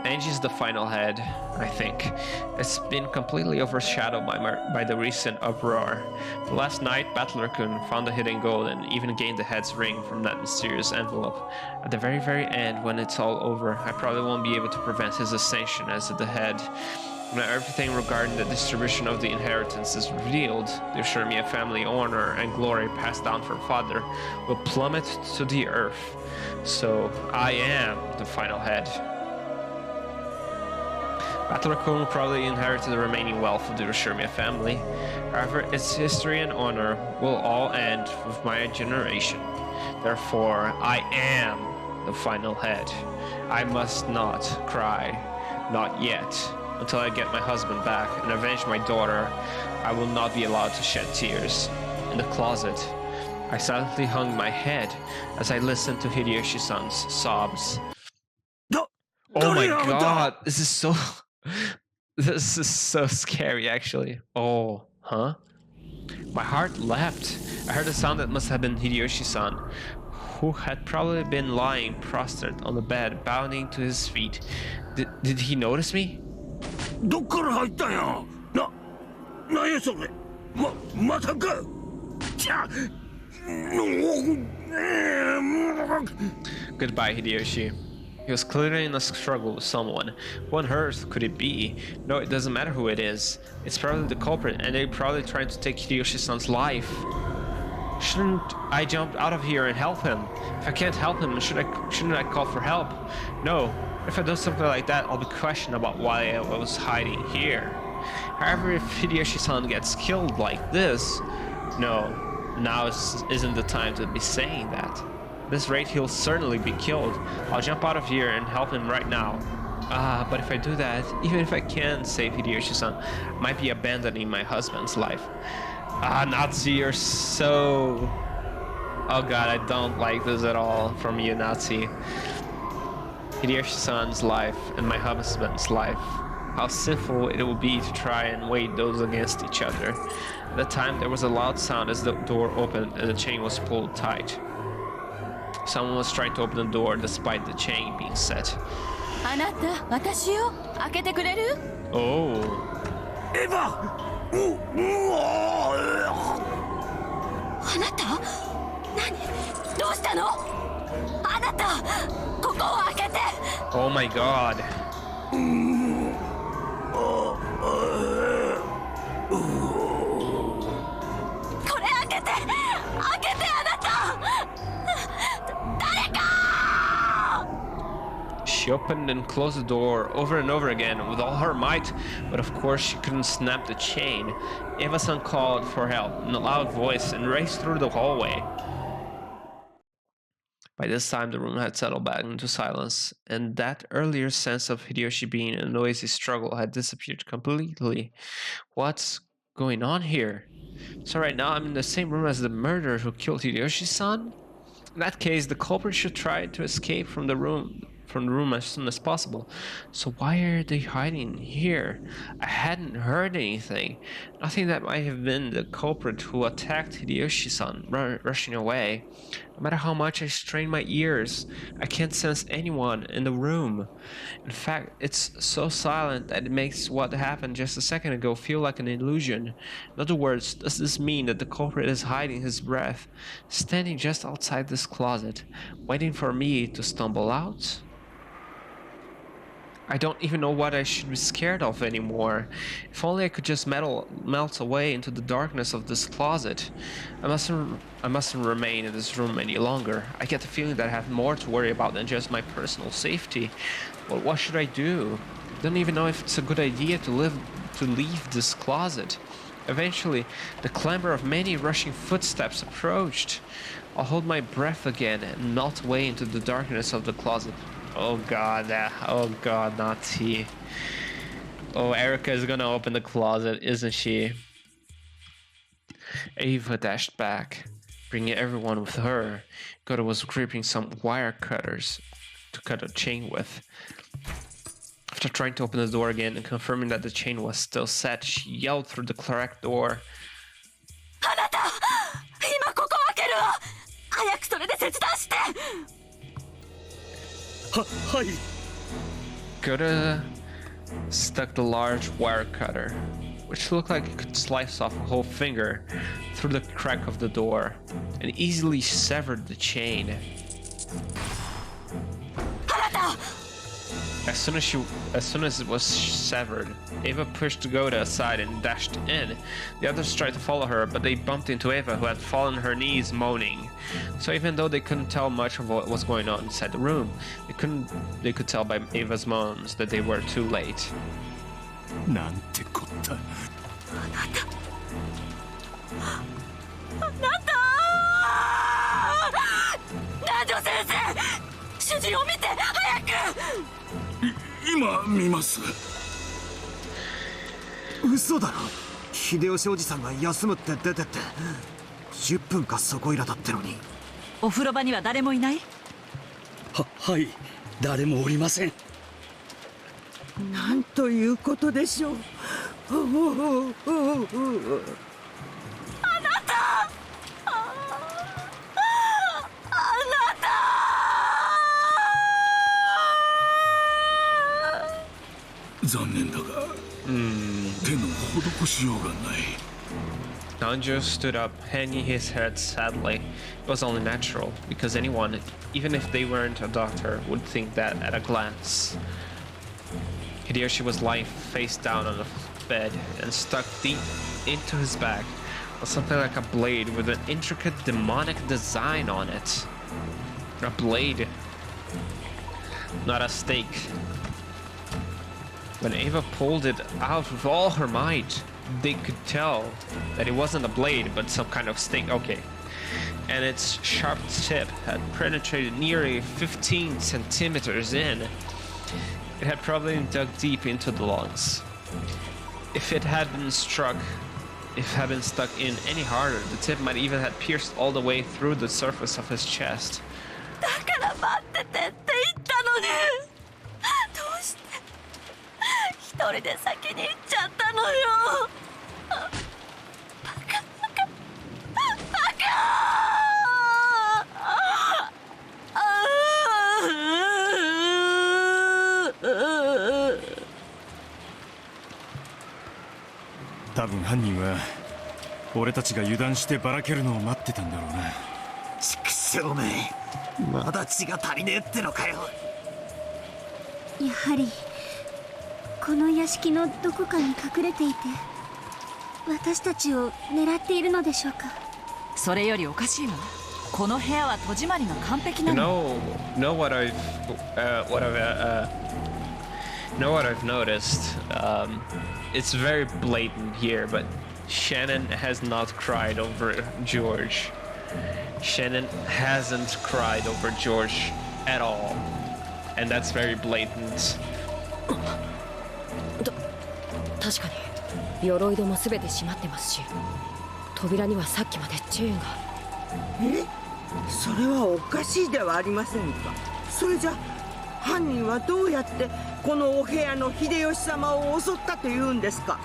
A: Angie's the final head, I think. It's been completely overshadowed by the recent uproar. Last night, Ballard-kun found the hidden gold and even gained the head's ring from that mysterious envelope. At the very, very end, when it's all over, I probably won't be able to prevent his ascension as the head. When everything regarding the distribution of the inheritance is revealed, the Ushiromiya family honor and glory passed down from father will plummet to the earth. So, I am the final head. Ballard-kun will probably inherit the remaining wealth of the Ushiromiya family. However, its history and honor will all end with my generation. Therefore, I am the final head. I must not cry, not yet. Until I get my husband back and avenge my daughter, I will not be allowed to shed tears. In the closet, I silently hung my head as I listened to Hideyoshi-san's sobs. Oh my god, this is so scary actually. Oh, huh? My heart leapt. I heard a sound that must have been Hideyoshi-san, who had probably been lying prostrate on the bed, bounding to his feet. Did he notice me? Goodbye, Hideyoshi. He was clearly in a struggle with someone. Who on earth could it be? No, it doesn't matter who it is. It's probably the culprit, and they're probably trying to take Hideyoshi-san's life. Shouldn't I jump out of here and help him? If I can't help him, shouldn't I call for help? No. If I do something like that, I'll be questioned about why I was hiding here. However, if Hideyoshi-san gets killed like this, no, now isn't the time to be saying that. At this rate, he'll certainly be killed. I'll jump out of here and help him right now. But if I do that, even if I can save Hideyoshi-san, I might be abandoning my husband's life. Natsuhi, you're so... Oh god, I don't like this at all from you, Natsuhi. Hideyoshi-san's life and my husband's life how sinful it would be to try and weigh those against each other. At the time, there was a loud sound as the door opened and the chain was pulled tight. Someone was trying to open the door despite the chain being set.
I: あなた、私よ。開けてくれる？
A: Oh.
L: エヴァ！
I: あなた？何？どうしたの？あなた、ここを開けて。
A: Oh my god.
I: これ開けて、開けてあなた。誰か！
A: She opened and closed the door over and over again with all her might, but of course she couldn't snap the chain. Eva-san called for help in a loud voice and raced through the hallway. By this time, the room had settled back into silence, and that earlier sense of Hideyoshi being in a noisy struggle had disappeared completely. What's going on here? So right now I'm in the same room as the murderer who killed Hideyoshi-san? In that case, the culprit should try to escape from the room as soon as possible. So why are they hiding here? I hadn't heard anything. Nothing that might have been the culprit who attacked Hideyoshi-san rushing away. No matter how much I strain my ears, I can't sense anyone in the room. In fact, it's so silent that it makes what happened just a second ago feel like an illusion. In other words, does this mean that the culprit is hiding his breath, standing just outside this closet, waiting for me to stumble out? I don't even know what I should be scared of anymore. If only I could just melt away into the darkness of this closet. I mustn't remain in this room any longer. I get the feeling that I have more to worry about than just my personal safety. Well, what should I do? I don't even know if it's a good idea to leave this closet. Eventually, the clamor of many rushing footsteps approached. I'll hold my breath again and melt away into the darkness of the closet. Oh god, Natsuhi. Oh, Erika is gonna open the closet, isn't she? Eva dashed back, bringing everyone with her. Goto was gripping some wire cutters to cut a chain with. After trying to open the door again and confirming that the chain was still set, she yelled through the cracked door.
I: あなた、今ここ開けるわ。早くそれで切断して。
A: Goto stuck the large wire cutter, which looked like it could slice off a whole finger, through the crack of the door, and easily severed the chain. As soon as it was severed, Eva pushed Goto aside and dashed in. The others tried to follow her, but they bumped into Eva, who had fallen on her knees, moaning. So even though they couldn't tell much of what was going on inside the room, they could tell by Eva's moans that they were too late.
K: なんてこった。
I: あなた。南條先生、主人を見て早く。
M: 今見ます。
C: 嘘だろ。秀吉おじさんが休むって出てって10分かそこいらだってのに。
I: お風呂場には誰もいない？
N: はい、誰もおりません。
O: なんということでしょう。あな
I: た。
M: 残念だが、手の施しようがない。
A: Nanjo stood up, hanging his head sadly. It was only natural, because anyone, even if they weren't a doctor, would think that at a glance. Hideyoshi was lying face down on the bed and stuck deep into his back was something like a blade with an intricate demonic design on it. A blade, not a stake. When Eva pulled it out with all her might, they could tell that it wasn't a blade, but some kind of stake. Okay. And its sharp tip had penetrated nearly 15 centimeters in. It had probably dug deep into the lungs. If it had been stuck in any harder, the tip might even have pierced all the way through the surface of his chest.
I: だから待っててって言ったのに。どうして人一人で先に行っちゃったのよ。バカバカ。
K: 多分犯人は俺たちが油断してばらけるのを待ってたんだろうな。
C: 畜生め、まだ血が足りねえってのかよ。
G: やはりこの屋敷のどこかに隠れていて私たちを狙っているのでしょうか。
I: それよりおかしいわ。この部屋は戸締まりが完璧なの。
A: What I've noticed. It's very blatant here, but Shannon has not cried over George. Shannon hasn't cried over George at all, and that's very blatant.
F: 確かに鎧戸も全て閉まってますし、扉にはさっきまでチェーンが。
O: それはおかしいではありませんか。それじゃ犯人はどうやってこのお部屋の秀吉様を襲ったというんですか。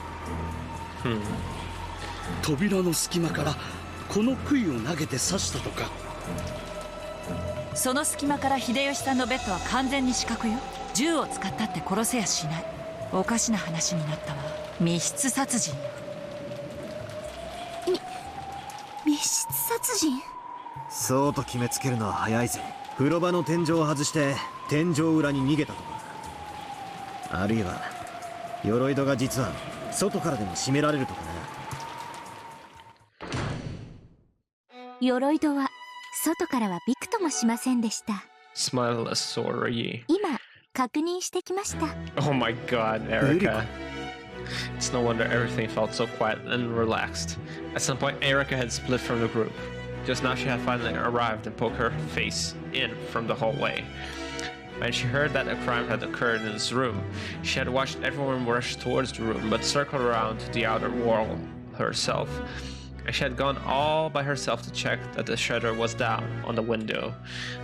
N: 扉の隙間からこの杭を投げて刺したとか。
I: その隙間から秀吉さんのベッドは完全に死角よ。銃を使ったって殺せやしない。おかしな話になったわ。密室殺人。
G: 密室殺人。
C: そうと決めつけるのは早いぜ。風呂場の天井を外して天井裏に逃げたとか、あるいは鎧戸が実は外からでも閉められるとかな。
E: 鎧戸は外からはびくともしませんでした。
A: Smileless sorry.
E: 今確認してきました。
A: Oh my god, Erika. It's no wonder everything felt so quiet and relaxed. At some point, Erika had split from the group. Just now she had finally arrived and poked her face in from the hallway. When she heard that a crime had occurred in this room, she had watched everyone rush towards the room but circled around to the outer wall herself. And she had gone all by herself to check that the shutter was down on the window,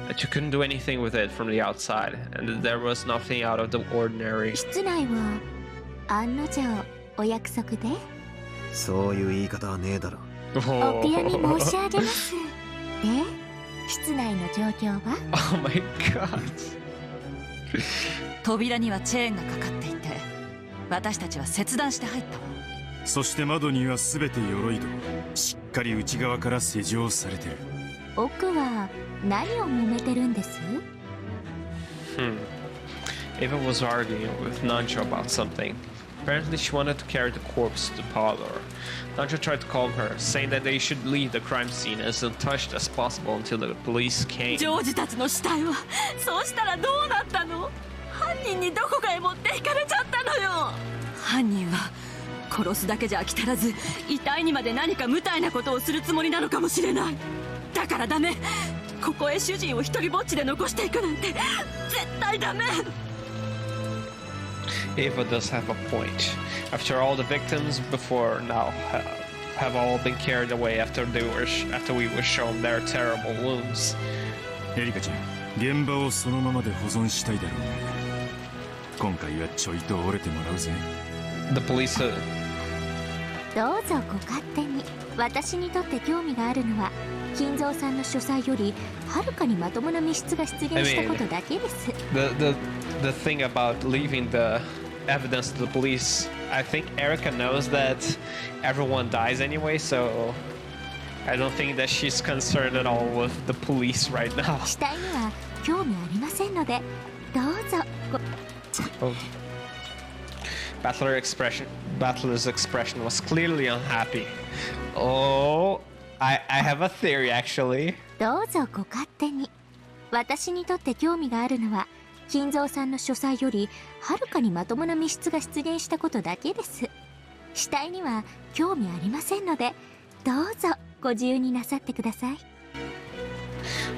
A: that you couldn't do anything with it from the outside, and that there was nothing out of the ordinary.
E: 室内を案の定お約束で。
C: そういう言い方はねえだろ。
E: お悔やみ申し上げます。で、室内の状況は？
A: Oh my god.
I: 扉にはチェーンがかかっていて、私たちは切断して入ったわ。
K: そして窓には全て鎧戸、しっかり内側から施錠されてる。
E: 奥は何を揉めてるんです？
A: Eva was arguing with Nancho about something. Apparently she wanted to carry the corpse to the parlor. Nancho tried to calm her, saying that they should leave the crime scene as untouched as possible until the police came.
I: ジョージたちの死体はそうしたらどうなったの？犯人にどこかへ持っていかれちゃったのよ。犯人は殺すだけじゃ飽き足らず、遺体にまで何か無体なことをするつもりなのかもしれない。だからダメ。ここへ主人を一人ぼっちで残していくなんて絶対ダメ。
A: Eva does have a point. After all, the victims before now have all been carried away after we were shown their terrible wounds.
K: エリカちゃん、現場をそのままで保存したいだろうね。今回はちょいと折れてもらうぜ。
A: The police.
E: どうぞご勝手に。私にとって興味があるのは金蔵さんの書斎よりはるかにまともな密室が出現したことだけです。
A: The thing about leaving the evidence to the police, I think Erika knows that everyone dies anyway, so I don't think that she's concerned at all with the police right now.
E: 死体には興味ありませんのでどうぞご。
A: Battler's expression was clearly unhappy. Oh, I have a theory actually.
E: どうぞご勝手に。私にとって興味があるのは金蔵さんの書斎よりはるかにまともな密室が出現したことだけです。死体には興味ありませんのでどうぞご自由になさってください。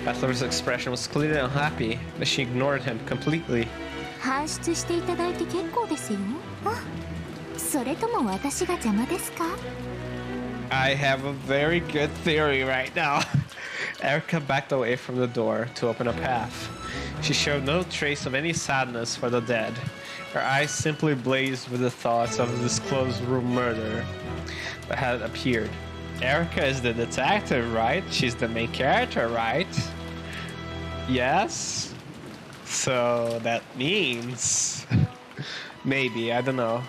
A: Battler's expression was clearly unhappy, but she ignored him completely.
E: 搬出していただいて結構ですよ。あ、それとも私が邪魔ですか？
A: I have a very good theory right now. Erika backed away from the door to open a path. She showed no trace of any sadness for the dead. Her eyes simply blazed with the thoughts of a disclosed room murder that had appeared. Erika is the detective, right? She's the main character, right? Yes? So that means... maybe, I don't know.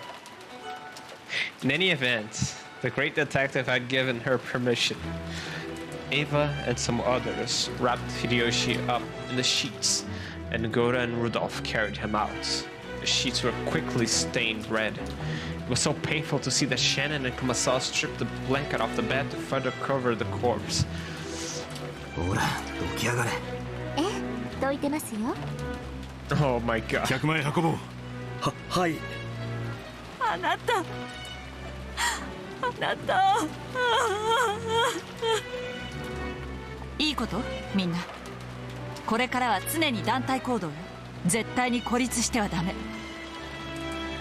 A: In any event, the great detective had given her permission. Ava and some others wrapped Hideyoshi up in the sheets, and Goda and Rudolph carried him out. The sheets were quickly stained red. It was so painful to see that Shannon and Kumasawa stripped the blanket off the bed to further cover the corpse. Oh my god.
K: 100枚運ぼう。
N: はい。
I: あなた。あなた。いいことみんな。これからは常に団体行動よ。絶対に孤立してはダメ。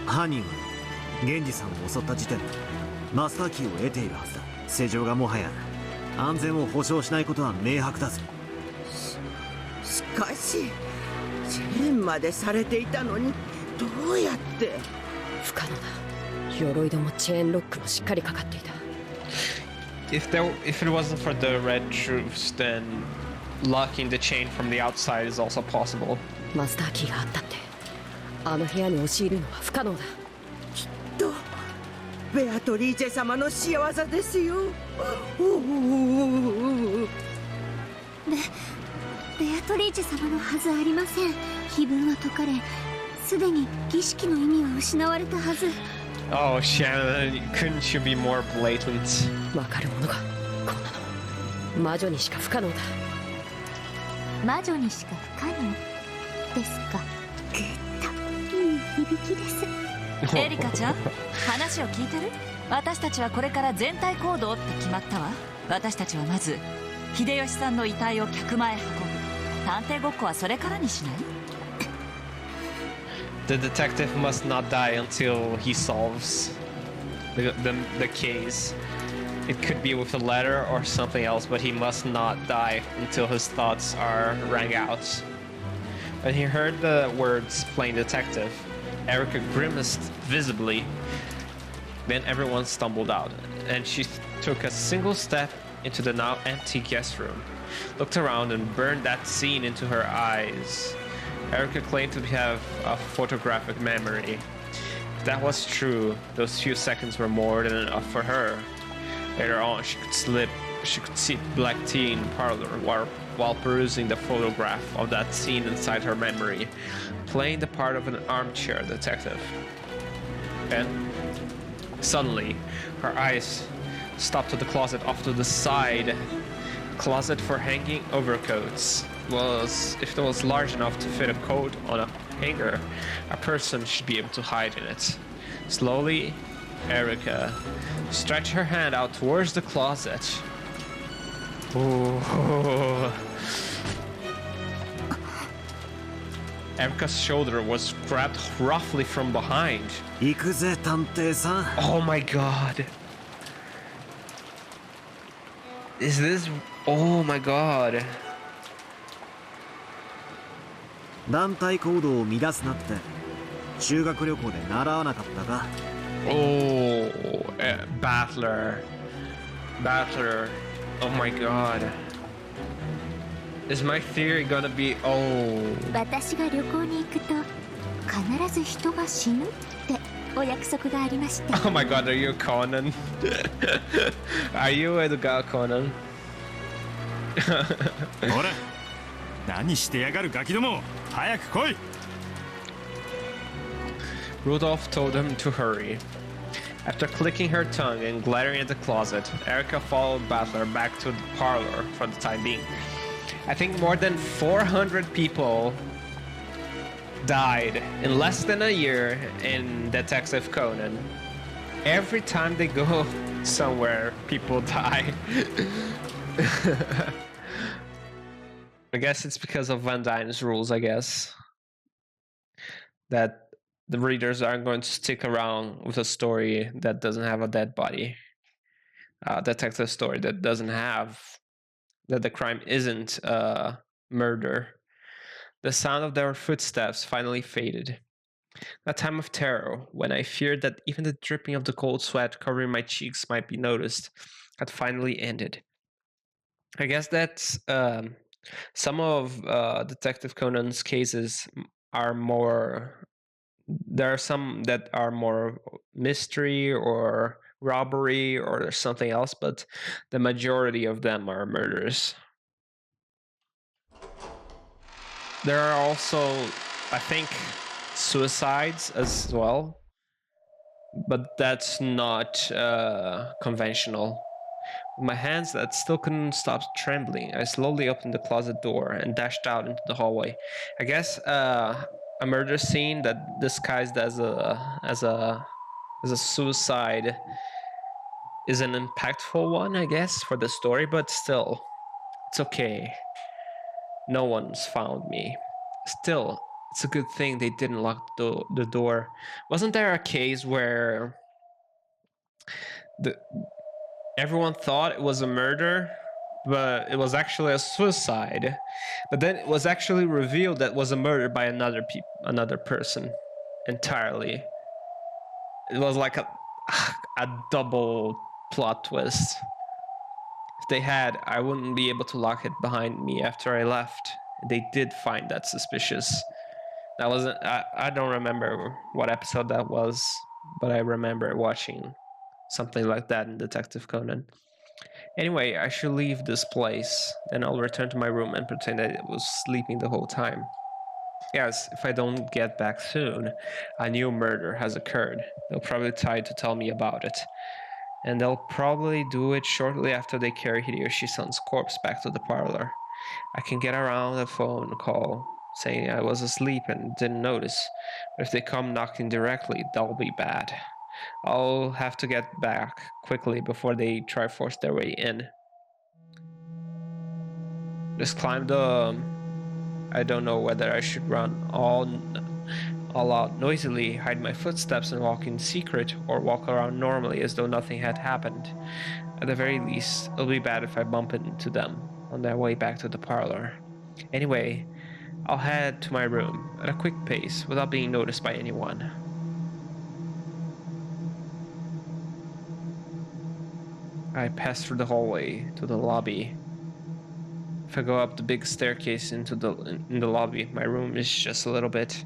C: 犯人は源氏さんを襲った時点でマスターキーを得ているはずだ。世情がもはや安全を保証しないことは明白だぞ。
O: しかしチェーンまでされていたのにどうやって。
F: 不可能だ。鎧戸もチェーンロックもしっかりかかっていた。
A: If it wasn't for the red troops, then locking the chain from the outside is also possible.
F: マスターキーがあったってあの部屋に押し入るのは不可能だ。
O: きっとベアトリーチェ様の仕業ですよ。
G: ベアトリーチェ様のはずありません。碑文は解かれ、すでに儀式の意味は失われたはず。
A: Oh, Shannon, couldn't you be more blatant?
F: わかるものがこんなの魔女にしか不可能だ。
G: 魔女にしか不可能ですか。グッといい響きです。
I: エリカちゃん、話を聞いてる？私たちはこれから全体行動って決まったわ。私たちはまず秀吉さんの遺体を客前へ運ぶ。探偵ごっこはそれからにしない？
A: The detective must not die until he solves the case. It could be with a letter or something else, but he must not die until his thoughts are rang out. When he heard the words plain detective, Erika grimaced visibly. Then everyone stumbled out, and she took a single step into the now empty guest room, looked around and burned that scene into her eyes. Erika claimed to have a photographic memory. If that was true, those few seconds were more than enough for her. Later on, she could sip black tea in the parlor while perusing the photograph of that scene inside her memory, playing the part of an armchair detective. Then, suddenly, her eyes stopped to the closet off to the side. Closet for hanging overcoats. If it was large enough to fit a coat on a hanger, a person should be able to hide in it. Slowly, Erika stretched her hand out towards the closet. Ooh. Erika's shoulder was grabbed roughly from behind. Oh my god. Is this... Oh my god.
C: 団体行動を乱すなって修学旅行で習わなかったか。
A: Oh, Ballard. Oh my god. Is my theory gonna be... Oh.
G: 私が旅行に行くと必ず人が死ぬってお約束がありました。
A: Oh my god, are you Conan? Are you Edgar Conan?
K: ほら何してやがるガキども早く来い
A: Rudolph told him to hurry. After clicking her tongue and glaring at the closet, Erika followed Ballard back to the parlor for the time being. I think more than 400 people died in less than a year in Detective Conan. Every time they go somewhere, people die. I guess it's because of Van Dyne's rules, I guess. That the readers aren't going to stick around with a story that doesn't have a dead body. Detective story that doesn't have... that the crime isn't murder. The sound of their footsteps finally faded. That time of terror, when I feared that even the dripping of the cold sweat covering my cheeks might be noticed, had finally ended. I guess that some of Detective Conan's cases are more. There are some that are more mystery or robbery or something else, but the majority of them are murders. There are also, I think, suicides as well, but that's not conventional. With my hands that still couldn't stop trembling, I slowly opened the closet door and dashed out into the hallway. I guess a murder scene that disguised as a suicide is an impactful one, I guess, for the story, but still, it's okay. No one's found me. Still, it's a good thing they didn't lock the door. Wasn't there a case where everyone thought it was a murder, but it was actually a suicide? But then it was actually revealed that it was a murder by another person entirely. It was like a double plot twist. If they had, I wouldn't be able to lock it behind me after I left. They did find that suspicious. That wasn't. I don't remember what episode that was, but I remember watching something like that in Detective Conan. Anyway, I should leave this place. Then I'll return to my room and pretend that I was sleeping the whole time. Yes, if I don't get back soon, a new murder has occurred. They'll probably try to tell me about it. And they'll probably do it shortly after they carry Hideyoshi-san's corpse back to the parlor. I can get around a phone call saying I was asleep and didn't notice, but if they come knocking directly, that'll be bad. I'll have to get back quickly before they try to force their way in. Just climb the... I don't know whether I should run all out noisily, hide my footsteps and walk in secret, or walk around normally as though nothing had happened. At the very least, it'll be bad if I bump into them on their way back to the parlor. Anyway, I'll head to my room at a quick pace without being noticed by anyone. I pass through the hallway to the lobby. If I go up the big staircase in the lobby, my room is just a little bit.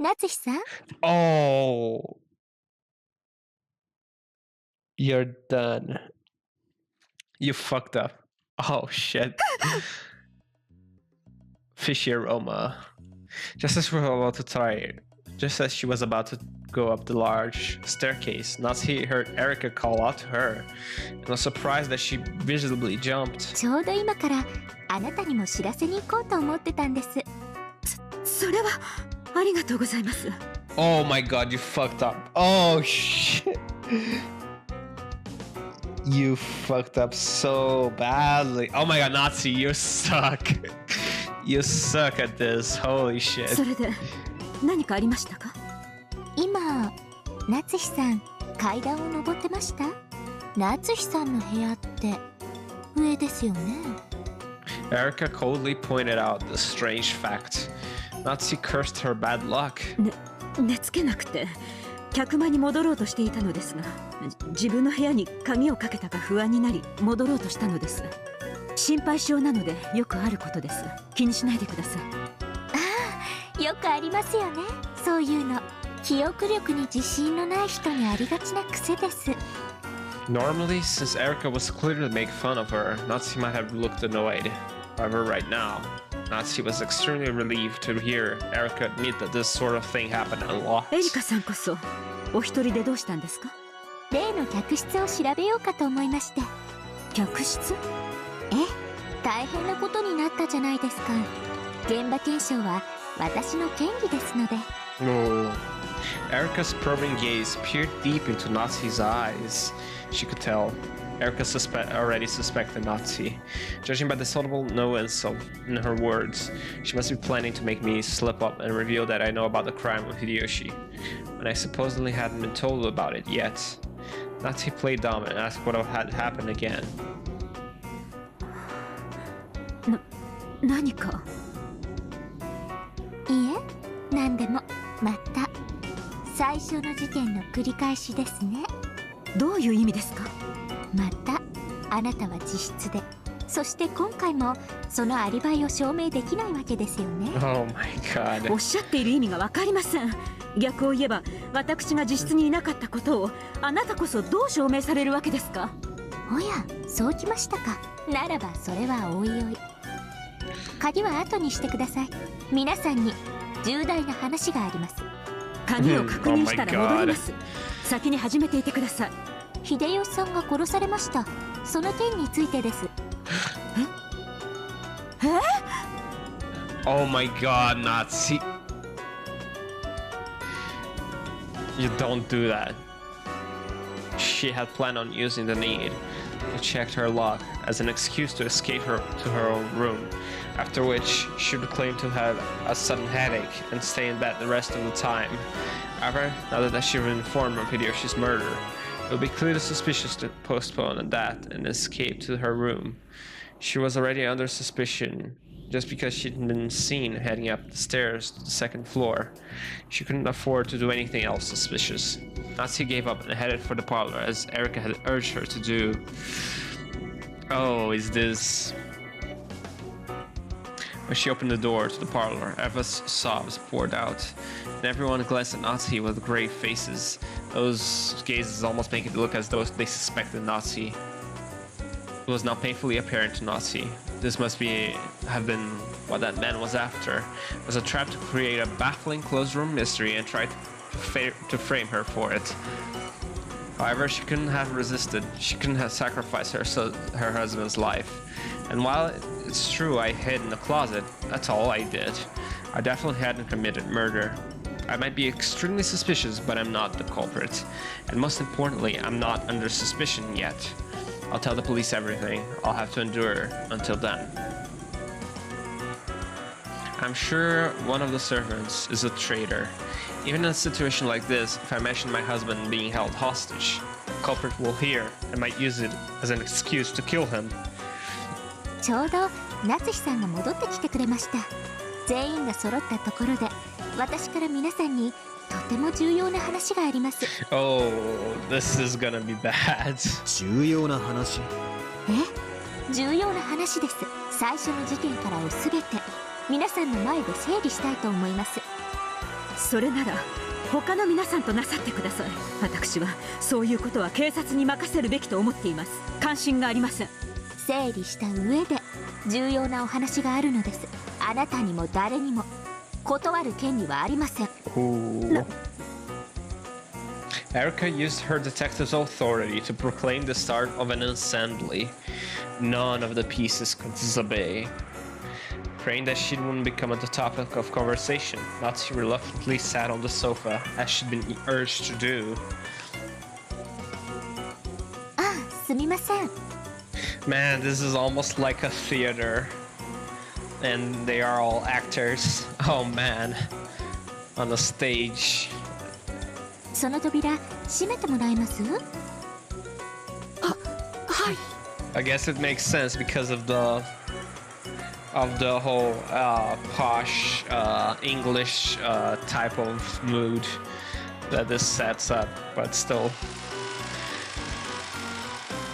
E: Natsuhi-san?
A: Oh, you're done. You fucked up. Oh shit. Fishy aroma. Just as she was about to go up the large staircase, Natsuhi heard Erika call out to her and was surprised that she visibly jumped.
E: ちょうど今からあなたにも知らせに行こうと思ってたんです。
J: それはありがとうございます。
A: Oh my god, you fucked up. Oh shit. You fucked up so badly. Oh my god, Natsuhi, you suck. You suck at this. Holy shit.
J: それで何かありましたか？
E: 今、Natsuhiさん階段を登ってました？Natsuhiさんの部屋って上ですよね。
A: Erika coldly pointed out the strange fact. Natsuhi cursed her bad luck.
J: 寝つけなくて客間に戻ろうとしていたのですが、自分の部屋に鍵をかけたか不安になり戻ろうとしたのです。心配性なのでよくあることです。気にしないでください。
E: ああ、よくありますよね。そういうの。記憶力に自信のない人にありがちな癖です。
A: Normally, since Erika was clear to make fun of her, Natsuhi might have looked annoyed. However, right now, Natsuhi was extremely relieved to hear Erika admit that this sort of thing happened a lot.
J: エリカさんこそお一人でどうしたんですか？
E: 例の客室を調べようかと思いまして。
J: 客室？
E: ええ、大変なことになったじゃないですか。現場検証は私の権利ですので。
A: Oh. Erika's probing gaze peered deep into Natsuhi's eyes. She could tell. Erika already suspected Natsuhi. Judging by the subtle nuance in her words, she must be planning to make me slip up and reveal that I know about the crime of Hideyoshi, when I supposedly hadn't been told about it yet. Natsuhi played dumb and asked what had happened again.
J: 何か？
E: いいえ、何でも。また最初の事件の繰り返しですね。
B: どういう意味ですか？
E: またあなたは自室で、そして今回もそのアリバイを証明できないわけですよね。
A: Oh my god.
B: おっしゃっている意味が分かりません。逆を言えば私が自室にいなかったことをあなたこそどう証明されるわけですか？
E: おや、そうきましたか。ならばそれはおいおい。鍵は後にしてください。皆さんに重大な話があります。
B: 鍵を確認したら戻ります。先に始めていてください。
E: 秀吉さんが殺されました。その件についてです。
A: Oh my god, Nazi. You don't do that. She had planned on using the need to check her lock as an excuse to escape to her own room, after which she would claim to have a sudden headache and stay in bed the rest of the time. However, now that she was informed of Hideyoshi's murder, it would be clearly suspicious to postpone that and escape to her room. She was already under suspicion just because she'd been seen heading up the stairs to the second floor. She couldn't afford to do anything else suspicious. Natsuhi gave up and headed for the parlor as Erika had urged her to do. Oh, is this... When she opened the door to the parlor, Eva's sobs poured out, and everyone glanced at Natsuhi with grave faces. Those gazes almost make it look as though they suspected Natsuhi. It was now painfully apparent to Natsuhi. This must have been what that man was after. It was a trap to create a baffling closed-room mystery and try to frame her for it. However, she couldn't have resisted. She couldn't have sacrificed her husband's life. And while it's true I hid in the closet, that's all I did. I definitely hadn't committed murder. I might be extremely suspicious, but I'm not the culprit. And most importantly, I'm not under suspicion yet. I'll tell the police everything. I'll have to endure until then. I'm sure one of the servants is a traitor. Even in a situation like this, if I mention my husband being held hostage, the culprit will hear and might use it as an excuse to kill him.
E: ちょうど夏日さんが戻ってきてくれました。全員が揃ったところで、私から皆さんにとても重要な話があります。
A: Oh, this is gonna be bad.
C: 重要な話？
E: 重要な話です。最初の事件からをすべて皆さんの前で整理したいと思います。
B: それなら他の皆さんとなさってください。私はそういうことは警察に任せるべきと思っています。関心がありません。
E: 整理した上で重要なお話があるのです。あなたにも誰にも断る権利はありません。
A: Erika used her detective's authority to proclaim the start of an assembly. None of the pieces could disobey. Praying that she wouldn't become the topic of conversation, Natsuhi reluctantly sat on the sofa, as she'd been urged to do.
E: すみません。
A: Man, this is almost like a theater. And they are all actors. Oh man. On the stage.
E: その扉閉めてもらえます？
B: はい。
A: I guess it makes sense because of the whole posh English type of mood that this sets up, but still.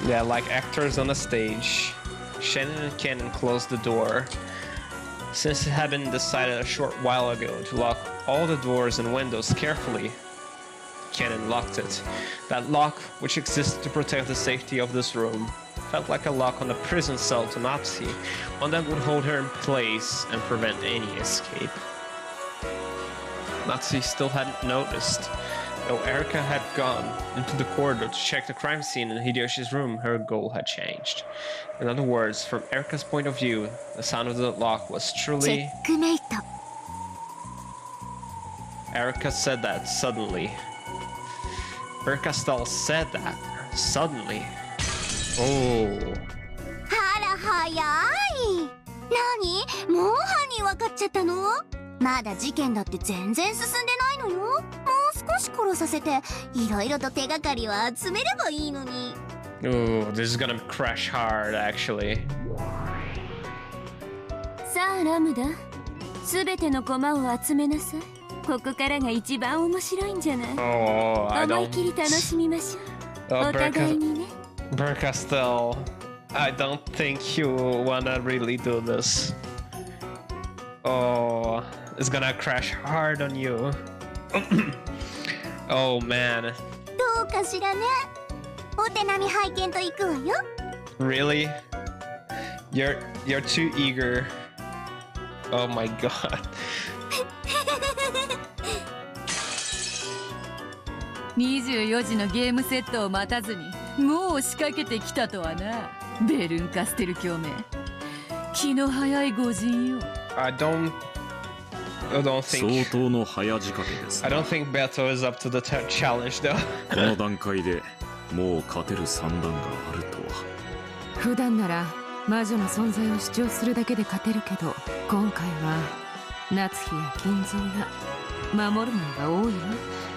A: Yeah, like actors on a stage. Shannon and Kennen closed the door. Since it had been decided a short while ago to lock all the doors and windows carefully, Kennen locked it. That lock, which existed to protect the safety of this room, felt like a lock on a prison cell to Natsuhi, one that would hold her in place and prevent any escape. Natsuhi still hadn't noticed. Though Erika had gone into the corridor to check the crime scene in Hideyoshi's room, her goal had changed. In other words, from Erika's point of view, the sound of the lock was truly...
E: CHECKMATE.
A: Erika said that suddenly. Erika still said that suddenly. Oh.
G: あら早い。何？もう犯人分かっちゃったの？まだ事件だって全然進んでないのよ。もう少し殺させていろいろと手がかりを集めればいいのに。
A: Ooh, this is gonna crash hard, actually.
I: さあラムダ、すべての駒を集めなさい。
E: ここからが一番面白いんじゃない。
A: Oh, I
E: 思い
A: don't.
E: 切り楽しみましょう。お互いにね。
A: Bercastel, I don't think you wanna really do this. Oh, it's gonna crash hard on you. Oh man.
G: どうかしらね。お手並み拝見と行くわよ。
A: Really? You're too eager. Oh my god.
I: 24時のゲームセットを待たずにもう仕掛けてきたとはな。ベルンカステル共鳴。気の早い御人よ。
A: I don't think.
H: 相当の早仕掛けです。
A: I don't think Beto is up to the challenge though.
H: この段階でもう勝てる算段があるとは。
J: 普段なら魔女の存在を主張するだけで勝てるけど、今回は夏日や金蔵や守るものが多いわ。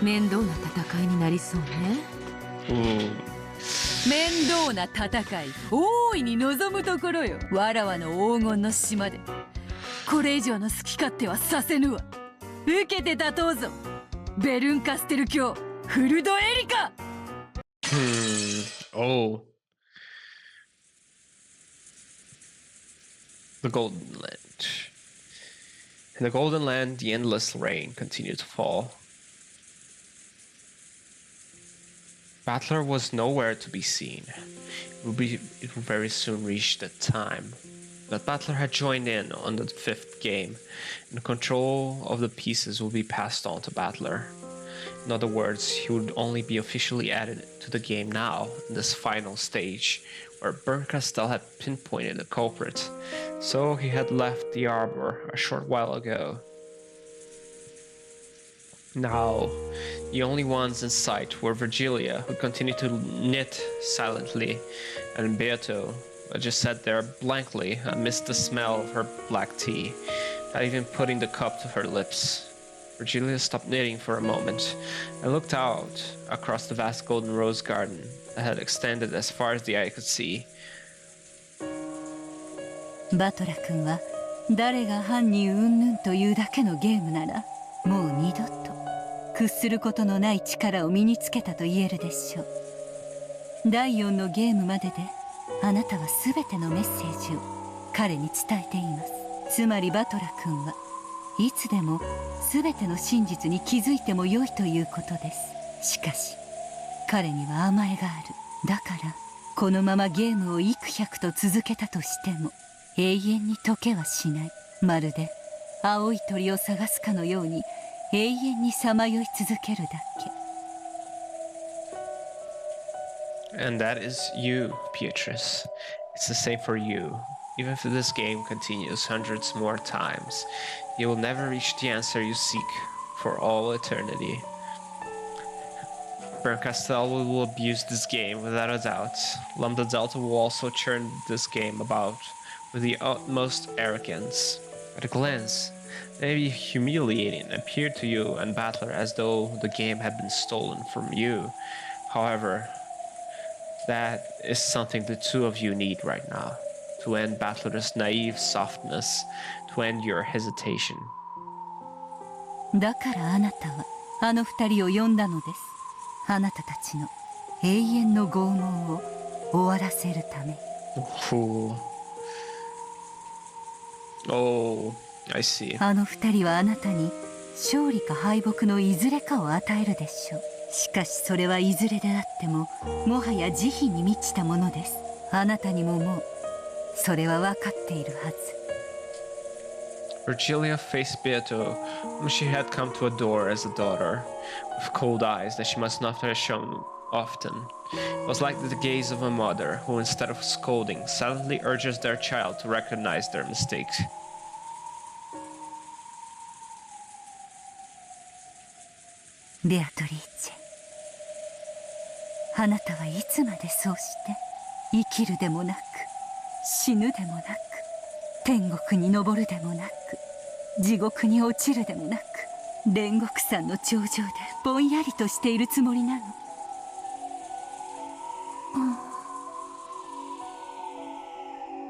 J: 面倒な戦いになりそうね。
I: 面倒な戦い、大いに望むところよ。わらわの黄金の島でこれ以上の好き勝手はさせぬわ。受けて立とうぞ、ベルンカステル卿フルドエリカ。
A: Oh. The Golden Land. In the Golden Land, the endless rain continued to fall. Battler was nowhere to be seen. It would very soon reach that time. But Battler had joined in on the 5th game, and control of the pieces would be passed on to Battler. In other words, he would only be officially added to the game now, in this final stage, where Berncastel had pinpointed the culprit, so he had left the arbor a short while ago. Now, the only ones in sight were Virgilia, who continued to knit silently, and Beato, who just sat there blankly amidst the smell of her black tea, not even putting the cup to her lips. Virgilia stopped knitting for a moment and looked out across the vast golden rose garden that had extended as far as the eye could see.
B: バトラ君は誰が犯人云々というだけのゲームならもう二度と屈することのない力を身につけたと言えるでしょう。第4のゲームまでであなたは全てのメッセージを彼に伝えています。つまりバトラ君はいつでも全ての真実に気づいても良いということです。しかし彼には甘えがある。だからこのままゲームを幾百と続けたとしても永遠に解けはしない。まるで青い鳥を探すかのように永遠にさまよい続けるだ
A: け。And that is you, Beatrice. It's the same for you. Even if this game continues hundreds more times, you will never reach the answer you seek for all eternity. Berncastel will abuse this game without a doubt. Lambda Delta will also churn this game about with the utmost arrogance. At a glance, it may be humiliating and appear to you and Battler as though the game had been stolen from you. However, that is something the two of you need right now, to end Battler's naive softness, to end your hesitation.
B: だからあなたはあの二人を呼んだのです。あなたたちの永遠の拷問を終わらせるため。
A: Oh, I see.
B: あの二人はあなたに勝利か敗北のいずれかを与えるでしょう。しかしそれはいずれであってももはや慈悲に満ちたものです。あなたにももうそれは分かっているはず。
A: Virgilia faced Beato, whom she had come to adore as a daughter, with cold eyes that she must not have shown often. It was like the gaze of a mother who, instead of scolding, silently urges their child to recognize their mistakes.
B: ベアトリーチェ、あなたはいつまでそうして生きるでもなく死ぬでもなく天国に昇るでもなく地獄に落ちるでもなく煉獄山の頂上でぼんやりとしているつもりなの。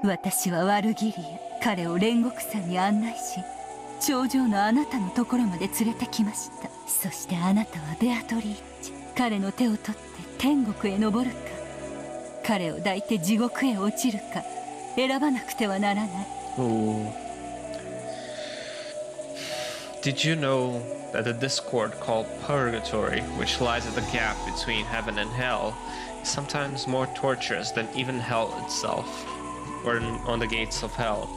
B: 私はワルギリア、彼を煉獄山に案内し頂上のあなたのところまで連れてきました。そしてあなたはベアトリーチェ、彼の手を取って天国へ登るか、彼を抱いて地獄へ落ちるか選ばなくてはならない。
A: Did you know that the discord called purgatory, which lies at the gap between heaven and hell, is sometimes more torturous than even hell itself? Or on the gates of hell,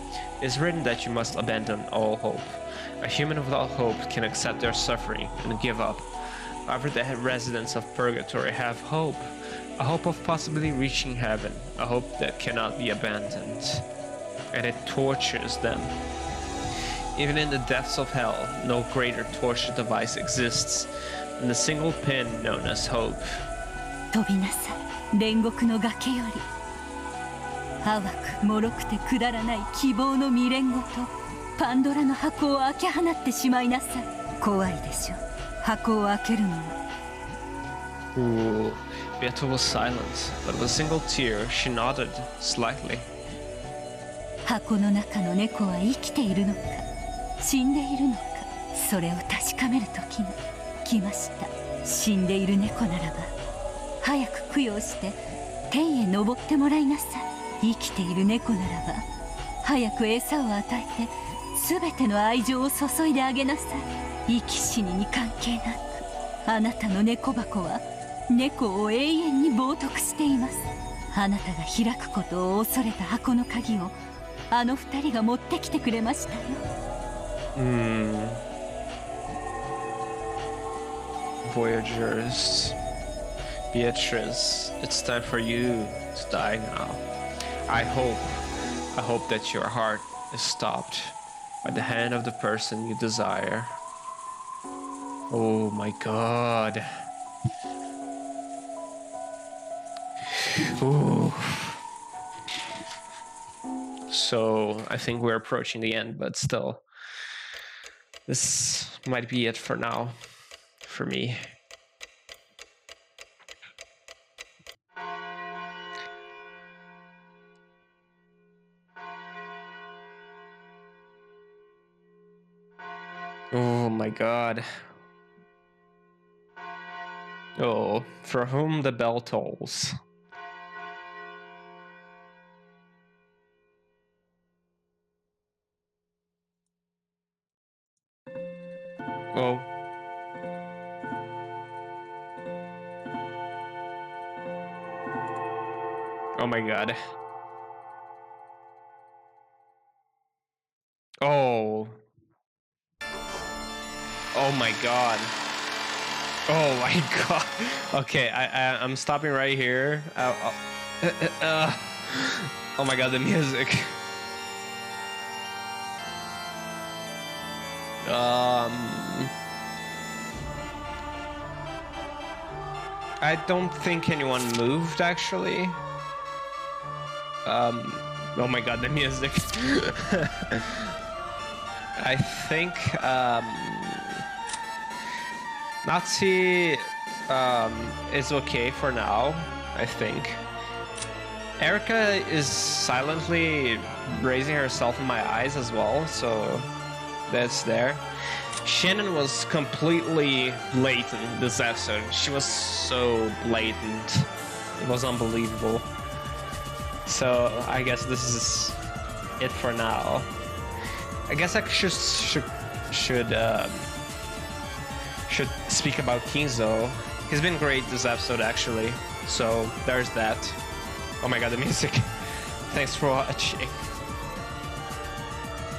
A: it is written that you must abandon all hope. A human without hope can accept their suffering and give up. However, the residents of purgatory have hope, a hope of possibly reaching heaven, a hope that cannot be abandoned, and it tortures them. Even in the depths of hell, no greater torture device exists than the single pin known as hope.
B: 飛びなさい、煉獄の崖より。淡く脆くてくだらない希望の未練ごとパンドラの箱を開け放ってしまいなさい。怖いでしょう、箱を開けるのは。
A: Beato was silent, but with a single tear she nodded slightly.
B: 箱の中の猫は生きているのか死んでいるのか、それを確かめる時が来ました。死んでいる猫ならば早く供養して天へ登ってもらいなさい。生きている猫ならば早く餌を与えて全ての愛情を注いであげなさい。生き死にに関係なく、あなたの猫箱は猫を永遠に冒涜しています。あなたが開くことを恐れた箱の鍵をあの二人が持ってきてくれましたよ。
A: Voyagers, Beatrice, it's time for you to die now. I hope that your heart is stopped by the hand of the person you desire. Oh my god. Ooh. So I think we're approaching the end, but still, this might be it for now, for me. Oh my god. Oh, for whom the bell tolls. Oh. Oh my god. Oh. Oh my god. Oh my god. Okay, I'm stopping right here. Oh my god, the music. I don't think anyone moved actually. Oh my god, the music. I think Natsuhi is okay for now, I think. Erika is silently raising herself in my eyes as well, so that's there. Shannon was completely blatant this episode. She was so blatant. It was unbelievable. So I guess this is it for now. I guess I should speak about Kinzo. He's been great this episode actually. So there's that. Oh my god, the music. Thanks for watching.